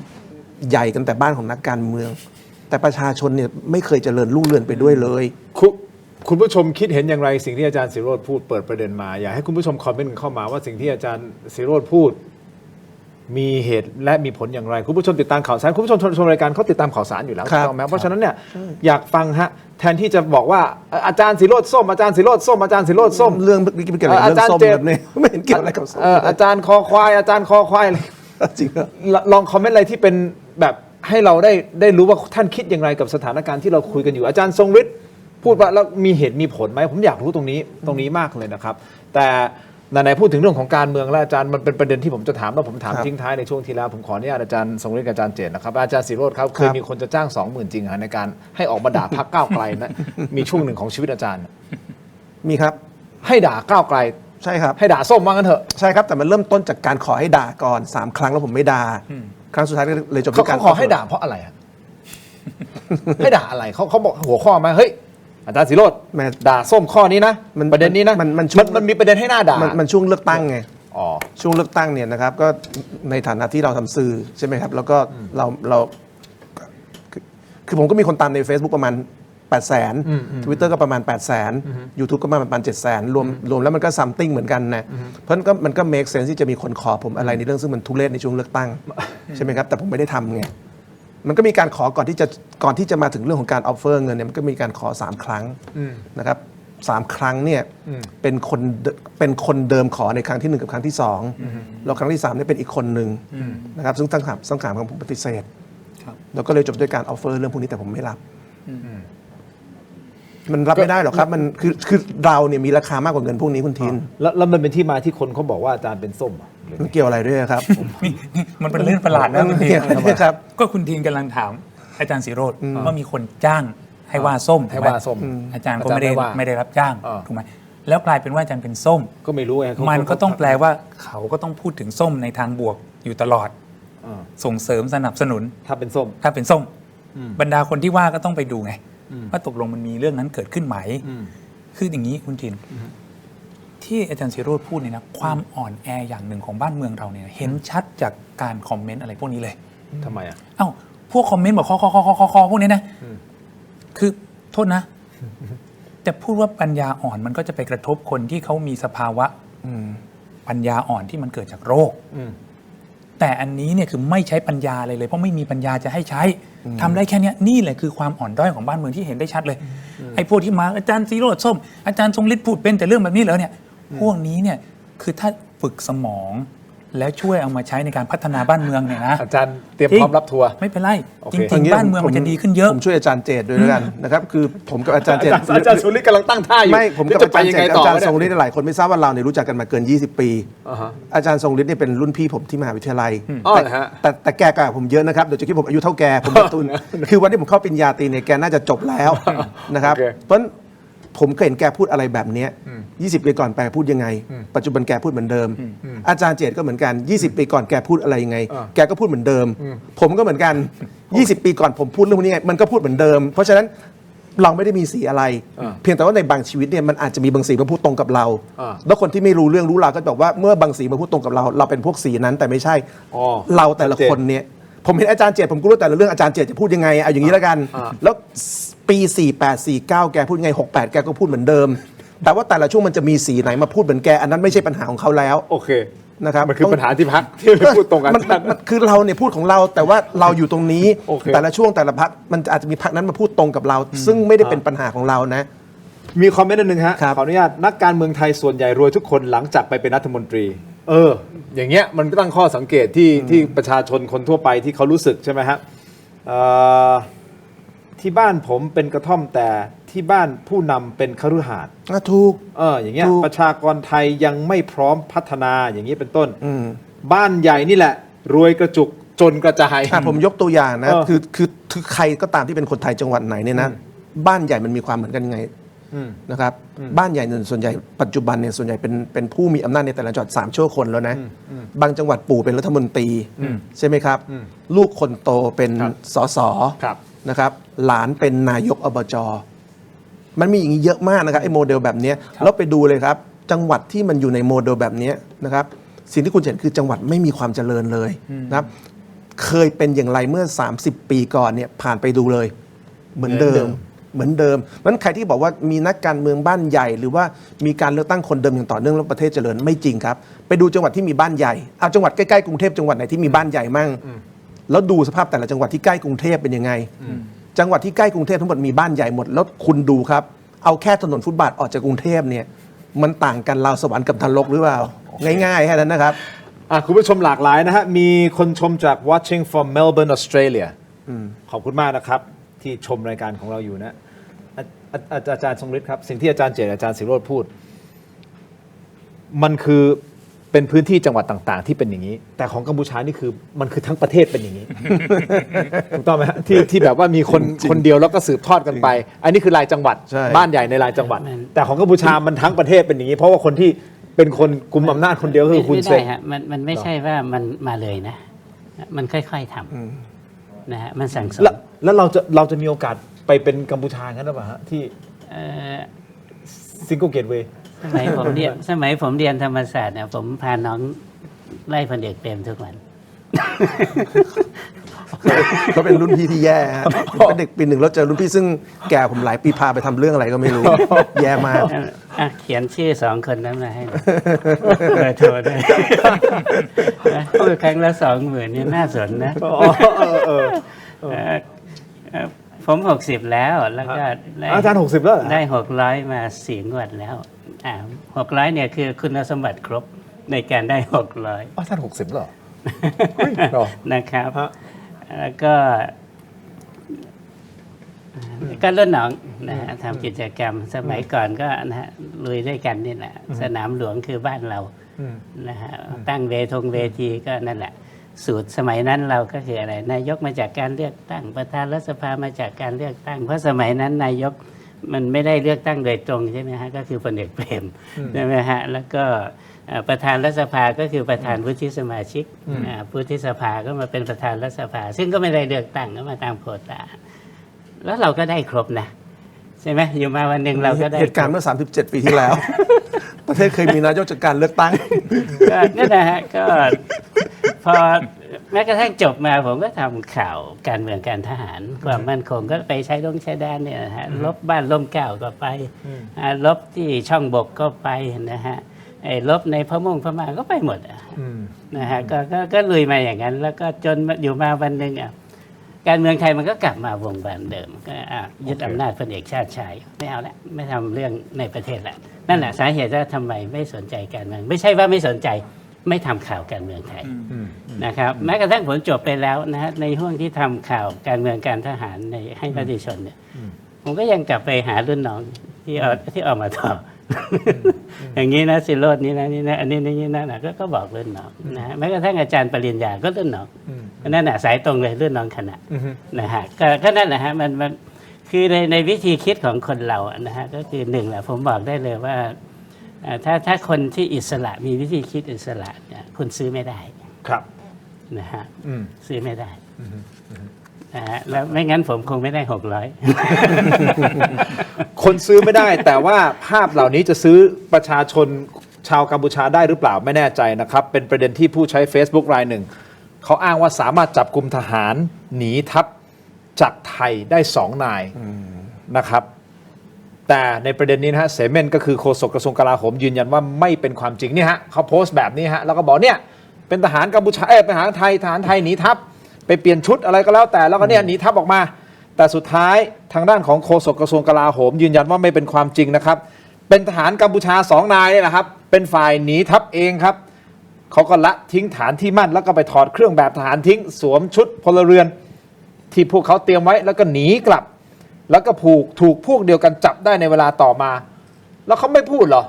ใหญ่กันแต่บ้านของนักการเมืองแต่ประชาชนเนี่ยไม่เคยเจริญรุ่งเรืองไปด้วยเลยคุณผู้ชมคิดเห็นอย่างไรสิ่งที่อาจารย์ศิโรจน์พูดเปิดประเด็นมาอยากให้คุณผู้ชมคอมเมนต์เข้ามาว่าสิ่งที่อาจารย์ศิโรจน์พูดมีเหตุและมีผลอย่างไรคุณผู้ชมติดตามข่าวสารคุณผู้ชมชมรายการเขาติดตามข่าวสารอยู่แล้วถูกต้องไหมเพราะฉะนั้นเนี่ยอยากฟังฮะแทนที่จะบอกว่าอาจารย์ศิโรจน์ส้มอาจารย์ศิโรจน์ส้มอาจารย์ศิโรจน์ส้มเรื่องไม่เกี่ยวกับเรื่องส้มแบบนี้ไม่เห็นเกี่ยวอะไรกับส้มอาจารย์คอควายอาจารย์คอควายอะไรจริงลองคอมเมนต์อะไรที่เป็นแบบให้เราได้รู้ว่าท่านคิดอย่างไรกับสถานการณ์ที่เราคุยกันอยู่อาจารย์ทรงฤทธิ์พูดว่าแล้วมีเหตุมีผลไหมผมอยากรู้ตรงนี้มากเลยนะครับแต่ไหนๆพูดถึงเรื่องของการเมืองแล้วอาจารย์มันเป็นประเด็นที่ผมจะถามแล้วผมถามทิ้งท้ายในช่วงที่แล้วผมขออนุญาตอาจารย์ทรงฤทธิ์กับอาจารย์เจตนะครับอาจารย์ศิโรจน์ครับเคยมีคนจะจ้าง 20,000 จริงในการให้ออกมาด่าพรรคก้าวไกลนะมีช่วงหนึ่งของชีวิตอาจารย์มีครับให้ด่าก้าวไกลใช่ครับให้ด่าส้มว่างั้นเถอะใช่ครับแต่มันเริ่มต้นจากการขอให้ด่าก่อน3 ครั้งแล้วผมไม่ด่าครั้งสุดท้ายเลยจบด้วยการขอให้ด่าเพราะอะไรให้ด่าอะไรเขาบอกหัวข้อมาเฮ้ยอาจารย์ศิโรจน์ด่าส้มข้อนี้นะประเด็นนี้นะมันมีประเด็นให้หน้าด่ามันช่วงเลือกตั้งไงช่วงเลือกตั้งเนี่ยนะครับก็ในฐานะที่เราทำสื่อใช่ไหมครับแล้วก็เราคือผมก็มีคนตามใน Facebook ประมาณ 800,000 Twitter ก็ประมาณ 800,000 YouTube ก็ประมาณ 700,000 รวมแล้วมันก็ซัมติงเหมือนกันนะเพราะมันก็ make sense ที่จะมีคนขอผมอะไรในเรื่องซึ่งมันทุเรศในช่วงเลือกตั้งใช่ไหมครับแต่ผมไม่ได้ทำไงมันก็มีการขอก่อนที่จะมาถึงเรื่องของการออฟเฟอร์เงินเนี่ยมันก็มีการขอ3 ครั้งนะครับ3 ครั้งเนี่ยเป็นคนเดิมขอในครั้งที่1กับครั้งที่2แล้วครั้งที่3เนี่ยเป็นอีกคนหนึ่งนะครับซึ่งตั้งคำของผมปฏิเสธแล้วก็เลยจบด้วยการออฟเฟอร์เรื่องพวกนี้แต่ผมไม่รับมันรับไม่ได้หรอกครับมันคือเราเนี่ยมีราคามากกว่าเงินพวกนี้คุณทินแล้วมันเป็นที่มาที่คนเขาบอกว่าอาจารย์เป็นส้มมันเกี่ยวอะไรด้วยครับมันเป็นเรื่องประหลาดนะคุณทินก็คุณทินกำลังถามอาจารย์ศิโรจน์ว่ามีคนจ้างให้ว่าส้มอาจารย์ก็ไม่ได้รับจ้างถูกไหมแล้วกลายเป็นว่าอาจารย์เป็นส้มก็ไม่รู้ไงมันก็ต้องแปลว่าเขาก็ต้องพูดถึงส้มในทางบวกอยู่ตลอดส่งเสริมสนับสนุนถ้าเป็นส้มบรรดาคนที่ว่าก็ต้องไปดูไงว่าตกลงมันมีเรื่องนั้นเกิดขึ้นไหมคืออย่างนี้คุณทินที่อาจารย์ศิโรจน์พูดเนี่ยนะความอ่อนแออย่างหนึ่งของบ้านเมืองเราเนี่ยเห็นชัดจากการคอมเมนต์อะไรพวกนี้เลยทำไมอ่ะพวกคอมเมนต์บอกคอพวกนี้นะคือโทษนะจะพูดว่าปัญญาอ่อนมันก็จะไปกระทบคนที่เขามีสภาวะปัญญาอ่อนที่มันเกิดจากโรคแต่อันนี้เนี่ยคือไม่ใช้ปัญญาเลยเพราะไม่มีปัญญาจะให้ใช้ทำได้แค่นี้นี่แหละคือความอ่อนด้อยของบ้านเมืองที่เห็นได้ชัดเลยไอ้พวกที่มาอาจารย์ศิโรจน์ส้มอาจารย์ทรงฤทธิ์พูดเป็นแต่เรื่องแบบนี้เหรอเนี่ยพวกนี้เนี่ยคือถ้าฝึกสมอง แล้วช่วยเอามาใช้ในการพัฒนาบ้านเมืองเนี่ยนะ อาจารย์เตรียมพร้อมรับทัวร์ ไม่เป็นไร โอ จ เค ริงๆบ้านเมืองมันจะดีขึ้นเยอะ ผมช่วยอาจารย์เจตด้วยแล้วกันนะครับคือผมกับอาจารย์เจต อาจารย์สุริกำลังตั้งท่าอยู่ ไม่ผมกับ จะ อา ไป จารย์ ยัง เจ ไง ต ต่อ อาจารย์ เนี่ย ทรงฤทธิ์หลายคนไม่ทราบว่าเราเนี่ยรู้จักกันมาเกิน 20 ปี อ่าฮะ อาจารย์ทรงฤทธิ์เนี่ยเป็นรุ่นพี่ผมที่มหาวิทยาลัย อ๋อเหรอฮะ แต่แกกว่าผมเยอะนะครับเดี๋ยวจะคิดผมอายุเท่าแกผมเป็นตุนคือวันที่ผมเข้าปริญญาตรีเนี่ยแกน่าจะจบแล้วนะครับ โอเค เพราะฉะนั้นผมเคยเห็นแกพูดอะไรแบบเนี้ย20 ปีก่อนแกพูดยังไง ปัจจุบันแกพูดเหมือนเดิม อาจารย์เจตก็เหมือนกัน 20 ปีก่อนแกพูดอะไรยังไง แกก็พูดเหมือนเดิม ผมก็เหมือนกัน 20 ปีก่อนผมพูดเรื่องพวกนี้ไงมันก็พูดเหมือนเดิม เพราะฉะนั้นเราไม่ได้มีสีอะไร เพียงแต่ว่าในบางชีวิตเนี่ยมันอาจจะมีบางสีมาพูดตรงกับเรา แล้วคนที่ไม่รู้เรื่องรู้ราวก็บอกว่าเมื่อบางสีมาพูดตรงกับเรา เราเป็นพวกสีนั้นแต่ไม่ใช่ อ๋อ เราแต่ละคนเนี่ยผมเห็นอาจารย์เจตผมก็รู้แต่ละเรื่องอาจารย์เจตจะพูดยังไงเอาอย่างนี้แล้วกัน แล้วปี 48 49 แกพูดยังไง 68 แกก็พูดเหมือนเดิม แต่ว่าแต่ละช่วงมันจะมีสีไหนมาพูดเหมือนแกอันนั้นไม่ใช่ปัญหาของเขาแล้ว โอเค นะครับ มันคือปัญหาที่พักที่ไม่พูดตรงกัน มันคือเราเนี่ยพูดของเราแต่ว่าเราอยู่ตรงนี้ โอเค แต่ละช่วงแต่ละพักมันอาจจะมีพักนั้นมาพูดตรงกับเรา ซึ่งไม่ได้เป็นปัญหาของเรานะ มีคอมเมนต์อันหนึ่งฮะ ครับ ขออนุญาตนักการเมืองไทยส่วนใหญ่รวยทุกคนหลังจากไปเป็นรัฐมนตรี อย่างเงี้ยมันก็ตั้งข้อสังเกตที่ประชาชนคนทั่วไปที่เขารู้สึกใช่ไหมฮะที่บ้านผมเป็นกระท่อมแต่ที่บ้านผู้นำเป็นคฤหาสน์ ถูก อย่างเงี้ย ถูก ประชากรไทยยังไม่พร้อมพัฒนาอย่างนี้เป็นต้น อืม บ้านใหญ่นี่แหละ รวยกระจุกจนกระจาย ผมยกตัวอย่างนะ เออ คือใครก็ตามที่เป็นคนไทยจังหวัดไหนเนี่ยนะบ้านใหญ่มันมีความเหมือนกันยังไง อืม นะครับบ้านใหญ่เนี่ยส่วนใหญ่ปัจจุบันเนี่ยส่วนใหญ่เป็นผู้มีอำนาจในแต่ละจังหวัด3 ชั่วคนแล้วนะบางจังหวัดปู่เป็นรัฐมนตรีใช่ไหมครับ ลูกคนโตเป็น ครับ สส ครับ นะครับหลานเป็นนายกอบจมันมีอย่างนี้เยอะมากนะครับไอ้โมเดลแบบเนี้ยแล้วไปดูเลยครับ จังหวัดที่มันอยู่ในโมเดลแบบเนี้ยนะครับสิ่งที่คุณเห็นคือจังหวัดไม่มีความเจริญเลยนะครับเคยเป็นอย่างไรเมื่อ 30 ปีก่อนเนี่ยผ่านไปดูเลย เหมือนเดิมมันใครที่บอกว่ามีนักการเมืองบ้านใหญ่ หรือว่ามีการเลือกตั้งคนเดิมอย่างต่อเนื่องแล้วประเทศเจริญไม่จริงครับ ไปดูจังหวัดที่มีบ้านใหญ่เอาจังหวัดใกล้ๆกรุงเทพจังหวัดไหนที่มีบ้านใหญ่มั่งแล้วดูสภาพแต่ละจังหวัดที่ใกล้กรุงเทพเป็นยังไง จังหวัดที่ใกล้กรุงเทพทั้งหมดมีบ้านใหญ่หมดแล้วคุณดูครับ เอาแค่ถนนฟุตบาทออกจากกรุงเทพเนี่ยมันต่างกันราวสวรรค์กับนรกหรือเปล่าง่ายๆแค่นั้นนะครับ คุณผู้ชมหลากหลายนะฮะ มีคนชมจาก watching from Melbourne Australia ขอบคุณมากนะครับ ที่ชมรายการของเราอยู่นะอาจารย์ทรงฤทธิ์ครับ สิ่งที่อาจารย์เจตอาจารย์ศิโรจน์พูด มันคือเป็นพื้นที่จังหวัดต่างๆ ที่เป็นอย่างนี้ แต่ของกัมพูชานี่คือมันคือทั้งประเทศเป็นอย่างนี้ ถูกต้องไหมฮะที่แบบว่ามีคนเดียวแล้วก็สืบทอดกันไป อันนี้คือรายจังหวัด ใช่ บ้านใหญ่ในรายจังหวัด แต่ของกัมพูชามันทั้งประเทศเป็นอย่างนี้ เพราะว่าคนที่เป็นคนกุมอำนาจคนเดียวคือคุณ ไม่ เซ ได้ น ฮะมันไม่ใช่ว่ามันมาเลยนะ มันค่อยๆทำนะฮะมันสั่งสม แล้วเราจะมีโอกาสไปเป็นกัมพูชางั้นหรือเปล่าฮะที่ เอ่อ ซิงเกิลเกตเวย์ สมัยผมเรียนธรรมศาสตร์เนี่ยผมพาน้องไล่พลเอกเปรมทุกวัน ก็เป็นรุ่นพี่ที่แย่ฮะเป็นเด็กปีหนึ่งแล้วเจอรุ่นพี่ซึ่งแก่ผมหลายปีพาไปทำเรื่องอะไรก็ไม่รู้ แย่มาก เขียนชื่อ2 คนนั้นมาให้หน่อยเบอร์โทรได้วยพูดครั้งละ 20,000นี่น่าสนนะผม60แล้วก็ได้ อาจารย์60แล้วเหรอ ได้600มา4 งวดแล้ว600เนี่ยคือคุณสมบัติครบในการได้600 อาจารย์60แล้วเหรอ นะครับ ฮะ แล้วก็รุ่นน้องนะฮะทำกิจกรรมสมัยก่อนก็นะฮะลุยด้วยกันนี่แหละสนามหลวงคือบ้านเรานะฮะตั้งเวทีก็นั่นแหละ สูตรสมัยนั้นเราก็คืออะไรนายกมาจากการเลือกตั้งประธานรัฐสภามาจากการเลือกตั้งเพราะสมัยนั้นนายกมันไม่ได้เลือกตั้งโดยตรงใช่ไหมฮะก็คือพลเอกเปรมใช่ไหมฮะแล้วก็ประธานรัฐสภาก็คือประธานวุฒิสมาชิกวุฒิสภาก็มาเป็นประธานรัฐสภาซึ่งก็ไม่ได้เลือกตั้งก็มาตามโควต้าแล้วเราก็ได้ครบนะใช่ไหมอยู่มาวันหนึ่งเราก็ได้ เหตุการณ์เมื่อ 37 ปีที่แล้ว ประเทศเคยมีนายกจากการเลือกตั้ง ก็นั่นนะฮะก็พอแม้กระทั่งจบมาผมก็ทำข่าวการเมืองการทหารความมั่นคงก็ไปใช้ชายแดนเนี่ยนะฮะลบบ้านล่มเกล้าก็ไปลบที่ช่องบกก็ไปนะฮะลบในพม่าก็ไปหมดนะฮะก็ลุยมาอย่างนั้น แล้วก็จนอยู่มาวันหนึ่งการเมืองไทยมันก็กลับมาวงการเดิมก็ยึดอำนาจพลเอกชาติชายไม่เอาละไม่ทำเรื่องในประเทศละนั่นแหละสาเหตุว่าทำไมไม่สนใจการเมืองไม่ใช่ว่าไม่สนใจ ไม่ทำข่าวการเมืองไทยนะครับแม้กระทั่งผมจบไปแล้วนะฮะในห่วงที่ทำข่าวการเมืองการทหารในให้ประชาชนเนี่ยผมก็ยังกลับไปหารุ่นน้องที่ออกมาตอบอย่างนี้นะสิโรจน์นี่นะนี่นะอันนี้นี่นั่นนะก็บอกรุ่นน้องนะฮะแม้กระทั่งอาจารย์ปริญญาก็รุ่นน้องนั่นน่ะสายตรงเลยรุ่นน้องคณะนะฮะก็นั่นแหละฮะมันคือในวิธีคิดของคนเรานะฮะก็คือหนึ่งแหละผมบอกได้เลยว่าถ้าคนที่อิสระมีวิธีคิดอิสระเนี่ยคุณซื้อไม่ได้ครับนะฮะซื้อไม่ได้นะฮะแล้วไม่งั้นผมคงไม่ได้600คนซื้อไม่ได้ แต่ว่าภาพเหล่านี้จะซื้อประชาชนชาวกัมพูชาได้หรือเปล่าไม่แน่ใจนะครับเป็นประเด็นที่ผู้ใช้ Facebook รายหนึ่งเขาอ้างว่าสามารถจับกลุ่มทหารหนีทัพจากไทยได้2 นายนะครับแต่ในประเด็นนี้นะฮะเสเมนก็คือโฆษกกระทรวงกลาโหมยืนยันว่าไม่เป็นความจริงนี่ฮะเขาโพสต์แบบนี้ฮะแล้วก็บอกเนี่ยเป็นทหารกัมพูชาเป็นทหารไทยหนีทัพไปเปลี่ยนชุดอะไรก็แล้วแต่แล้วก็เนี่ยหนีทัพออกมาแต่สุดท้ายทางด้านของโฆษกกระทรวงกลาโหมยืนยันว่าไม่เป็นความจริงนะครับเป็นทหารกัมพูชา2 นายนี่แหละครับเป็นฝ่ายหนีทัพเองครับเขาก็ละทิ้งฐานที่มั่นแล้วก็ไปถอดเครื่องแบบทหารทิ้งสวมชุดพลเรือนที่พวกเขาเตรียมไว้แล้วก็หนีกลับแล้วก็ถูกพวกเดียวกันจับได้ในเวลาต่อมาแล้วเขาไม่พูดเหรอ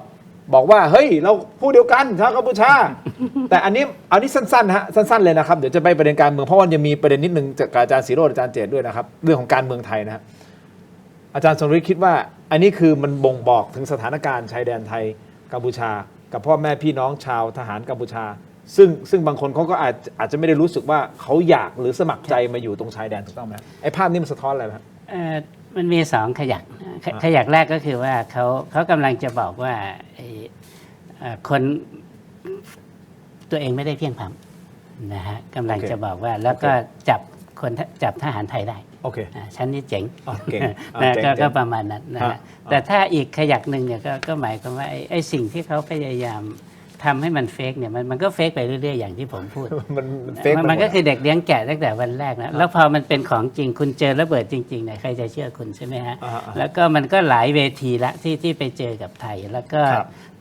บอกว่าเฮ้ยเราพวกเดียวกันชาวกัมพูชา แต่อันนี้สั้นๆฮะสั้นๆเลยนะครับเดี๋ยวจะไปประเด็นการเมืองเพราะว่ายังมีประเด็นนิดนึงจากอาจารย์ศิโรจน์อาจารย์เจตด้วยนะครับเรื่องของการเมืองไทยนะฮะอาจารย์สมฤทธิ์คิดว่าอันนี้คือมันบ่งบอกถึงสถานการณ์ชายแดนไทยกัมพูชากับพ่อแม่พี่น้องชาวทหารกัมพูชาซึ่งบางคนเขาก็อาจจะไม่ได้รู้สึกว่าเขาอยากหรือสมัครใจมาอยู่ตรงชายแดนถูกต้องไหมไอ้ภาพนี้มันสะท้อนอะไรครับมันมี2 ขยักแรกก็คือว่าเขากำลังจะบอกว่าคนตัวเองไม่ได้เพียงพำนะฮะกำลังจะบอกว่าแล้วก็จับทหารไทยได้โอเคชั้นนี้เจ๋ง ก็ประมาณนั้นนะฮะแต่ถ้าอีกขยักหนึ่งเนี่ยก็หมายความว่าไอ้สิ่งที่เขาพยายามทำให้มันเฟกเนี่ยมันก็เฟกไปเรื่อยๆอย่างที่ผมพูดมันก็คือเด็กเลี้ยงแกะตั้งแต่วันแรกนะแล้วพอมันเป็นของจริงคุณเจอระเบิดจริงๆเนี่ยใครจะเชื่อคุณใช่ไหมฮะแล้วก็มันก็หลายเวทีละที่ไปเจอกับไทยแล้วก็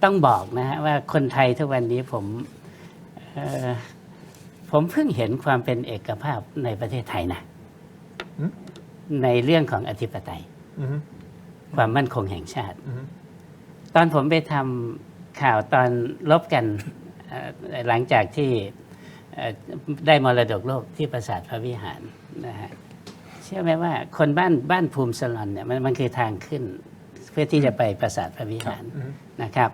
ต้องบอกนะฮะว่าคนไทยทุกวันนี้ผมเพิ่งเห็นความเป็นเอกภาพในประเทศไทยนะในเรื่องของอธิปไตยความมั่นคงแห่งชาติตอนผมไปทำข่าวตอนลบกันหลังจากที่ได้มรดกโลกที่ปราสาทพระวิหารนะฮะเชื่อไหมว่าคนบ้านภูมิสลอนเนี่ยมันคือทางขึ้นเพื่อที่จะไปปราสาทพระวิหารนะครับ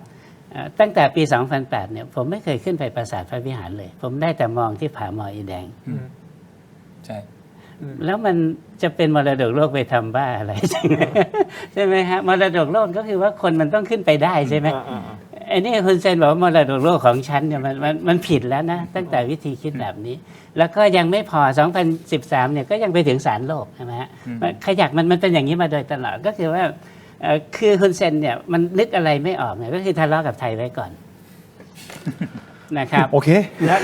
ตั้งแต่ปี 2008 เนี่ยผมไม่เคยขึ้นไปปราสาทพระวิหารเลยผมได้แต่มองที่ผาหมออีแดงใช่แล้วมันจะเป็นมรดกโลกไปทำบ้าอะไรใช่ไหมฮะมรดกโลกก็คือว่าคนมันต้องขึ้นไปได้ใช่ไหมไอ้นี่คุณเซนบอกว่ามรดกโลกของฉันเนี่ยมันผิดแล้วนะตั้งแต่วิธีคิดแบบนี้แล้วก็ยังไม่พอ 2013 เนี่ยก็ยังไปถึงศาลโลกใช่ไหมฮะขยักมันเป็นอย่างนี้มาโดยตลอดก็คือว่าคือคุณเซนเนี่ยมันนึกอะไรไม่ออกเนี่ยก็คือทะเลาะกับไทยไว้ก่อนนะครับโอเค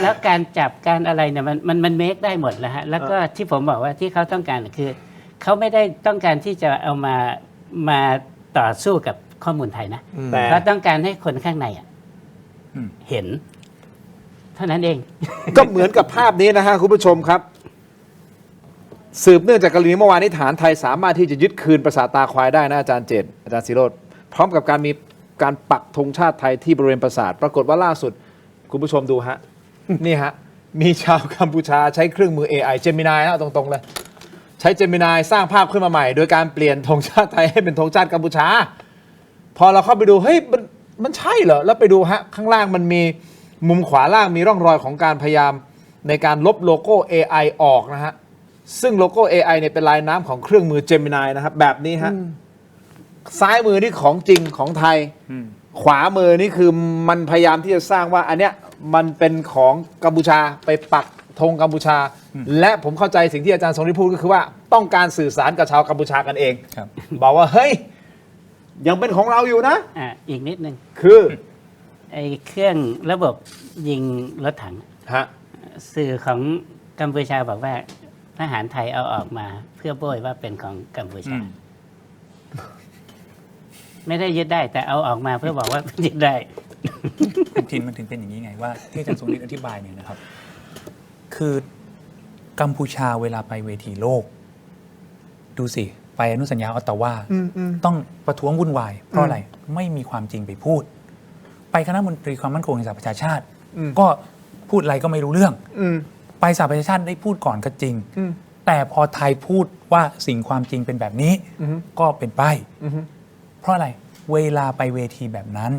แล้วการจับการอะไรเนี่ยมันเมคได้หมดแล้วฮะแล้วก็ที่ผมบอกว่าที่เขาต้องการคือเขาไม่ได้ต้องการที่จะเอามาต่อสู้กับข้อมูลไทยนะแต่เขาต้องการให้คนข้างในเห็นเท่านั้นเองก็เหมือนกับภาพนี้นะฮะคุณผู้ชมครับสืบเนื่องจากกรณีเมื่อวานนี้ทหารไทยสามารถที่จะยึดคืนปราสาทตาควายได้นะอาจารย์เจตอาจารย์ศิโรจน์พร้อมกับการมีการปักธงชาติไทยที่บริเวณปราสาทปรากฏว่าล่าสุดคุณผู้ชมดูฮะนี่ฮะมีชาวกัมพูชาใช้เครื่องมือ AI Gemini นะตรงๆเลยใช้ Gemini สร้างภาพขึ้นมาใหม่โดยการเปลี่ยนธงชาติไทยให้เป็นธงชาติกัมพูชาพอเราเข้าไปดูเฮ้ยมันใช่เหรอแล้วไปดูฮะข้างล่างมันมีมุมขวาล่างมีร่องรอยของการพยายามในการลบโลโก้ AI ออกนะฮะซึ่งโลโก้ AI เนี่ยเป็นลายน้ำของเครื่องมือ Gemini นะครับแบบนี้ฮะซ้ายมือนี่ของจริงของไทยขวามือนี่คือมันพยายามที่จะสร้างว่าอันเนี้ยมันเป็นของกัมพูชาไปปักธงกัมพูชาและผมเข้าใจสิ่งที่อาจารย์ทรงฤทธิ์พูดก็คือว่าต้องการสื่อสารกับชาวกัมพูชากันเองบอกว่าเฮ้ยยังเป็นของเราอยู่นะอีกนิดนึงคือไอ้เครื่องระบบยิงรถถังสื่อของกัมพูชาบอกว่าทหารไทยเอาออกมาเพื่อโบยว่าเป็นของกัมพูชาไม่ได้ยึดได้แต่เอาออกมาเพื่อบอกว่ายึดได้ คุณทินมันถึงเป็นอย่างนี้ไงว่าที่อาจารย์ทรงฤทธิ์อธิบายเนี่ยนะครับ คือกัมพูชาเวลาไปเวทีโลก ดูสิ ไปอนุสัญญาออตตาวาต้องประท้วงวุ่นวาย เพราะอะไรไม่มีความจริงไปพูด ไปคณะมนตรีความมั่นคงแห่งสหประชาชาติ ก็พูดอะไรก็ไม่รู้เรื่องไปสหประชาชาติได้พูดก่อนก็จริง แต่พอไทยพูดว่าสิ่งความจริงเป็นแบบนี้ก็เป็นไปเพราะอะไรเวลาไปเวทีแบบนั้น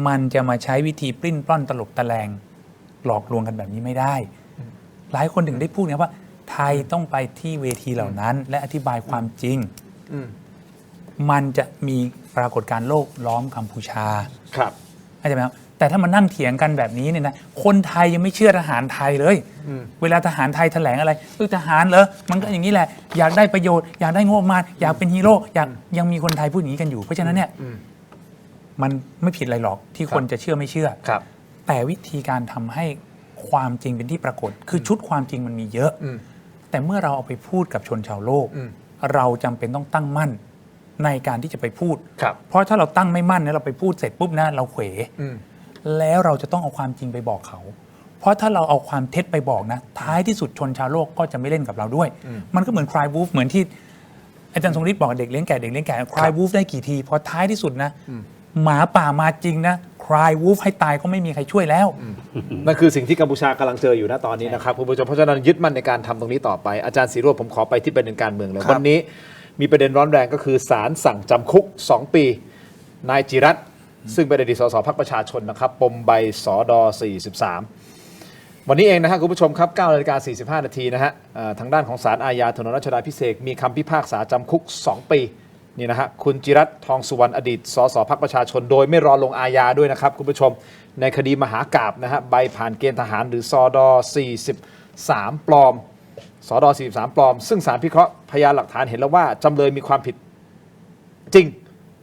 มันจะมาใช้วิธีปลิ้นปล้อนตลบตะแลงหลอกลวงกันแบบนี้ไม่ได้ หลายคนถึงได้พูดนะว่าไทยต้องไปที่เวทีเหล่านั้น และอธิบายความจริงมันจะมีปรากฏการณ์โลกล้อมกัมพูชาครับเข้าใจไหมครับแต่ถ้ามันนั่งเถียงกันแบบนี้เนี่ยนะคนไทยยังไม่เชื่อทหารไทยเลยเวลาทหารไทยแถลงอะไรทหารเหรอมันก็อย่างนี้แหละอยากได้ประโยชน์อยากได้งบประมาณอยากเป็นฮีโร่ยังมีคนไทยพูดอย่างนี้กันอยู่เพราะฉะนั้นเนี่ยมันไม่ผิดอะไรหรอกที่คนจะเชื่อไม่เชื่อแต่วิธีการทำให้ความจริงเป็นที่ปรากฏคือชุดความจริงมันมีเยอะแต่เมื่อเราเอาไปพูดกับชนชาวโลกเราจำเป็นต้องตั้งมั่นในการที่จะไปพูดเพราะถ้าเราตั้งไม่มั่นเนี่ยเราไปพูดเสร็จปุ๊บนะเราเขวแล้วเราจะต้องเอาความจริงไปบอกเขาเพราะถ้าเราเอาความเท็จไปบอกนะท้ายที่สุดชนชาวโลกก็จะไม่เล่นกับเราด้วยมันก็เหมือนคลายวูฟเหมือนที่อาจารย์ทรงฤทธิ์บอกเด็กเลี้ยงแกะคลายวูฟได้กี่ทีพอท้ายที่สุดนะหมาป่ามาจริงนะคลายวูฟให้ตายก็ไม่มีใครช่วยแล้วนั่นคือสิ่งที่กัมพูชากำลังเจออยู่ณตอนนี้นะครับคุณผู้ชมเพราะฉะนั้นยึดมั่นในการทำตรงนี้ต่อไปอาจารย์ศรีโรจน์ผมขอไปที่ประเด็นการเมืองเลยวันนี้มีประเด็นร้อนแรงก็คือศาลสั่งจำคุก2 ปีนายจิรัตน์ซึ่งเป็นอดีตสสพรรคประชาชนนะครับปมใบสด43วันนี้เองนะฮะคุณผู้ชมครับ9:45 นาทีนะฮะทางด้านของศาลอาญาถนนรัชดาภิเษกมีคำพิพากษาจำคุก2 ปีนี่นะฮะคุณจิรัตน์ทองสุวรรณอดีตสสพรรคประชาชนโดยไม่รอลงอาญาด้วยนะครับคุณผู้ชมในคดีมหากาพย์นะฮะใบผ่านเกณฑ์ทหารหรือสด43ปลอมสด43ปลอมซึ่งศาลพิเคราะห์พยานหลักฐานเห็นแล้วว่าจำเลยมีความผิดจริง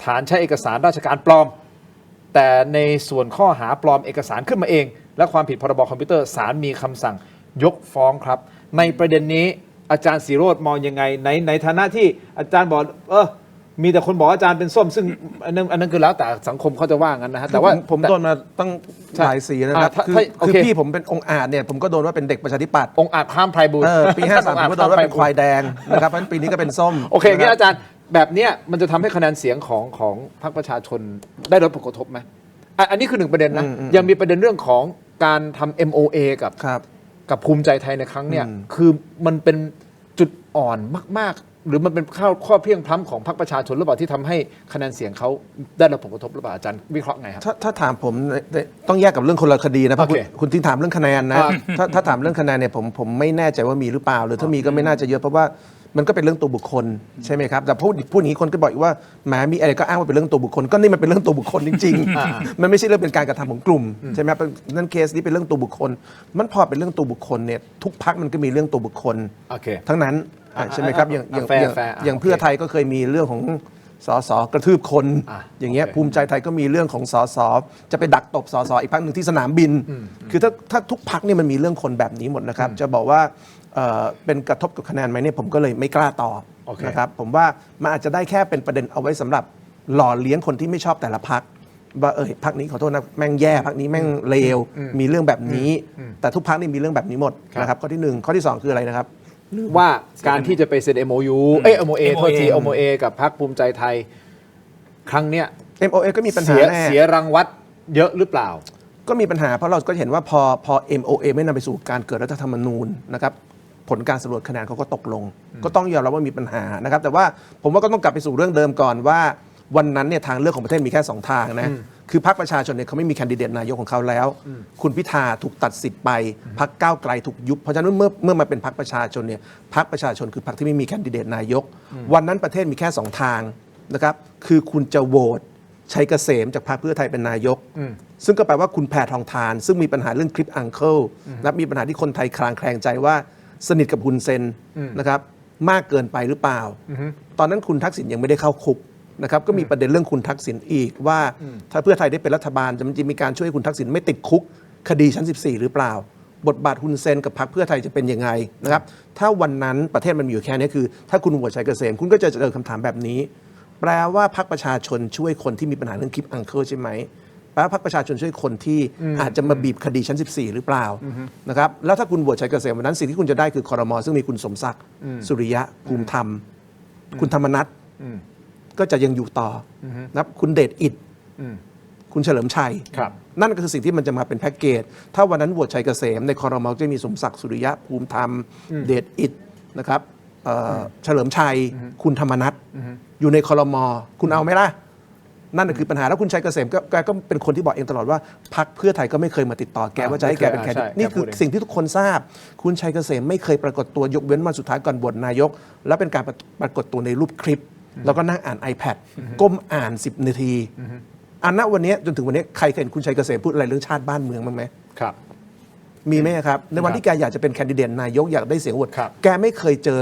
ฐานใช้เอกสารราชการปลอมแต่ในส่วนข้อหาปลอมเอกสารขึ้นมาเองและความผิดพรบคอมพิวเตอร์ศาลมีคำสั่งยกฟ้องครับในประเด็นนี้อาจารย์ศรีโรจน์มองยังไงในฐานะที่อาจารย์บอกมีแต่คนบอกอาจารย์เป็นส้มซึ่งอันนั้นคือแล้วแต่สังคมเขาจะว่างั้นนะฮะแต่ว่าผมโดนมาตั้งหลายสีนะครับคือพี่ผมเป็นองค์อาจเนี่ยผมก็โดนว่าเป็นเด็กประชาธิปัตย์องค์อาจข้ามไพบูลย์ปี53ผมก็โดนว่าเป็นควายแดงนะครับเพราะฉะนั้นปีนี้ก็เป็นส้มโอเคงั้นอาจารย์แบบเนี้ยมันจะทำให้คะแนนเสียงของพรรคประชาชนได้รับผลกระทบไหมอันนี้คือ1ประเด็นนะยังมีประเด็นเรื่องของการทำ MOA กับภูมิใจไทยในครั้งเนี้ยคือมันเป็นจุดอ่อนมากๆหรือมันเป็นข้อเพียงพล้ำของพรรคประชาชนหรือเปล่าที่ทำให้คะแนนเสียงเขาได้รับผลกระทบหรือเปล่าอาจารย์วิเคราะห์ไงครับถ้าถามผมต้องแยกกับเรื่องคนละคดีนะเพราะคุณที่ถามเรื่องคะแนนนะถ้าถามเรื่องคะแนนเนี่ยผมไม่แน่ใจว่ามีหรือเปล่าหรือถ้ามีก็ไม่น่าจะเยอะเพราะว่ามันก็เป็นเรื่องตัวบุคคลใช่ไหมครับแต่พูดอย่างนี้คนก็บอกว่าแหมมีอะไรก็อ้างว่าเป็นเรื่องตัวบุคคลก็นี่มันเป็นเรื่องตัวบุคคลจริงๆมันไม่ใช่เรื่องเป็นการกระทำของกลุ่มใช่ไหมครับนั่นเคสนี้เป็นเรื่องตัวบุคคลมันพอเป็นเรื่องตัวบุคคลเนี่ยทุกพรรคมันก็มีเรื่องตัวบุคคลทั้งนั้นใช่ไหมครับอย่างเพื่อไทยก็เคยมีเรื่องของสสกระทืบคนอย่างเงี้ยภูมิใจไทยก็มีเรื่องของสสจะไปดักตบสสอีกพรรคหนึ่งที่สนามบินคือถ้าทุกพรรคเนี่ยมันมีเรื่องคนแบบนี้หมดนะครับจะบอกว่าเป็นกระทบกับคะแนนไหมเนี่ยผมก็เลยไม่กล้าตอบนะครับผมว่ามันอาจจะได้แค่เป็นประเด็นเอาไว้สำหรับหล่อเลี้ยงคนที่ไม่ชอบแต่ละพรรคว่าพรรคนี้ขอโทษนะแม่งแย่พรรคนี้แม่งเลวมีเรื่องแบบนี้แต่ทุกพรรคนี่มีเรื่องแบบนี้หมดนะครับข้อที่1ข้อที่2คืออะไรนะครับว่าการที่จะไปเซ็น MOU MOA โทษที MOA กับพรรคภูมิใจไทยครั้งเนี้ย MOA ก็มีปัญหาเสียรังวัดเยอะหรือเปล่าก็มีปัญหาเพราะเราก็เห็นว่าพอ MOA ไม่นำไปสู่การเกิดรัฐธรรมนูญนะครับผลการสำรวจคะแนนเขาก็ตกลงก็ต้องยอมรับว่ามีปัญหานะครับแต่ว่าผมว่าก็ต้องกลับไปสู่เรื่องเดิมก่อนว่าวันนั้นเนี่ยทางเลือกของประเทศมีแค่2ทางนะคือพรรคประชาชนเนี่ยเขาไม่มีแคนดิเดตนายกของเขาแล้วคุณพิธาถูกตัดสิทธิ์ไปพรรคก้าวไกลถูกยุบเพราะฉะนั้นเมื่อมาเป็นพรรคประชาชนเนี่ยพรรคประชาชนคือพรรคที่ไม่มีแคนดิเดตนายกวันนั้นประเทศมีแค่2ทางนะครับคือคุณจะโหวตชัยเกษมจากพรรคเพื่อไทยเป็นนายกซึ่งก็แปลว่าคุณแพทองธารซึ่งมีปัญหาเรื่องคลิปอังเคิลและมีปัญหาที่คนไทยคลางแคลงใจว่าสนิทกับฮุนเซนนะครับมากเกินไปหรือเปล่าตอนนั้นคุณทักษิณยังไม่ได้เข้าคุกนะครับก็มีประเด็นเรื่องคุณทักษิณอีกว่าถ้าเพื่อไทยได้เป็นรัฐบาลจะมีการช่วยคุณทักษิณไม่ติดคุกคดีชั้น14หรือเปล่าบทบาทฮุนเซนกับพรรคเพื่อไทยจะเป็นยังไงนะครับถ้าวันนั้นประเทศมันมีอยู่แค่นี้คือถ้าคุณโหวตชัยเกษมคุณก็จะเจอคำถามแบบนี้แปลว่าพรรคประชาชนช่วยคนที่มีปัญหาเรื่องคลิปอังเคิลใช่ไหม แปลว่าพรรคประชาชนช่วยคนที่อาจจะมาบีบคดีชั้น 14 หรือเปล่านะครับแล้วถ้าคุณโหวตชัยเกษมวันนั้นสิ่งที่คุณจะได้คือครม.ซึ่งมีคุณสมศักดิ์สุริยะภูมิธรรมคุณธรรมนัสก็จะยังอยู่ต่อนะครับคุณเดชอิฐคุณเฉลิมชัย ครับ นั่นก็คือสิ่งที่มันจะมาเป็นแพ็กเกจถ้าวันนั้นโหวตชัยเกษมในครม.จะมีสมศักดิ์สุริยะภูมิธรรมเดชอิฐนะครับเฉลิมชัยคุณธรรมนัสอยู่ในครม.คุณเอาไหมล่ะนั่นคือปัญหาแล้วคุณชัยเกษมแกก็เป็นคนที่บอกเองตลอดว่าพรรคเพื่อไทยก็ไม่เคยมาติดต่อแกว่าจะให้แกเป็นแคนดิเดตนี่คือสิ่งที่ทุกคนทราบคุณชัยเกษมไม่เคยปรากฏตัวยกเว้นวันสุดท้ายก่อนบทนายกและเป็นการปรากฏตัวในรูปคลิปแล้วก็นั่งอ่าน iPad ก้มอ่าน10 นาทีอันณวันนี้จนถึงวันนี้ใครเคยเห็นคุณชัยเกษมพูดอะไรเรื่องชาติบ้านเมืองบ้างไหม ครับ มีไหมครับในวันที่แกอยากจะเป็นแคนดิเดตนายกอยากได้เสียงโหวต ครับ แกไม่เคยเจอ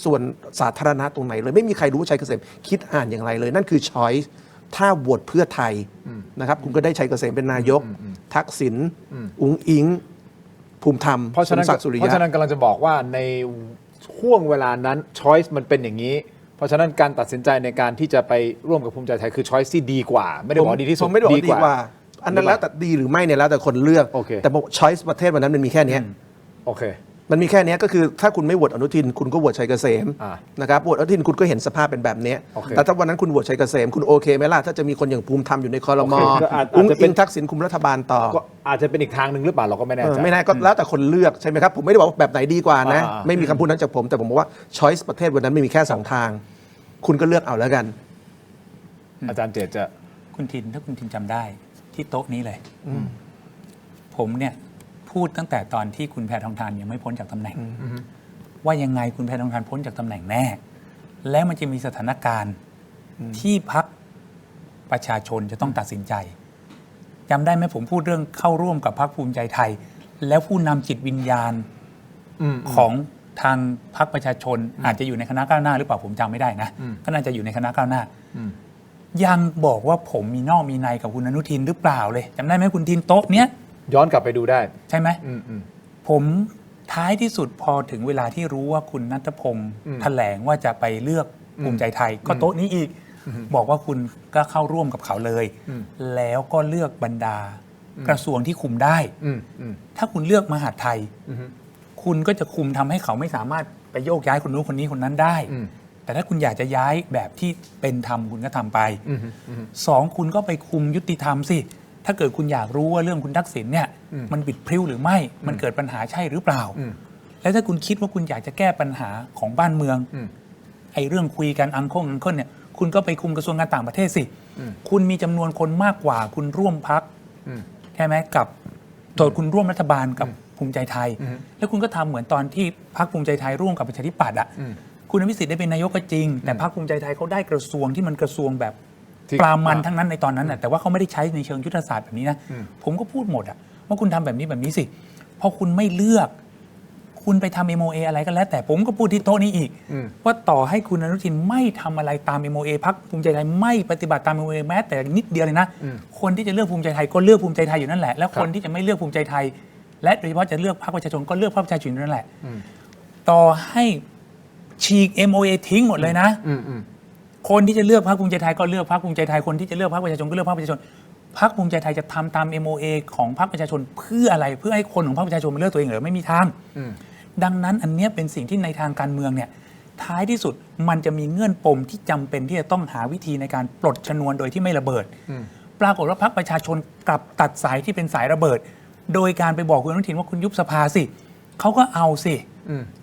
ส่วนสาธารณะตรงไหนเลยไม่มีใครรู้ว่าชัยเกษมคิดอ่านอย่างไรเลยนั่นคือช้อยส์ถ้าโหวตเพื่อไทยนะครับคุณก็ได้ชัยเกษมเป็นนายกทักษิณอุ๋งอิงภูมิธรรม เพราะฉะนั้น สมศักดิ์สุริ เพราะฉะ ยะ นั้นกำลังจะบอกว่าในช่วงเวลานั้นช้อยส์มันเป็นอย่างนี้ เพราะฉะนั้นการตัดสินใจในการที่จะไปร่วมกับภูมิใจไทยคือช้อยส์ที่ดีกว่า ไม่ได้บอกว่าดีที่สุด ผมไม่ได้บอกว่าดีกว่า อันนั้นแล้วแต่ดีหรือไม่เนี่ยแล้วแต่คนเลือก โอเค แต่บอกช้อยส์ประเทศวันนั้นมันมีแค่เนี้ย โอเค มันมีแค่เนี้ยก็คือถ้าคุณไม่โหวตอนุทินคุณก็โหวตชัยเกษม อ่า นะครับโหวตอนุทินคุณก็เห็นสภาพเป็นแบบเนี้ย โอเค แต่ถ้าวันนั้นคุณโหวตชัยเกษมคุณโอเคไหมล่ะถ้าจะมีคนอย่างภูมิธรรมอยู่ในคอรมอ โอเคก็อาจ อุ้ง จะเป็ อิ น งทักษิณคุมรัฐบาลต่อ ก็อาจจะเป็นอีกทางหนึ่งหรือเปล่าเราก็ไม่แน่ใจ ไม่แน่ก็แล้วแต่คนเลือกใช่ไหมครับ ผมไม่ได้บอกว่าแบบไหนดีกว่านะ อ่า ไม่มีคำพูดนั้นจากผม แต่ผมบอกว่าช้อยส์ประเทศวันนั้นไม่มีแค่ 2 ทาง คุณก็เลือกเอาแล้วกัน อาจารย์เจตจะ คุณทินถ้าคุณทินจำได้ที่โต๊ะนี้เลยผมเนี่ยพูดตั้งแต่ตอนที่คุณแพทองทานยังไม่พ้นจากตำแหน่ง ว่ายังไงคุณแพทองทานพ้นจากตำแหน่งแน่ แล้วมันจะมีสถานการณ์ที่พรรคประชาชนจะต้องตัดสินใจจำได้ไหมผมพูดเรื่องเข้าร่วมกับพรรคภูมิใจไทย แล้วผู้นำจิตวิญญาณของทางพรรคประชาชน อาจจะอยู่ในคณะก้าวหน้าหรือเปล่าผมจำไม่ได้นะก็น่าจะอยู่ในคณะก้าวหน้ายังบอกว่าผมมีนอกมีในกับคุณอนุทินหรือเปล่าเลยจำได้ไหมคุณทินโต๊ะเนี้ย ย้อนกลับไปดูได้ ใช่ไหมผมท้ายที่สุดพอถึงเวลาที่รู้ว่าคุณณัฐพงศ์แถลงว่าจะไปเลือกภูมิใจไทย ก็โต๊ะนี้อีก บอกว่าคุณก็เข้าร่วมกับเขาเลย แล้วก็เลือกบรรดากระทรวงที่คุมได้ ถ้าคุณเลือกมหาดไทย คุณก็จะคุมทำให้เขาไม่สามารถไปโยกย้ายคนนู้นคนนี้คนนั้นได้ แต่ถ้าคุณอยากจะย้ายแบบที่เป็นธรรมคุณก็ทำไปสองคุณก็ไปคุมยุติธรรมสิถ้าเกิดคุณอยากรู้ว่าเรื่องคุณทักษิณเนี่ยมันบิดพริ้วหรือไม่มันเกิดปัญหาใช่หรือเปล่าแล้วถ้าคุณคิดว่าคุณอยากจะแก้ปัญหาของบ้านเมืองไอ้เรื่องคุยกันอังคงเนี่ยคุณก็ไปคุมกระทรวงการต่างประเทศสิคุณมีจำนวนคนมากกว่าคุณร่วมพรรคใช่ไหมกับโดยคุณร่วมรัฐบาลกับภูมิใจไทยแล้วคุณก็ทำเหมือนตอนที่พรรคภูมิใจไทยร่วมกับประชาธิปัตย์อ่ะคุณอภิสิทธิ์ได้เป็นนายกก็จริงแต่พรรคภูมิใจไทยเขาได้กระทรวงที่มันกระทรวงแบบปรามันทั้งนั้นในตอนนั้นน่ะแต่ว่าเขาไม่ได้ใช้ในเชิงยุทธศาสตร์แบบนี้นะผมก็พูดหมดอ่ะว่าคุณทำแบบนี้สิพอคุณไม่เลือกคุณไปทำ MOA อะไรก็แล้วแต่ผมก็พูดที่โต๊ะนี้อีกว่าต่อให้คุณอนุทินไม่ทำอะไรตาม MOA พรรคภูมิใจไทยไม่ปฏิบัติตาม MOA แม้แต่นิดเดียวเลยนะคนที่จะเลือกภูมิใจไทยก็เลือกภูมิใจไทยอยู่นั่นแหละแล้วคนที่จะไม่เลือกภูมิใจไทยและโดยเฉพาะจะเลือกพรรคประชาชนก็เลือกพรรคประชาชนนั่นแหละต่อให้ฉีก MOA ทิ้งหมดเลยนะคนที่จะเลือกพรรคภูมิใจไทยก็เลือกพรรคภูมิใจไทยคนที่จะเลือกพรรคประชาชนก็เลือกพรรคประชาชนพรรคภูมิใจไทยจะทำตาม MOA ของพรรคประชาชนเพื่ออะไรเพื่อให้คนของพรรคประชาชนมาเลือกตัวเองเหรอไม่มีทางดังนั้นอันนี้เป็นสิ่งที่ในทางการเมืองเนี่ยท้ายที่สุดมันจะมีเงื่อนปมที่จำเป็นที่จะต้องหาวิธีในการปลดชนวนโดยที่ไม่ระเบิดปรากฏว่าพรรคประชาชนกลับตัดสายที่เป็นสายระเบิดโดยการไปบอกคุณอนุทินว่าคุณยุบสภาสิเขาก็เอาสิ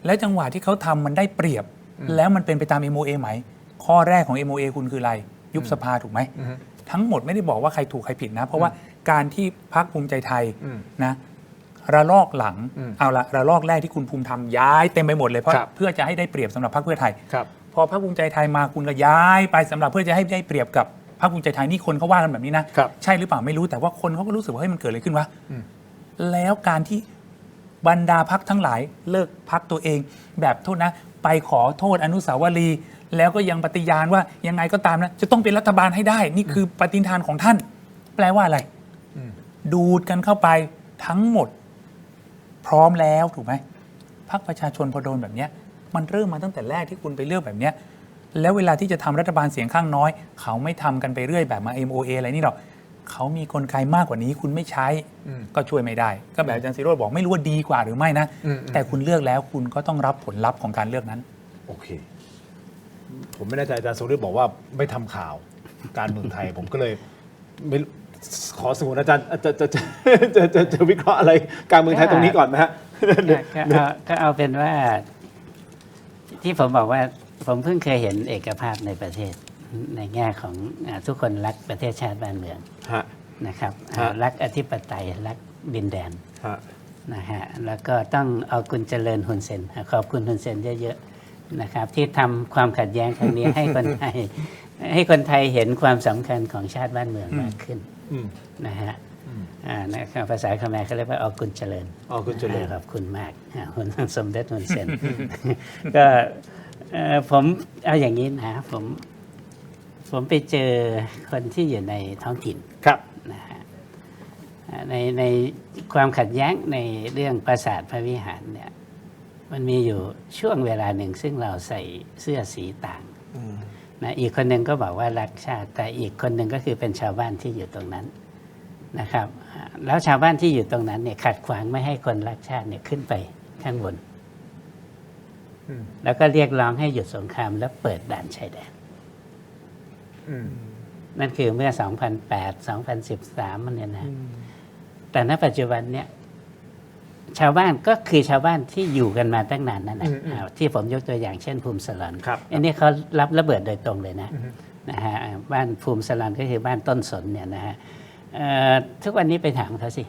แล้วจังหวะที่เขาทำมันได้เปรียบแล้วมันเป็นไปตาม MOA ไหมข้อแรกของ MOA คุณคืออะไรยุบสภาถูกไหมทั้งหมดไม่ได้บอกว่าใครถูกใครผิดนะเพราะว่าการที่พรรคภูมิใจไทยนะระลอกหลังเอาละระลอกแรกที่คุณภูมิธรรมย้ายเต็มไปหมดเลยเพราะเพื่อจะให้ได้เปรียบสำหรับพรรคเพื่อไทยพอพรรคภูมิใจไทยมาคุณก็ย้ายไปสำหรับเพื่อจะให้ได้เปรียบกับพรรคภูมิใจไทยนี่คนเขาว่ากันแบบนี้นะใช่หรือเปล่าไม่รู้แต่ว่าคนเขาก็รู้สึกว่าเฮ้ยมันเกิดอะไรขึ้นวะแล้วการที่บรรดาพรรคทั้งหลายเลิกพรรคตัวเองแบบโทษนะไปขอโทษอนุสาวรีย์แล้วก็ยังปฏิญาณว่ายังไงก็ตามนะจะต้องเป็นรัฐบาลให้ได้นี่คือปฏิญาณของท่านแปลว่าอะไรดูดกันเข้าไปทั้งหมดพร้อมแล้วถูกไหมพรรคประชาชนพอโดนแบบนี้มันเริ่มมาตั้งแต่แรกที่คุณไปเลือกแบบนี้แล้วเวลาที่จะทำรัฐบาลเสียงข้างน้อยเขาไม่ทำกันไปเรื่อยแบบมา MOA อะไรนี่หรอก เขามีกลไกมากกว่านี้คุณไม่ใช้ก็ช่วยไม่ได้ ก็แบบอาจารย์ศิโรจน์บอกไม่รู้ว่าดีกว่าหรือไม่นะ แต่คุณเลือกแล้วคุณก็ต้องรับผลลัพธ์ของการเลือกนั้น โอเค ผมไม่แน่ใจอาจารย์สมฤทธิ์บอกว่าไม่ทำข่าวการเมืองไทย ผมก็เลยไม่ขอสมุนอาจารย์จะวิเคราะห์อะไรการเมืองไทยตรงนี้ก่อนไหมฮะ ก็เอาเป็นว่าที่ผมบอกว่าผมเพิ่งเคยเห็นเอกภาพในประเทศในแง่ของทุกคนรักประเทศชาติบ้านเมืองนะครับรักอธิปไตยรักดินแดนนะฮะแล้วก็ต้องเอาคุณเจริญฮุนเซนขอบคุณฮุนเซนเยอะๆนะครับที่ทำความขัดแย้งครั้งนี้ ให้คนไทยเห็นความสำคัญของชาติบ้านเมืองมากขึ้นนะฮะนะครับภาษาเขมรเขาเรียกว่าเอาคุณเจริญขอบคุณมากคุณสมเด็จฮุนเซน ก็ผมเอาอย่างนี้นะผมไปเจอคนที่อยู่ในท้องถิ่นนะฮะในความขัดแย้งในเรื่องปราสาทพระวิหารเนี่ยมันมีอยู่ช่วงเวลาหนึ่งซึ่งเราใส่เสื้อสีต่างนะอีกคนหนึ่งก็บอกว่ารักชาติแต่อีกคนหนึ่งก็คือเป็นชาวบ้านที่อยู่ตรงนั้นนะครับแล้วชาวบ้านที่อยู่ตรงนั้นเนี่ยขัดขวางไม่ให้คนรักชาติเนี่ยขึ้นไปข้างบนแล้วก็เรียกร้องให้หยุดสงครามและเปิดด่านชายแดนนั่นคือเมื่อ 2008 2013 มันเนี่ยนะแต่ณปัจจุบันเนี่ยชาวบ้านก็คือชาวบ้านที่อยู่กันมาตั้งนานนั่นแหละที่ผมยกตัวอย่างเช่นภูมิสลอนอันนี้เขารับระเบิดโดยตรงเลยนะฮะบ้านภูมิสลอนก็คือบ้านต้นสนเนี่ยนะฮะทุกวันนี้ไปถามเขาสิ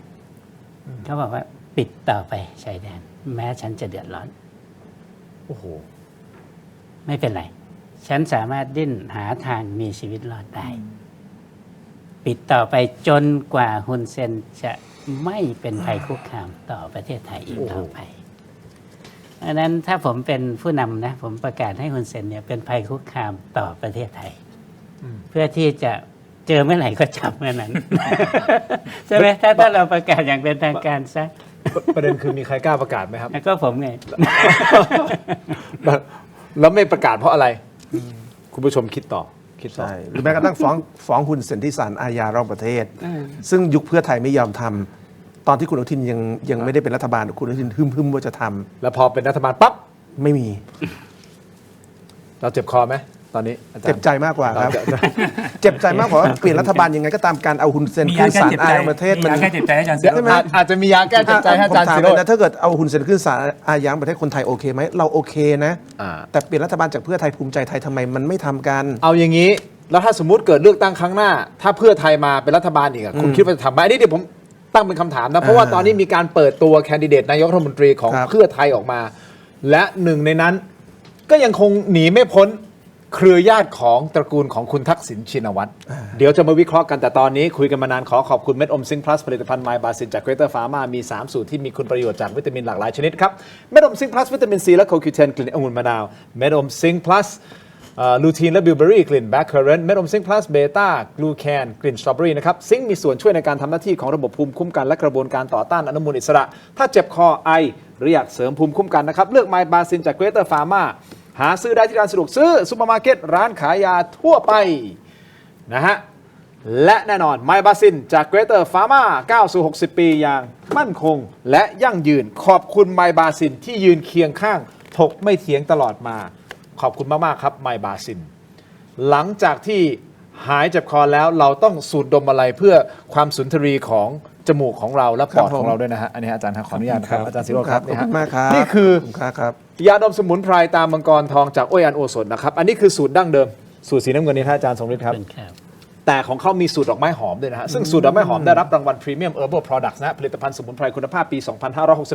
เขาบอกว่าปิดต่อไปชายแดนแม้ฉันจะเดือดร้อนโอ้โหไม่เป็นไรฉันสามารถดิ้นหาทางมีชีวิตรอดได้ปิดต่อไปจนกว่าฮุนเซนจะไม่เป็นภัยคุกคามต่อประเทศไทยอีกต่อไปดังนั้นถ้าผมเป็นผู้นำนะผมประกาศให้ฮุนเซนเนี่ยเป็นภัยคุกคามต่อประเทศไทยเพื่อที่จะเจอเมื่อไหร่ก็จับเมื่อนั้น ใช่ไหมถ้าเราประกาศอย่างเป็นทางการซะประเด็นคือมีใครกล้าประกาศไหมครับก็ผมไง แล้วไม่ประกาศเพราะอะไรคุณผู้ชมคิดต่อใช่หรือแม้กระทั่งฟ้องคุณเซนที่ศาลอาญาระหว่างประเทศซึ่งยุคเพื่อไทยไม่ยอมทำตอนที่คุณอนุทินยังไม่ได้เป็นรัฐบาลคุณอนุทินฮึ่มว่าจะทำแล้วพอเป็นรัฐบาลปั๊บไม่มีเราเจ็บคอไหมตอนนี้เจ็บใจมากกว่าครับเจ็บใจมากกว่าเปลี่ยนรัฐบาลยังไงก็ตามการเอาฮุนเซนขึ้นศาลอาญาประเทศมันยาแก้เจ็บใจให้อาจารย์ศิโรจน์อาจจะมียาแก้เจ็บใจให้อาจารย์ศิโรจน์ถ้าเกิดเอาฮุนเซนขึ้นศาลอาญาประเทศคนไทยโอเคไหมเราโอเคนะแต่เปลี่ยนรัฐบาลจากเพื่อไทยภูมิใจไทยทำไมมันไม่ทำกันเอาอย่างนี้แล้วถ้าสมมุติเกิดเลือกตั้งครั้งหน้าถ้าเพื่อไทยมาเป็นรัฐบาลอีกคุณคิดว่าจะทำไหมอันนี้เดี๋ยวผมตั้งเป็นคำถามนะเพราะว่าตอนนี้มีการเปิดตัวแคนดิเดตนายกรัฐมนตรีของเพื่อไทยออกมาและหนึ่งในนั้นก็ยังคงหนีไม่พ้นเครือญาติของตระกูลของคุณทักษิณชินวัตรเดี๋ยวจะมาวิเคราะห์กันแต่ตอนนี้คุยกันมานานขอขอบคุณเม็ดอมซิงค์พลัสผลิตภัณฑ์ไมบาซินจากเกรเตอร์ฟาร์มามี3สูตรที่มีคุณประโยชน์จากวิตามินหลากหลายชนิดครับเม็ดอมซิงค์พลัสวิตามินซีและโคคิวเทนกลิ่นองุ่นมะนาวเม็ดอมซิงค์พลัสลูทีนและบิวเบอรี่กลิ่นแบล็คเคอร์เรนต์เม็ดอมซิงค์พลัสเบต้ากลูแคนกลิ่นสตรอเบอรี่นะครับซิงค์มีส่วนช่วยในการทำหน้าที่ของระบบภูมิคุ้มกันและกระบวนการต่อต้านอนุมูลอิสระถ้าเจ็บคอไอหรืออยากเสริมภูมิคุ้มกันนะครับเลือกไมบาซินจากเกรเตอร์ฟาร์มาหาซื้อได้ที่ร้านสะดวกซื้อซุปเปอร์มาร์เก็ตร้านขายยาทั่วไปนะฮะและแน่นอนไมบาซินจากเกรเตอร์ฟาร์มาก้าวสู่60 ปีอย่างมั่นคงและยั่งยืนขอบคุณไมบาซินที่ยืนเคียงข้างถกไม่เถียงตลอดมาขอบคุณมากๆครับไมบาซินหลังจากที่หายเจ็บคอแล้วเราต้องสูดดมอะไรเพื่อความสุนทรีของจมูกของเราและปอดของเราด้วยนะฮะอันนี้อาจารย์ขออนุญาตครับอาจารย์ศิโรจน์ครับขอบคุณมากครับนี่คือยาดมสมุนไพรตามมังกรทองจากโออันโอสถนะครับอันนี้คือสูตรดั้งเดิมสูตรสีน้ำเงินนี้ท่านอาจารย์ทรงฤทธิ์ครับแต่ของเขามีสูตรดอกไม้หอมด้วยนะฮะซึ่งสูตรดอกไม้หอมได้รับรางวัล Premium Herbal Products นะผลิตภัณฑ์สมุนไพรคุณภาพปี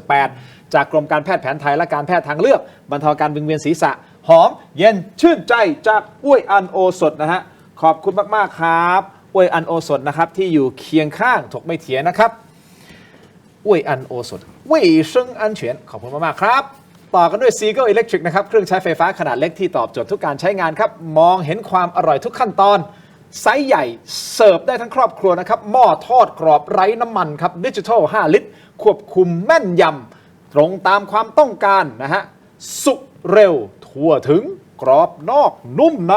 2568 จากกรมการแพทย์แผนไทยและการแพทย์ทางเลือกบรรเทาการวิงเวียนศีรษะหอมเย็นชื่นใจจากอ้วยอันโอสถนะฮะขอบคุณมากๆครับอ้วยอันโอสถนะครับที่อยู่เคียงข้างถกไม่เถียงนะครับอ้วยอันโอสถ卫生安全ขอบคุณมากๆครับต่อกันด้วย Seagull Electric นะครับเครื่องใช้ไฟฟ้าขนาดเล็กที่ตอบโจทย์ทุกการใช้งานครับมองเห็นความอร่อยทุกขั้นตอนไซส์ใหญ่เสิร์ฟได้ทั้งครอบครัวนะครับหม้อทอดกรอบไร้น้ำมันครับดิจิทัล5 ลิตรควบคุมแม่นยำตรงตามความต้องการนะฮะสุกเร็วทั่วถึงกรอบนอกนุ่มใน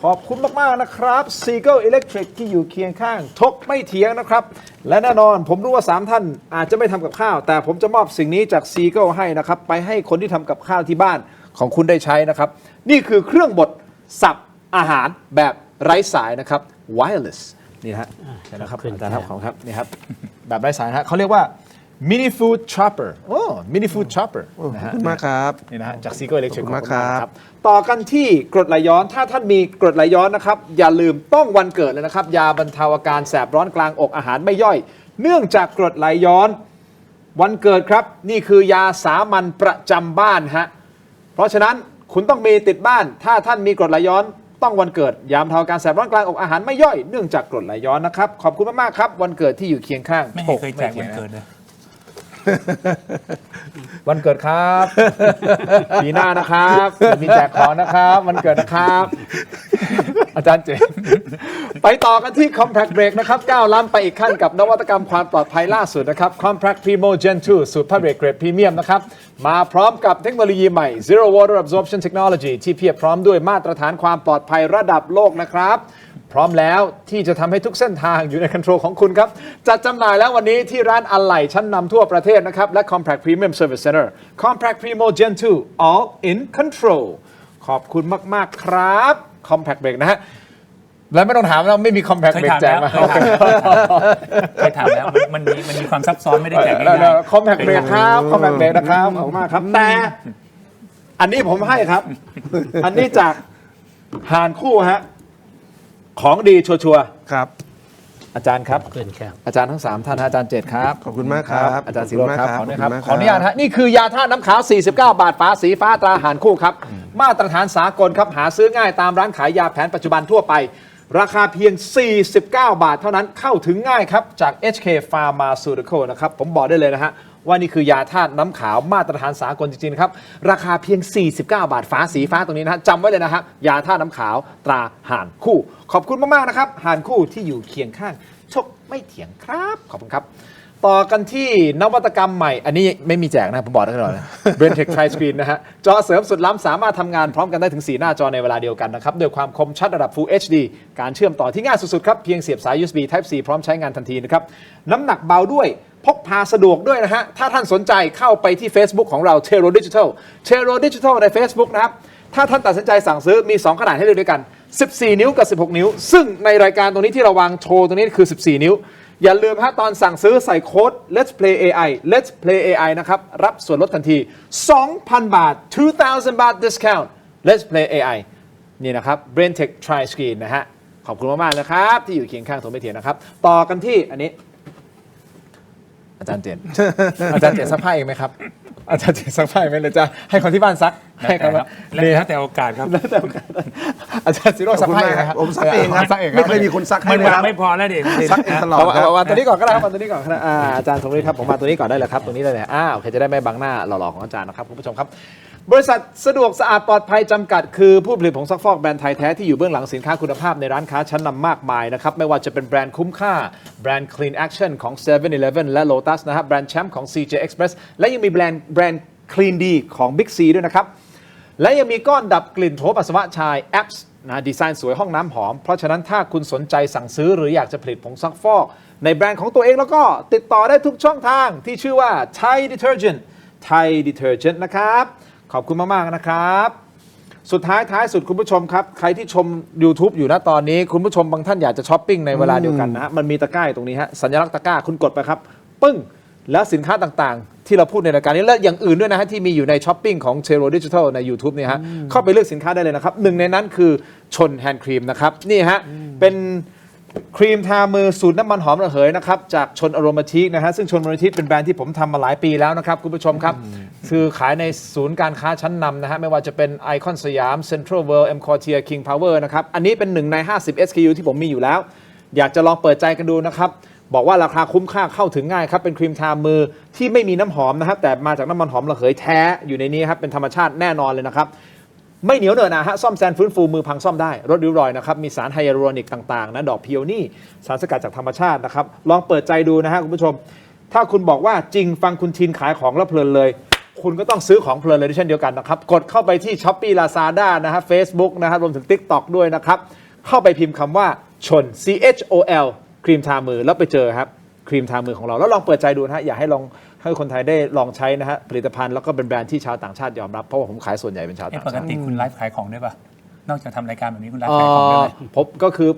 ห ขอบคุณมากๆนะครับ Seagull Electric ที่อยู่เคียงข้างถกไม่เถียงนะครับและแน่นอนผมรู้ว่า 3 ท่านอาจจะไม่ทำกับข้าวแต่ผมจะมอบสิ่งนี้จาก Seagull ให้นะครับไปให้คนที่ทำกับข้าวที่บ้านของคุณได้ใช้นะครับนี่คือเครื่องบดสับอาหารแบบไร้สายนะครับ wireless นี่นะฮะเห็นนะครับอาจารย์ครับของครับนี่ครับแบบไร้สายนะฮะเขาเรียกว่า mini food chopper โอ้ mini food chopper นะ ขอ ฮะ บคุณมากครับ นี่นะฮะจาก Seagull Electric ขอบคุณมากครับ ต่อกันที่กรดไหลย้อนถ้าท่านมีกรดไหลย้อนนะครับอย่าลืมต้องวันเกิดเลยนะครับยาบรรเทาอาการแสบร้อนกลางอกอาหารไม่ย่อย เนื่องจากกรดไหลย้อนวันเกิดครับนี่คือยาสามัญประจำบ้านฮะเพราะฉะนั้นคุณต้องมีติดบ้านถ้าท่านมีกรดไหลย้อนต้องวันเกิดยาบรรเทาอาการแสบร้อนกลางอกอาหารไม่ย่อยเนื่องจากกรดไหลย้อนนะครับขอบคุณมากๆครับวันเกิดที่อยู่เคียงข้าง ไม่เคยแจกวันเกิดเลย วันเกิดครับปีหน้านะครับจะมีแจกของนะครับวันเกิดนะครับ อาจารย์เจนไปต่อกันที่ Compact Break นะครับก้าวล้ำไปอีกขั้นกับนวัตกรรมความปลอดภัยล่าสุดนะครับ Compact Primo Gen 2 สูตรผ้าเบรกเกรดพรีเมียมนะครับมาพร้อมกับเทคโนโลยีใหม่ Zero Water Absorption Technology ที่เพียบพร้อมด้วยมาตรฐานความปลอดภัยระดับโลกนะครับพร้อมแล้วที่จะทำให้ทุกเส้นทางอยู่ในคอนโทรลของคุณครับจัดจำหน่ายแล้ววันนี้ที่ร้านอะไหล่ชั้นนำทั่วประเทศนะครับและ Compact Premium Service Center Compact Primo Gen 2 All in Control ขอบคุณมากๆครับ Compact Break นะฮะแล้วไม่ต้องถามแล้วไม่มี Compact เคย Break ถาม แจก แล้ว มา เคยถามแล้วมันมีความซับซ้อนไม่ได้แจกง่ายๆ Compact Break ครับ Compact Break นะครับขอบคุณมากครับแต่อันนี้ผมให้ครับ อันนี้จากหานคู่ฮะของดีชัวร์ๆ ครับ อาจารย์ครับ ขอบคุณครับ อาจารย์ทั้ง 3 ท่านฮะอาจารย์เจตครับ ขอบคุณมากครับ อาจารย์ศิโรจน์ครับ ข ข อ อ บบ คุ คุณ ณ มาก ครับ ครับ ขออนุญาตฮะนี่คือยาธาตุน้ำขาว 49 บาทฝาสีฟ้าตราหารคู่ครับ มาตรฐานสากลครับหาซื้อง่ายตามร้านขายยาแผนปัจจุบันทั่วไป ราคาเพียง 49 บาทเท่านั้นเข้าถึงง่ายครับจาก HK Pharmaceutical นะครับผมบอกได้เลยนะฮะว่านี่คือยาธาตุน้ำขาวมาตรฐานสากลจริงๆนะครับราคาเพียง 49 บาทฝาสีฟ้าตรงนี้นะฮะจำไว้เลยนะฮะยาธาตุน้ำขาวตราห่านคู่ ขอบคุณมากๆนะครับห่านคู่ที่อยู่เคียงข้างชกไม่เถียงครับขอบคุณครับต่อกันที่นวัตกรรมใหม่อันนี้ไม่มีแจกนะผมบอกได้ก่อนนะ Brentech Tri Screen นะฮะจอเสริมสุดล้ำสามารถทำงานพร้อมกันได้ถึง 4 หน้าจอในเวลาเดียวกันนะครับด้วยความคมชัดระดับ Full HD การเชื่อมต่อที่ง่ายสุดๆครับเพียงเสียบสาย USB Type C พร้อมใช้งานทันทีนะครับน้ำหนักเบาด้วยพกพาสะดวกด้วยนะฮะถ้าท่านสนใจเข้าไปที่ Facebook ของเรา Tero Digital Tero Digital ใน Facebook นะครับถ้าท่านตัดสินใจสั่งซื้อมี 2 ขนาดให้เลือกด้วยกัน14 นิ้วกับ 16 นิ้วซึ่งในรายการตรงนี้ที่เราวางโชว์ตรงนี้คือ 14 นิ้วอย่าลืมฮะตอนสั่งซื้อใส่โค้ด Let's Play AI Let's Play AI นะครับรับส่วนลดทันที 2,000 บาท 2,000 บาท discount Let's Play AI นี่นะครับ Brentech Tri Screen นะฮะขอบคุณมากๆนะครับที่อยู่เคียงข้างโทรไม่เถียงนะครับต่อกันที่อันนี้อาจารย์เจน อาจารย์เจนซักผ้าเองไหมครับอาจารย์เจนซักผ้าเองไหมหรือจะให้คนที่บ้านซักให้เขา แล้วแต่โอกาสครับ แล้วแต่โอกาสอาจารย์ซิโร่ซักผ้าเองไหมครับ ผมซักเองครับ ซักเอง ไม่เคยมีคนซักให้ มัน เลยครับ ไม่พอแล้วเด็ก ซักเองตลอด เอาวางตัวนี้ก่อนก็ได้ครับวางตัวนี้ก่อนก็ได้อาจารย์สมฤทธิ์ครับผมมาตัวนี้ก่อนได้เลยครับตรงนี้ได้เลยโอเคจะได้ไม่บังหน้าหล่อๆของอาจารย์นะครับคุณผู้ชมครับบริษัทสะดวกสะอาดปลอดภัยจำกัดคือผู้ผลิตผงซักฟอกแบรนด์ไทยแท้ที่อยู่เบื้องหลังสินค้าคุณภาพในร้านค้าชั้นนำมากมายนะครับไม่ว่าจะเป็นแบรนด์คุ้มค่าแบรนด์ Clean Action ของ 7-Eleven และ Lotus นะครับแบรนด์แชมป์ของ CJ Express และยังมีแบรนด์ Clean D ของ Big C ด้วยนะครับและยังมีก้อนดับกลิ่นโถปัสสาวะชาย Apps นะดีไซน์สวยห้องน้ำหอมเพราะฉะนั้นถ้าคุณสนใจสั่งซื้อหรืออยากจะผลิตผงซักฟอกในแบรนด์ของตัวเองแล้วก็ติดต่อได้ทุกช่องทางที่ชื่อว่า Thai Detergent นะครับขอบคุณมากๆนะครับสุดท้ายสุดคุณผู้ชมครับใครที่ชม YouTube อยู่นะตอนนี้คุณผู้ชมบางท่านอยากจะช้อปปิ้งในเวลาเดียวกันนะฮะมันมีตะกร้าตรงนี้ฮะสัญลักษณ์ตะกร้าคุณกดไปครับปึ้งแล้วสินค้าต่างๆที่เราพูดในรายการนี้และอย่างอื่นด้วยนะฮะที่มีอยู่ในช้อปปิ้งของ Tero Digital ใน YouTube เนี่ยฮะเข้าไปเลือกสินค้าได้เลยนะครับหนึ่งในนั้นคือชนแฮนด์ครีมนะครับนี่ฮะเป็นครีมทามือสูตรน้ำมันหอมระเหยนะครับจากชนอโรมาทิกนะฮะซึ่งชนอโรมาทิกเป็นแบรนด์ที่ผมทำมาหลายปีแล้วนะครับคุณผู้ชมครับคือขายในศูนย์การค้าชั้นนำนะฮะไม่ว่าจะเป็นไอคอนสยาม Central World M Quartier King Power นะครับอันนี้เป็นหนึ่งใน50 SKU ที่ผมมีอยู่แล้วอยากจะลองเปิดใจกันดูนะครับบอกว่าราคาคุ้มค่าเข้าถึงง่ายครับเป็นครีมทามือที่ไม่มีน้ำหอมนะครับแต่มาจากน้ำมันหอมระเหยแท้อยู่ในนี้ครับเป็นธรรมชาติแน่นอนเลยนะครับไม่เหนียวเหนอะหนะฮะซ่อมแซมฟื้นฟูมือพังซ่อมได้ลดริ้วรอยนะครับมีสารไฮยาลูรอนิกต่างๆนะดอกพิโอนี่สารสกัดจากธรรมชาตินะครับลองเปิดใจดูนะฮะคุณผู้ชมถ้าคุณบอกว่าจริงฟังคุณทินขายของแล้วเพลินเลย คุณก็ต้องซื้อของเพลินเลยด้วยเช่นเดียวกันนะครับกดเข้าไปที่ Shopee Lazada นะฮะ Facebook นะครับรวมถึง TikTok ด้วยนะครับเข้าไปพิมพ์คำว่าชน CHOL ครีมทามือแล้วไปเจอครับครีมทามือของเราแล้วลองเปิดใจดูนะฮะอยากให้ลองให้คนไทยได้ลองใช้นะฮะผลิตภัณฑ์แล้วก็เป็นแบรนด์ที่ชาวต่างชาติยอมรับเพราะว่าผมขายส่วนใหญ่เป็นชาวต่าง ปก ชาติ ติคุณไลฟ์ขายของด้วยป่ะ นอกจากทำรายการแบบนี้คุณไลฟ์ขายของด้วยไหม ผมก็คื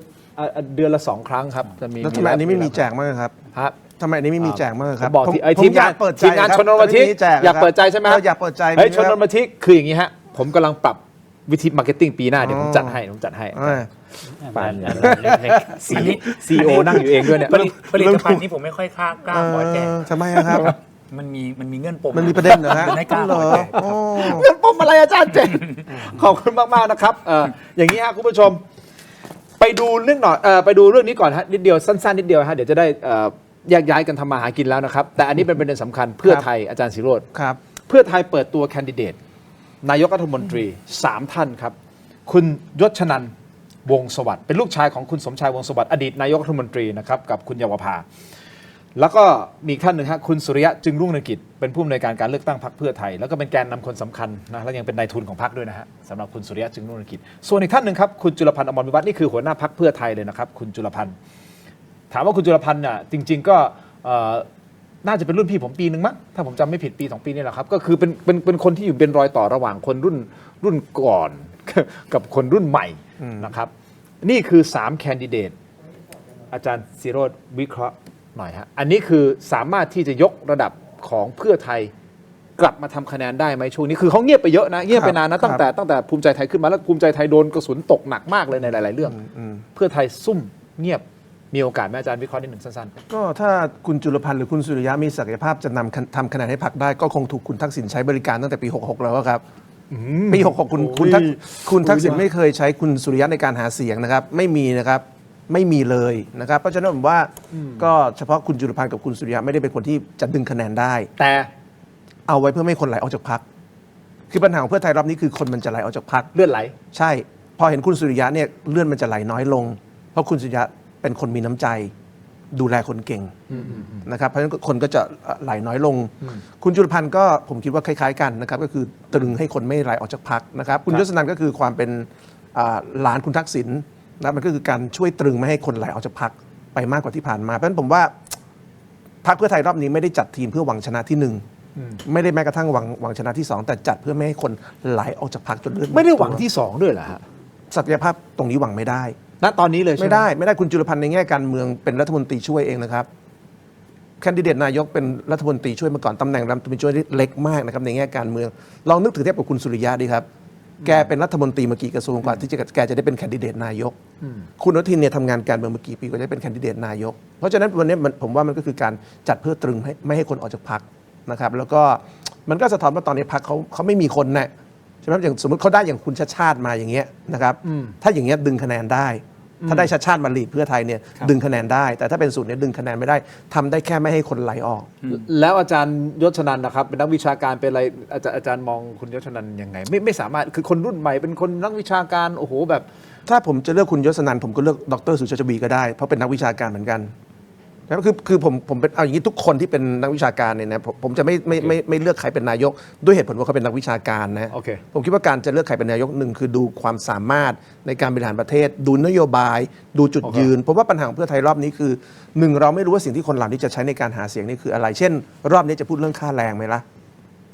อเดือนละ2 ครั้งครับจะมี แล้วทำไมอันนี้ไม่มีแจกมั้างครับ ครับ ทำไมอันนี้ไม่มีแจกมั้างครับ ผมบอกที่ไอ้ ผม ทีมงาน อยากเปิดใจ ทีมงาน ครับ ชนนมาทิ แต่ไม่มีแจก อยากเปิดใจใช่ไหมครับ อยากเปิดใจ เฮ้ย นะ ชนนมาทิคืออย่างนี้ฮะผมกำลังปรับวิธีมาร์เก็ตติ้งปีหน้าเดี๋ยวผมจัดให้ อ่า ปาน อันนี้ CEO นั่งอยู่เองด้วยเนี่ย ผลิตภัณฑ์นี้ผมไม่ค่อยกล้าขอแจก ทำไมอะครับ มันมีเงื่อนปม มันมีประเด็นเหรอฮะ ไม่กล้า เหร ข อ อแจก โอ้ เรื่องปมอะไรอาจารย์เจนขอบคุณมากๆนะครับอย่างนี้ฮะคุณผู้ชมไปดูเรื่องหน่อยไปดูเรื่องนี้ก่อนฮะนิดเดียวสั้นๆนิดเดียวฮะเดี๋ยวจะได้แยกย้ายกันทำมาหากินแล้วนะครับแต่อันนี้เป็นประเด็นสำคัญเพื่อไทยอาจารย์ศิโรจน์ ครับ เพื่อไทยเปิดตัวแคนดิเดตนายกรัฐมนตรี 3 ท่านครับ คุณยศชนันท์วงศ์สวัสดิ์เป็นลูกชายของคุณสมชายวงศ์สวัสดิ์อดีตนายกรัฐมนตรีนะครับกับคุณเยาวภา แล้วก็มีอีกท่านหนึ่งฮะคุณสุริยะจึงรุ่งเรืองกิจเป็นผู้อำนวยการการเลือกตั้งพรรคเพื่อไทยแล้วก็เป็นแกนนำคนสำคัญนะแล้วยังเป็นนายทุนของพรรคด้วยนะฮะสำหรับคุณสุริยะจึงรุ่งเรืองกิจส่วนอีกท่านหนึ่งครับคุณจุลพันธ์อมรวิวัฒน์นี่คือหัวหน้าพรรคเพื่อไทยเลยนะครับคุณจุลพันธ์ถามว่าคุณจุลพันธ์เนี่ยจริง ๆก็น่าจะเป็นรุ่นพี่ผมปีหนึ่งมั้งถ้าผมจำไม่ผิดปี2 ปีนี่แหละครับก็คือเป็นคนที่อยู่เป็นรอยต่อระหว่างคนรุ่นก่อน กับคนรุ่นใหม่นะครับนี่คือ3แคนดิเดตอาจารย์ศิโรจน์วิเคราะห์หน่อยฮะอันนี้คือสามารถที่จะยกระดับของเพื่อไทยกลับมาทำคะแนนได้ไหมช่วงนี้คือเขาเงียบไปเยอะนะเงียบไปนานนะตั้งแต่ภูมิใจไทยขึ้นมาแล้วภูมิใจไทยโดนกระสุนตกหนักมากเลยในหลาย ๆ เรื่องเพื่อไทยซุ่มเงียบมีโอกาสไหมอาจารย์วิเคราะห์นิดหนึ่งสั้น ก็ถ้าคุณจุลพันธ์หรือคุณสุริยะมีศักยภาพจะทำคะแนนให้พรรคได้ก็คงถูกคุณทักษิณใช้บริการตั้งแต่ปี 66 แล้วครับปี 66 คุณทักษิณไม่เคยใช้คุณสุริยะในการหาเสียงนะครับไม่มีนะครับไม่มีเลยนะครับเพราะฉะนั้นผมว่าก็เฉพาะคุณจุลพันธ์กับคุณสุริยะไม่ได้เป็นคนที่จะดึงคะแนนได้ ๆแต่ เอาไว้เพื่อไม่ให้คนไหลออกจากพรรคคือปัญหาของเพื่อไทยรอบนี้คือคนมันจะไหลออกจากพรรค เลื่อนไหล ใช่พอเห็นคุณสุริยะเนี่ยเลื่อนมันจะไหลน้อยลง เพราะคุณสุริยะเป็นคนมีน้ำใจดูแลคนเก่งนะครับเพราะฉะนั้นคนก็จะไหลน้อยลง คุณจุลพันธ์ก็ผมคิดว่าคล้ายๆกันนะครับก็คือตรึงให้คนไม่ไหลออกจากพรรคนะครับคุณยศนันท์ก็คือความเป็นหลานคุณทักษิณนะมันก็คือการช่วยตรึงไม่ให้คนไหลออกจากพรรคไปมากกว่าที่ผ่านมาเพราะฉะนั้นผมว่าพรรคเพื่อไทยรอบนี้ไม่ได้จัดทีมเพื่อหวังชนะที่1ไม่ได้แม้กระทั่งหวังชนะที่2แต่จัดเพื่อไม่ให้คนไหลออกจากพรรคจนเลือด ไม่ได้หวังที่ 2 ด้วยเหรอฮะ ศักยภาพตรงนี้หวังไม่ได้ ณตอนนี้เลยใช่ห ไม่ได้คุณจุลพันธ์ในแง่การเมืองเป็นรัฐมนตรีช่วยเองนะครับแคนดิเดตนายกเป็นรัฐมนตรีช่วยมาก่อนตำแหน่งรัฐมนตรีช่วยเล็กมากนะครับในแง่การเมืองลองนึกถึงเทียบกับคุณสุริยะดีครับแกเป็นรัฐมนตรีมากี่กระทรวงกว่าที่แกจะได้เป็นแคนดิเดตนายกคุณอนุทินเนี่ยทำงานการเมืองมากี่ปีก็จะได้เป็นแคนดิเดตนายกเพราะฉะนั้นวันนี้ผมว่ามันก็คือการจัดเพื่อตรึงไม่ให้คนออกจากพรรคนะครับแล้วก็มันก็สะท้อนว่าตอนนี้พรรคเขาไม่มีคนนะใช่ไหมอย่างสมมติเขาได้อย่างคุณชาติชาติมาอย่างเงี้ยนะครับถ้าอย่างเงี้ยดึงคะแนนได้ถ้าได้ชาติชาติมาลีดเพื่อไทยเนี่ยดึงคะแนนได้แต่ถ้าเป็นสูตรเนี่ยดึงคะแนนไม่ได้ทำได้แค่ไม่ให้คนไหลออก แล้วอาจารย์ยศชนันท์นะครับเป็นนักวิชาการเป็นอะไรอาจารย์มองคุณยศชนันท์ยังไงไม่สามารถคือคนรุ่นใหม่เป็นคนนักวิชาการโอ้โหแบบ ถ้าผมจะเลือกคุณยศนันท์ผมก็เลือกดร.สุชาติชวีก็ได้เพราะเป็นนักวิชาการเหมือนกันแล้วคือผมเป็นเอาอย่างนี้ทุกคนที่เป็นนักวิชาการเนี่ยนะผมจะไม่เลือกใครเป็นนายกด้วยเหตุผลว่าเขาเป็นนักวิชาการนะ โอเค ผมคิดว่าการจะเลือกใครเป็นนายกหนึ่งคือดูความสามารถในการบริหารประเทศ ดูนโยบาย ดูจุดยืนเพราะว่าปัญหาของเพื่อไทยรอบนี้คือหนึ่งเราไม่รู้ว่าสิ่งที่คนเหล่านี้จะใช้ในการหาเสียงนี่คืออะไร เช่น รอบนี้จะพูดเรื่องค่าแรงไหมล่ะ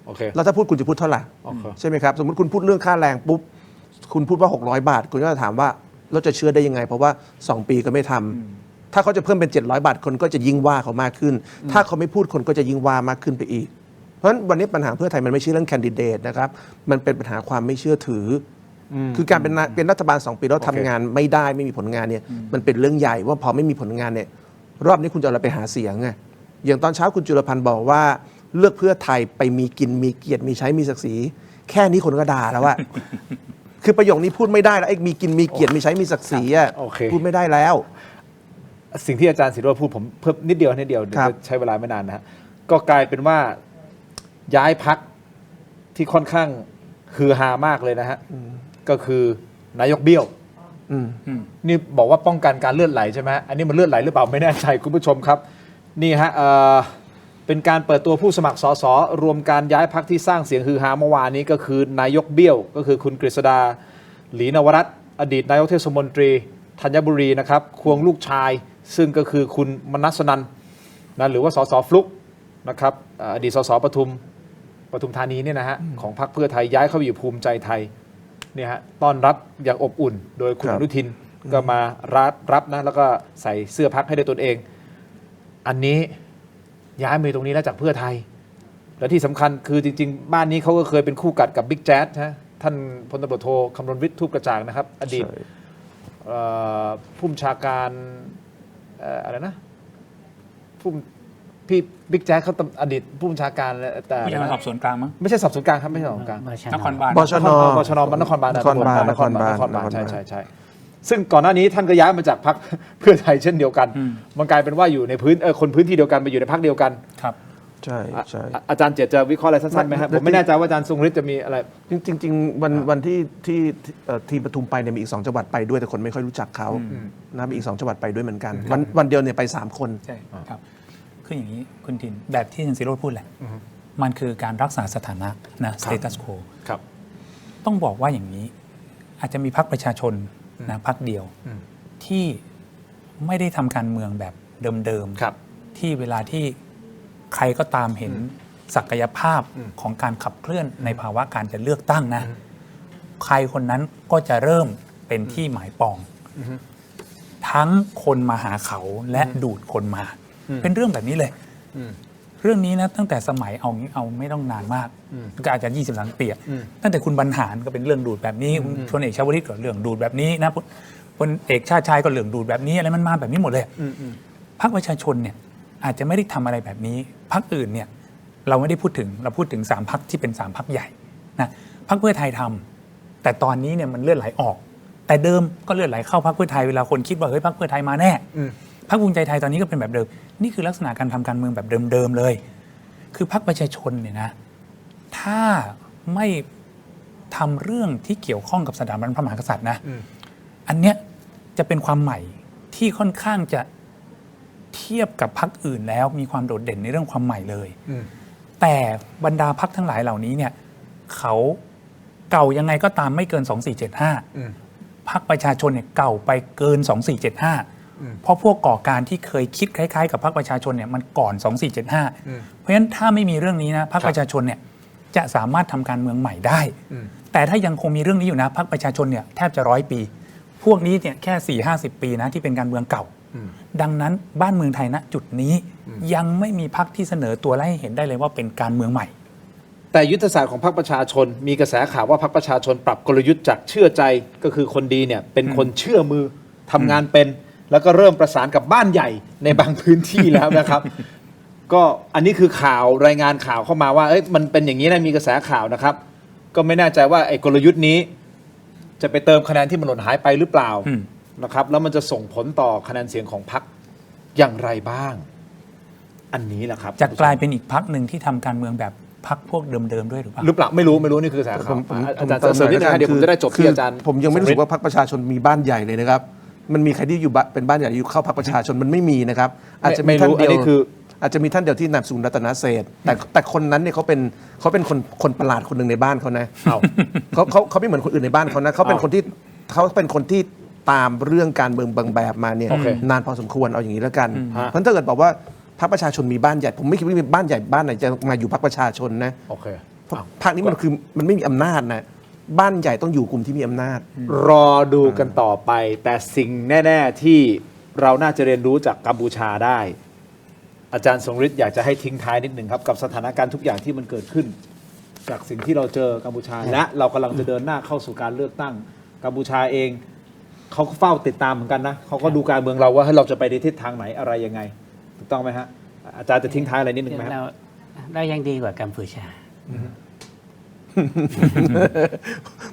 โอเค แล้วถ้าพูดคุณจะพูดเท่าไหร่ โอเค ใช่ไหมครับสมมติคุณพูดเรื่องค่าแรงปุ๊บคุณพูดว่า600 บาทคุณก็จะถามว่าเราจะเชื่อได้ยังไง เพราะว่า2 ปีก็ไม่ทำถ้าเขาจะเพิ่มเป็น700 บาทคนก็จะยิ่งว่าเขามากขึ้น ถ้าเขาไม่พูดคนก็จะยิ่งว่ามากขึ้นไปอีกเพราะฉะนั้นวันนี้ปัญหาเพื่อไทยมันไม่ใช่เรื่องแคนดิเดตนะครับมันเป็นปัญหาความไม่เชื่อถือคือการเป็นรัฐบาล2 ปีแล้วทำงานไม่ได้ไม่มีผลงานเนี่ยมันเป็นเรื่องใหญ่ว่าพอไม่มีผลงานเนี่ยรอบนี้คุณจะเอาอะไรไปหาเสียงไงอย่างตอนเช้าคุณจุลพันธ์บอกว่าเลือกเพื่อไทยไปมีกินมีเกียรติมีใช้มีศักดิ์ศรีแค่นี้คนก็ด่าแล้วว่า คือประโยคนี้พูดไม่ได้แล้วไอ้มีกินมีเกียรติมีใช้มีศักดิ์ศรีอ่ะ โอเค พูดไม่ได้แล้ว สิ่งที่อาจารย์ศิโรจน์พูดผมเพิ่มนิดเดียวเดี๋ยวจะใช้เวลาไม่นานนะฮะก็กลายเป็นว่าย้ายพักที่ค่อนข้างฮือฮามากเลยนะฮะก็คือนายกเบี้ยวนี่บอกว่าป้องกันการเลื่อนไหลใช่ไหมอันนี้มันเลื่อนไหลหรือเปล่าไม่แน่ใจคุณผู้ชมครับนี่ฮะ เป็นการเปิดตัวผู้สมัครสสรวมการย้ายพรรคที่สร้างเสียงฮือฮาเมื่อวานนี้ก็คือนายกเบี้ยวก็คือคุณกฤษดาหลีนวรัตน์อดีตนายกเทศมนตรีธัญบุรีนะครับควงลูกชายซึ่งก็คือคุณมนัสนันท์นะหรือว่าสสฟลุกนะครับอดีตสสปทุมธานีเนี่ยนะฮะของพรรคเพื่อไทยย้ายเข้าไปอยู่ภูมิใจไทยเนี่ยฮะต้อนรับอย่างอบอุ่น โดยคุณ ครับ อนุทินก็มารับนะแล้วก็ใส่เสื้อพรรคให้ด้วยตนเอง อันนี้ย้ายมาอยู่ตรงนี้แล้วจากเพื่อไทย และที่สำคัญคือจริงๆ บ้านนี้เขาก็เคยเป็นคู่กัดกับบิ๊กแจ๊ดนะท่านพลตำรวจโทคำรณวิทย์ทูปกระจ่างนะครับ อดีตผู้บัญชาการอะไรนะพี่บิ๊กแจ๊ดเขาอดีตผู้บัญชาการแต่ ผู้ยังสอบสวนกลางมั้ง ไม่ใช่สอบสวนกลางครับไม่ใช่สอบสวนกลาง นครบาล บชน บชนมันนครบาล นครบาล นครบาลใช่ซึ่งก่อนหน้านี้ท่านก็ย้ายมาจากพรรคเพื่อไทยเช่นเดียวกัน มันกลายเป็นว่าอยู่ในคนพื้นที่เดียวกันมาอยู่ในพรรคเดียวกัน ครับ ใช่ใช่ อาจารย์เจตจะวิเคราะห์อะไรสั้นๆไหมครับผมไม่แน่ใจว่าอาจารย์ทรงฤทธิ์จะมีอะไร จริงๆวันที่ทีมปทุมไปเนี่ยมีอีก2จังหวัดไปด้วยแต่คนไม่ค่อยรู้จักเขานะมีอีก2จังหวัดไปด้วยเหมือนกันวันเดียวเนี่ยไป3 คน ใช่ครับคืออย่างนี้คุณทินแบบที่อาจารย์ศิโรจน์พูดแหละมันคือการรักษาสถานะนะ status quo ครับ ต้องบอกว่าอย่างนี้อาจจะมีพรรคประชาชนนะพรรคเดียวที่ไม่ได้ทำการเมืองแบบเดิม ครับ ๆที่เวลาที่ใครก็ตามเห็นศักยภาพของการขับเคลื่อนในภาวะการจะเลือกตั้งนะใครคนนั้นก็จะเริ่มเป็นที่หมายปองทั้งคนมาหาเขาและดูดคนมา เป็นเรื่องแบบนี้เลยเรื่องนี้นะตั้งแต่สมัยเอาไม่ต้องนานมากก็อาจจะ20-30 ปีตั้งแต่คุณบรรหารก็เป็นเรื่องดูดแบบนี้พลเอกชวลิตก็เรื่องดูดแบบนี้นะพลเอกชาติชายก็เรื่องดูดแบบนี้อะไรมันมาแบบนี้หมดเลยพรรคประชาชนเนี่ยอาจจะไม่ได้ทำอะไรแบบนี้พรรคอื่นเนี่ยเราไม่ได้พูดถึงเราพูดถึง3 พรรคที่เป็น3 พรรคใหญ่นะพรรคเพื่อไทยทำแต่ตอนนี้เนี่ยมันเลื่อนไหลออกแต่เดิมก็เลื่อนไหลเข้าพรรคเพื่อไทยเวลาคนคิดว่าเฮ้ยพรรคเพื่อไทยมาแน่พรรคภูมิใจไทยตอนนี้ก็เป็นแบบเดิมนี่คือลักษณะการทำการเมืองแบบเดิมๆเลยคือพรรคประชาชนเนี่ยนะถ้าไม่ทำเรื่องที่เกี่ยวข้องกับสถาบันพระมหากษัตริย์นะอันเนี้ยจะเป็นความใหม่ที่ค่อนข้างจะเทียบกับพรรคอื่นแล้วมีความโดดเด่นในเรื่องความใหม่เลยแต่บรรดาพรรคทั้งหลายเหล่านี้เนี่ยเขาเก่ายังไงก็ตามไม่เกิน 2475พรรคประชาชนเนี่ยเก่าไปเกิน 2475เพราะพวกก่อการที่เคยคิดคล้ายๆกับพรรคประชาชนเนี่ยมันก่อน 2475เพราะฉะนั้นถ้าไม่มีเรื่องนี้นะพรรคประชาชนเนี่ยจะสามารถทำการเมืองใหม่ได้แต่ถ้ายังคงมีเรื่องนี้อยู่นะพรรคประชาชนเนี่ยแทบจะ100 ปีพวกนี้เนี่ยแค่ 4-50 ปีนะที่เป็นการเมืองเก่าดังนั้นบ้านเมืองไทยณจุดนี้ยังไม่มีพรรคที่เสนอตัวและให้เห็นได้เลยว่าเป็นการเมืองใหม่แต่ยุทธศาสตร์ของพรรคประชาชนมีกระแสข่าวว่าพรรคประชาชนปรับกลยุทธ์จากเชื่อใจก็คือคนดีเนี่ยเป็นคนเชื่อมือทำงานเป็นแล้วก็เริ่มประสานกับบ้านใหญ่ในบางพื้นที่แล้วนะครับ ก็อันนี้คือข่าวรายงานข่าวเข้ามาว่ามันเป็นอย่างนี้นะมีกระแสข่าวนะครับก็ไม่แน่ใจว่าไอ้กลยุทธ์นี้จะไปเติมคะแนนที่มันหล่นหายไปหรือเปล่านะครับแล้วมันจะส่งผลต่อคะแนนเสียงของพรรคอย่างไรบ้าง อันนี้แหละครับจะกลายเป็นอีกพรรคหนึ่งที่ทำการเมืองแบบพรรคพวกเดิมๆด้วยหรือเปล่าไม่รู้นี่คือสาขาอาจารย์เสริมนิดนึงเดี๋ยวผมจะได้จบที่อาจารย์ผมยังไม่รู้สึกว่าพรรคประชาชนมีบ้านใหญ่เลยนะครับมันมีใครที่อยู่เป็นบ้านใหญ่อยู่เข้าพรรคประชาชนมันไม่มีนะครับอาจจะมีท่านเดียวอาจจะมีท่านเดียวที่นามสกุลรัตนเศรษฐ์แต่คนนั้นเนี่ยเขาเป็นคนประหลาดคนหนึ่งในบ้านเขานะเขาไม่เหมือนคนอื่นในบ้านเขานะเขาเป็นคนที่ตามเรื่องการเมืองบางแบบมาเนี่ยนานพอสมควรเอาอย่างนี้แล้วกันเพราะฉะนั้นถ้าเกิดบอกว่าพรรคประชาชนมีบ้านใหญ่ผมไม่คิดว่ามีบ้านใหญ่บ้านไหนจะมาอยู่พรรคประชาชนนะพรรคนี้มันไม่มีอำนาจนะบ้านใหญ่ต้องอยู่กลุ่มที่มีอำนาจรอดูกันต่อไปแต่สิ่งแน่ๆที่เราน่าจะเรียนรู้จากกัมพูชาได้อาจารย์ทรงฤทธิ์อยากจะให้ทิ้งท้ายนิดหนึ่งครับกับสถานการณ์ทุกอย่างที่มันเกิดขึ้นจากสิ่งที่เราเจอกัมพูชาและเรากำลังจะเดินหน้าเข้าสู่การเลือกตั้งกัมพูชาเองเขาก็เฝ้าติดตามเหมือนกันนะเขาก็ดูการเมืองเราว่าให้เราจะไปในทิศทางไหนอะไรยังไงถูกต้องไหมฮะอาจารย์จะทิ้งท้ายอะไรนิดหนึ่งไหมครับเรายังดีกว่ากัมพูชา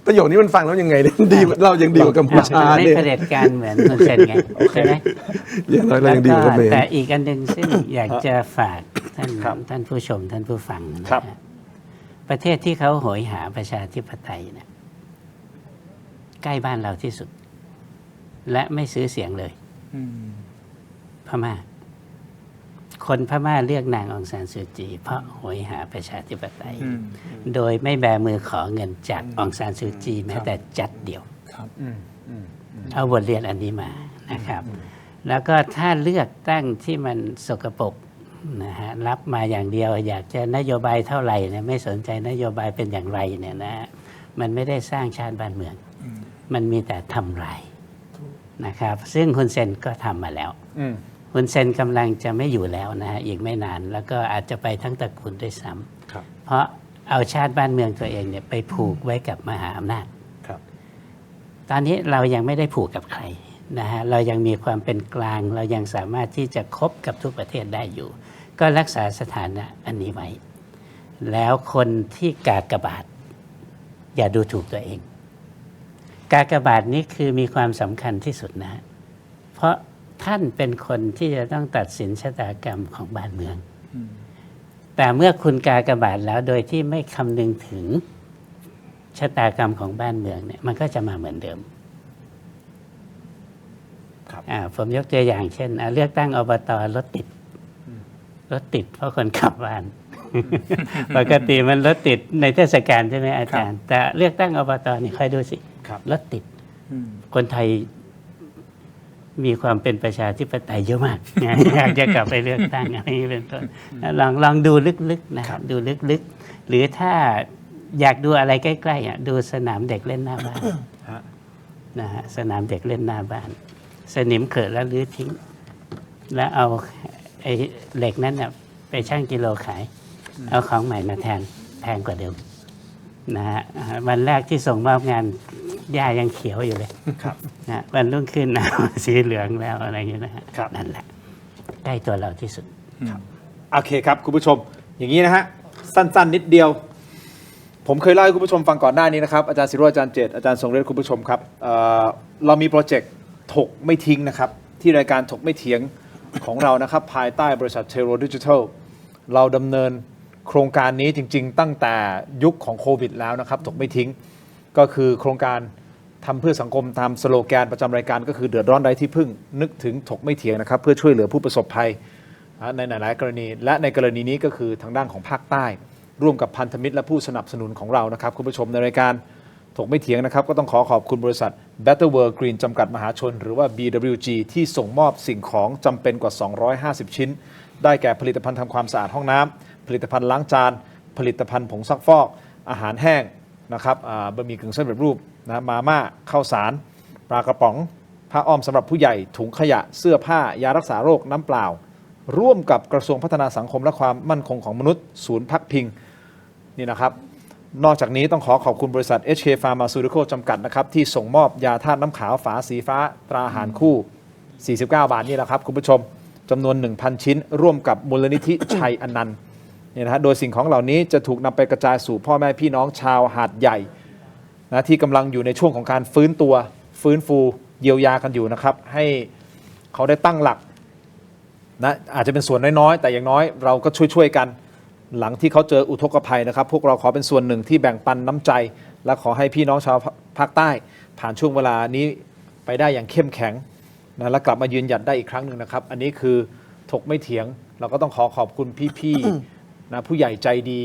ประโยคนี้มันฟังแล้วยังไงดีเรายังดีกว่ากัมพูชาไม่เผด็จการเหมือนคนเซนไงใช่ไหมอย่างไรเรายังดีกว่ากัมพูชาแต่อีกอันหนึ่งซึ่งอยากจะฝากท่านผู้ชมท่านผู้ฟังนะครับประเทศที่เขาโหยหาประชาธิปไตยเนี่ยใกล้บ้านเราที่สุดและไม่ซื้อเสียงเลยพม่าค คนพม่าเลือกนางองซานซูจีเพราะโหยหาประชาธิปไตย โดยไม่แบมือขอเงินจากองซานซูจีแม้แต่จัดเดียวเอาบทเรียนอันนี้มานะครับ แล้วก็ถ้าเลือกตั้งที่มันสกปรกนะฮะรับมาอย่างเดียวอยากจะนโยบายเท่าไหร่เนี่ยไม่สนใจนโยบายเป็นอย่างไรเนี่ยนะมันไม่ได้สร้างชาติบ้านเมืองมันมีแต่ทำลายนะครับซึ่งฮุนเซนก็ทำมาแล้วฮุนเซนกำลังจะไม่อยู่แล้วนะฮะอีกไม่นานแล้วก็อาจจะไปทั้งตระกูลด้วยซ้ำเพราะเอาชาติบ้านเมืองตัวเองเนี่ยไปผูกไว้กับมหาอำนาจตอนนี้เรายังไม่ได้ผูกกับใครนะฮะเรายังมีความเป็นกลางเรายังสามารถที่จะคบกับทุกประเทศได้อยู่ ก็รักษาสถานะอันนี้ไว้แล้วคนที่กากบาทอย่าดูถูกตัวเองกากบาทนี้คือมีความสำคัญที่สุดนะเพราะท่านเป็นคนที่จะต้องตัดสินชะตากรรมของบ้านเมืองแต่เมื่อคุณกากบาทแล้วโดยที่ไม่คำนึงถึงชะตากรรมของบ้านเมืองเนี่ยมันก็จะมาเหมือนเดิมผมยกตัวอย่างเช่นเลือกตั้งอบต.รถติดเพราะคนขับบ้าน ปกติมันรถติดในเทศกาลใช่ไหมอาจารย์แต่เลือกตั้งอบต.นี่ค่อยดูสิรถติดคนไทยมีความเป็นประชาธิปไตยเยอะมาก อยากจะกลับไปเลือกตั้งอะไรเป็นต้นลองดูลึกๆนะดูลึกๆหรือถ้าอยากดูอะไรใกล้ๆดูสนามเด็กเล่นหน้าบ้านนะฮะสนามเด็กเล่นหน้าบ้านสนิมเกิดแล้วรื้อทิ้งแล้วเอาไอ้เหล็กนั้นไปชั่งกิโลขายเอาของใหม่มาแทนแพงกว่าเดิมนะฮะวันแรกที่ส่งมอบงานหญ้ายังเขียวอยู่เลยนะวันรุ่งขึ้นหนาวสีเหลืองแล้วอะไรอย่างเงี้ยนะฮะนั่นแหละใกล้ตัวเราที่สุดโอเคครับคุณผู้ชมอย่างนี้นะฮะสั้นๆนิดเดียวผมเคยเล่าให้คุณผู้ชมฟังก่อนหน้านี้นะครับอาจารย์ศิโรจน์อาจารย์เจตอาจารย์ทรงฤทธิ์คุณผู้ชมครับเรามีโปรเจกต์ถกไม่ทิ้งนะครับที่รายการถกไม่เถียงของเรานะครับภายใต้บริษัทเทโรดิจิทัลเราดำเนินโครงการนี้จริงๆตั้งแต่ยุคของโควิดแล้วนะครับถกไม่ทิ้งก็คือโครงการทำเพื่อสังคมตามสโลแกนประจำรายการก็คือเดือดร้อนไร้ที่พึ่งนึกถึงถกไม่เถียงนะครับเพื่อช่วยเหลือผู้ประสบภัยในหลายๆกรณีและในกรณีนี้ก็คือทางด้านของภาคใต้ร่วมกับพันธมิตรและผู้สนับสนุนของเรานะครับคุณผู้ชมในรายการถกไม่เถียงนะครับก็ต้องขอขอบคุณบริษัท Better World Green จำกัดมหาชนหรือว่า BWG ที่ส่งมอบสิ่งของจำเป็นกว่า250ชิ้นได้แก่ผลิตภัณฑ์ทำความสะอาดห้องน้ำผลิตภัณฑ์ล้างจานผลิตภัณฑ์ผงซักฟอกอาหารแห้งนะครับบะหมี่กึ่งสำเร็จรูปนะมาม่าข้าวสารปลากระป๋องผ้าอ้อมสำหรับผู้ใหญ่ถุงขยะเสื้อผ้ายารักษาโรคน้ำเปล่าร่วมกับกระทรวงพัฒนาสังคมและความมั่นคงของมนุษย์ศูนย์พักพิงนี่นะครับนอกจากนี้ต้องขอบคุณบริษัท HK Pharmaceutical จำกัดนะครับที่ส่งมอบยาธาตุน้ำขาวฝาสีฟ้าตราอาหารคู่49 บาทนี่แหละครับคุณผู้ชมจำนวน 1,000 ชิ้นร่วมกับมูลนิธิ ชัยอนันต์นี่นะฮะโดยสิ่งของเหล่านี้จะถูกนำไปกระจายสู่พ่อแม่พี่น้องชาวหาดใหญ่นะที่กำลังอยู่ในช่วงของการฟื้นฟูเยียวยากันอยู่นะครับให้เขาได้ตั้งหลักนะอาจจะเป็นส่วนน้อยๆแต่อย่างน้อยเราก็ช่วยกันหลังที่เขาเจออุทกภัยนะครับพวกเราขอเป็นส่วนหนึ่งที่แบ่งปันน้ำใจและขอให้พี่น้องชาวภาคใต้ผ่านช่วงเวลานี้ไปได้อย่างเข้มแข็งนะและกลับมายืนหยัดได้อีกครั้งหนึ่งนะครับอันนี้คือถกไม่เถียงเราก็ต้องขอบคุณพี่ๆนะผู้ใหญ่ใจดี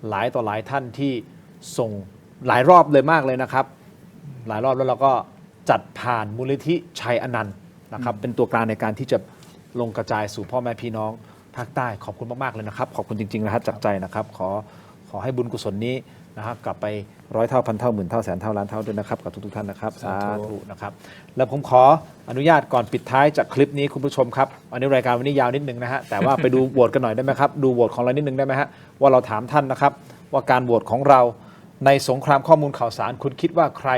หลายต่อหลายท่านที่ส่งหลายรอบเลยมากเลยนะครับหลายรอบแล้วเราก็จัดผ่านมูลนิธิชัยอนันต์นะครับเป็นตัวกลางในการที่จะลงกระจายสู่พ่อแม่พี่น้องภาคใต้ขอบคุณมากๆเลยนะครับขอบคุณจริงๆนะฮะจากใจนะครับขอให้บุญกุศลนี้นะครับกลับไปร้อยเท่าพันเท่าหมื่นเท่าแสนเท่าล้านเท่าด้วยนะครับกับทุกๆท่านนะครับสาธุนะครับแล้วผมขออนุญาตก่อนปิดท้ายจากคลิปนี้คุณผู้ชมครับอันนี้รายการวันนี้ยาวนิดนึงนะฮะแต่ว่าไปดูโหวตกันหน่อยได้ไหมครับดูโหวตของเรานิดนึงได้ไหมฮะว่าเราถามท่านนะครับว่าการโหวตของเราในสงครามข้อมูลข่าวสารคุณคิดว่าใคร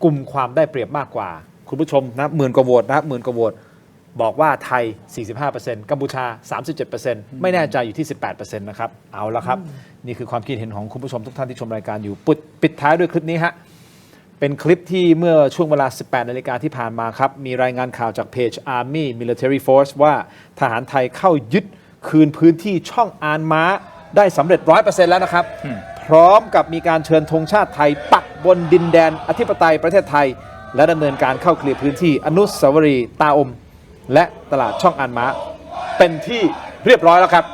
กลุ่มความได้เปรียบมากกว่าคุณผู้ชมนะหมื่นกว่าโหวตนะหมื่นกว่าโหวตบอกว่าไทย 45% กัมพูชา 37% ไม่แน่ใจอยู่ที่ 18% นะครับเอาละครับนี่คือความคิดเห็นของคุณผู้ชมทุกท่านที่ชมรายการอยู่ปิดท้ายด้วยคลิปนี้ฮะเป็นคลิปที่เมื่อช่วงเวลา 18 นาฬิกาที่ผ่านมาครับมีรายงานข่าวจากเพจ Army Military Force ว่าทหารไทยเข้ายึดคืนพื้นที่ช่องอานม้าได้สำเร็จ 100% แล้วนะครับพร้อมกับมีการเชิญธงชาติไทยปักบนดินแดนอธิปไตยประเทศไทยและดำเนินการเข้าเคลียร์พื้นที่อนุสาวรีย์ตาอมและตลาดช่องอานม้าเป็นที่ เรียบร้อยแล้วครับ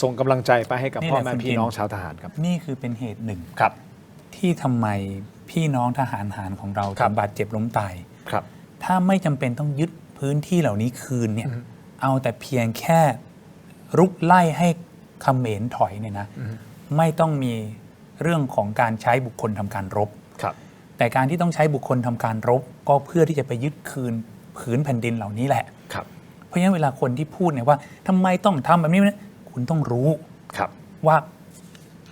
ส่งกำลังใจไปให้กับพ่อแม่พี่น้องชาวทหารครับ นี่คือเป็นเหตุหนึ่ง ครับ ที่ทำไมพี่น้องทหารหารของเรา ครั ถึ บ งบาดเจ็บล้มตาย ครับ ถ้าไม่จำเป็นต้องยึดพื้นที่เหล่านี้คืนเนี่ยเอาแต่เพียงแค่รุกไล่ให้เขมรถอยเนี่ยนะไม่ต้องมีเรื่องของการใช้บุคคลทำการรบ ครับ แต่การที่ต้องใช้บุคคลทำการรบ ก็เพื่อที่จะไปยึดคืนผืนแผ่นดินเหล่านี้แหละ ครับ เพราะฉะนั้นเวลาคนที่พูดเนี่ยว่าทำไมต้องทำแบบนี้นะคุณต้องรู้ ครับ ว่า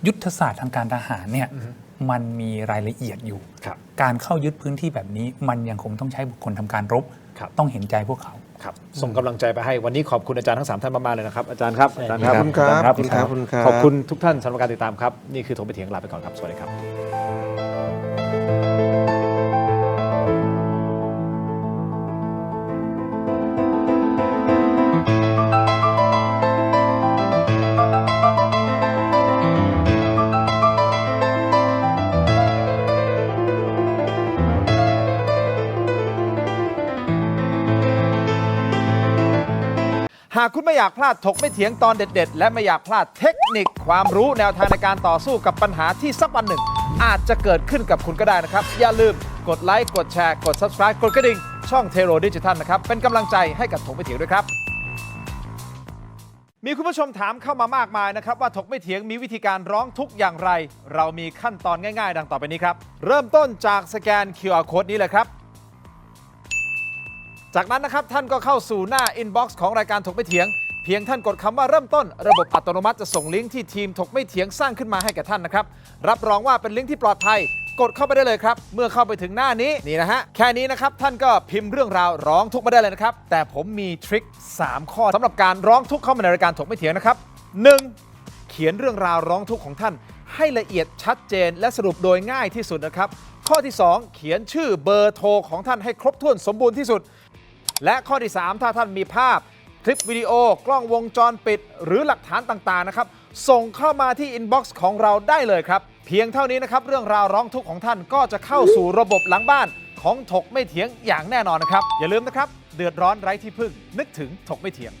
ยุทธศาสตร์ทางการทหารเนี่ยมันมีรายละเอียดอยู่ ครับ การเข้ายึดพื้นที่แบบนี้ มันยังคงต้องใช้บุคคลทำการรบ ครับ ต้องเห็นใจพวกเขา ครับส่งกำลังใจไปให้วันนี้ขอบคุณอาจารย์ทั้ง 3 ท่านมากๆเลยนะครับอาจารย์ครับอาจารย์ครับ ขอบคุณครับ อาจาย์ ขอบคุณครับขอบคุณครับ ขอบคุณทุกท่านสำหรับการติดตามครับนี่คือถกไปเถียงลาไปก่อนครับสวัสดีครับ หากคุณไม่อยากพลาดถกไม่เถียงตอนเด็ด ๆ และไม่อยากพลาดเทคนิคความรู้แนวทางในการต่อสู้กับปัญหาที่สักวันหนึ่ง อาจจะเกิดขึ้นกับคุณก็ได้นะครับ อย่าลืมกดไลค์กดแชร์กด Subscribe กดกระดิ่งช่องเทโรดิจิทัลนะครับ เป็นกำลังใจให้กับถกไม่เถียงด้วยครับ มีคุณผู้ชมถามเข้ามามากมายนะครับว่าถกไม่เถียงมีวิธีการร้องทุกข์อย่างไร เรามีขั้นตอนง่ายๆ ดังต่อไปนี้ครับเริ่มต้นจากสแกน QR Code นี้เลยครับ จากนั้นนะครับท่านก็เข้าสู่หน้า inbox ของรายการถกไม่เถียง เพียงท่านกดคำว่าเริ่มต้นระบบอัตโนมัติจะส่งลิงก์ที่ทีมถกไม่เถียงสร้างขึ้นมาให้แก่ท่านนะครับรับรองว่าเป็นลิงก์ที่ปลอดภัยกดเข้าไปได้เลยครับเมื่อเข้าไปถึงหน้านี้นี่นะฮะแค่นี้นะครับท่านก็พิมพ์เรื่องราวร้องทุกข์มาได้เลยนะครับแต่ผมมีทริค3 ข้อสำหรับการร้องทุกข์เข้ามาในรายการถกไม่เถียงนะครับ 1. เขียนเรื่องราวร้องทุกข์ของท่านให้ละเอียดชัดเจนและสรุปโดยง่ายที่สุดนะครับข้อที่ 2 เขียนชื่อเบอร์โทรของท่านให้ครบถ้วนสมบูรณ์ที่สุดและข้อที่ 3 ถ้าท่านมีภาพคลิปวิดีโอกล้องวงจรปิดหรือหลักฐานต่างๆนะครับส่งเข้ามาที่อินบ็อกซ์ของเราได้เลยครับเพียงเท่านี้นะครับเรื่องราวร้องทุกข์ของท่านก็จะเข้าสู่ระบบหลังบ้านของถกไม่เถียงอย่างแน่นอนนะครับอย่าลืมนะครับเดือดร้อนไร้ที่พึ่งนึกถึงถกไม่เถียง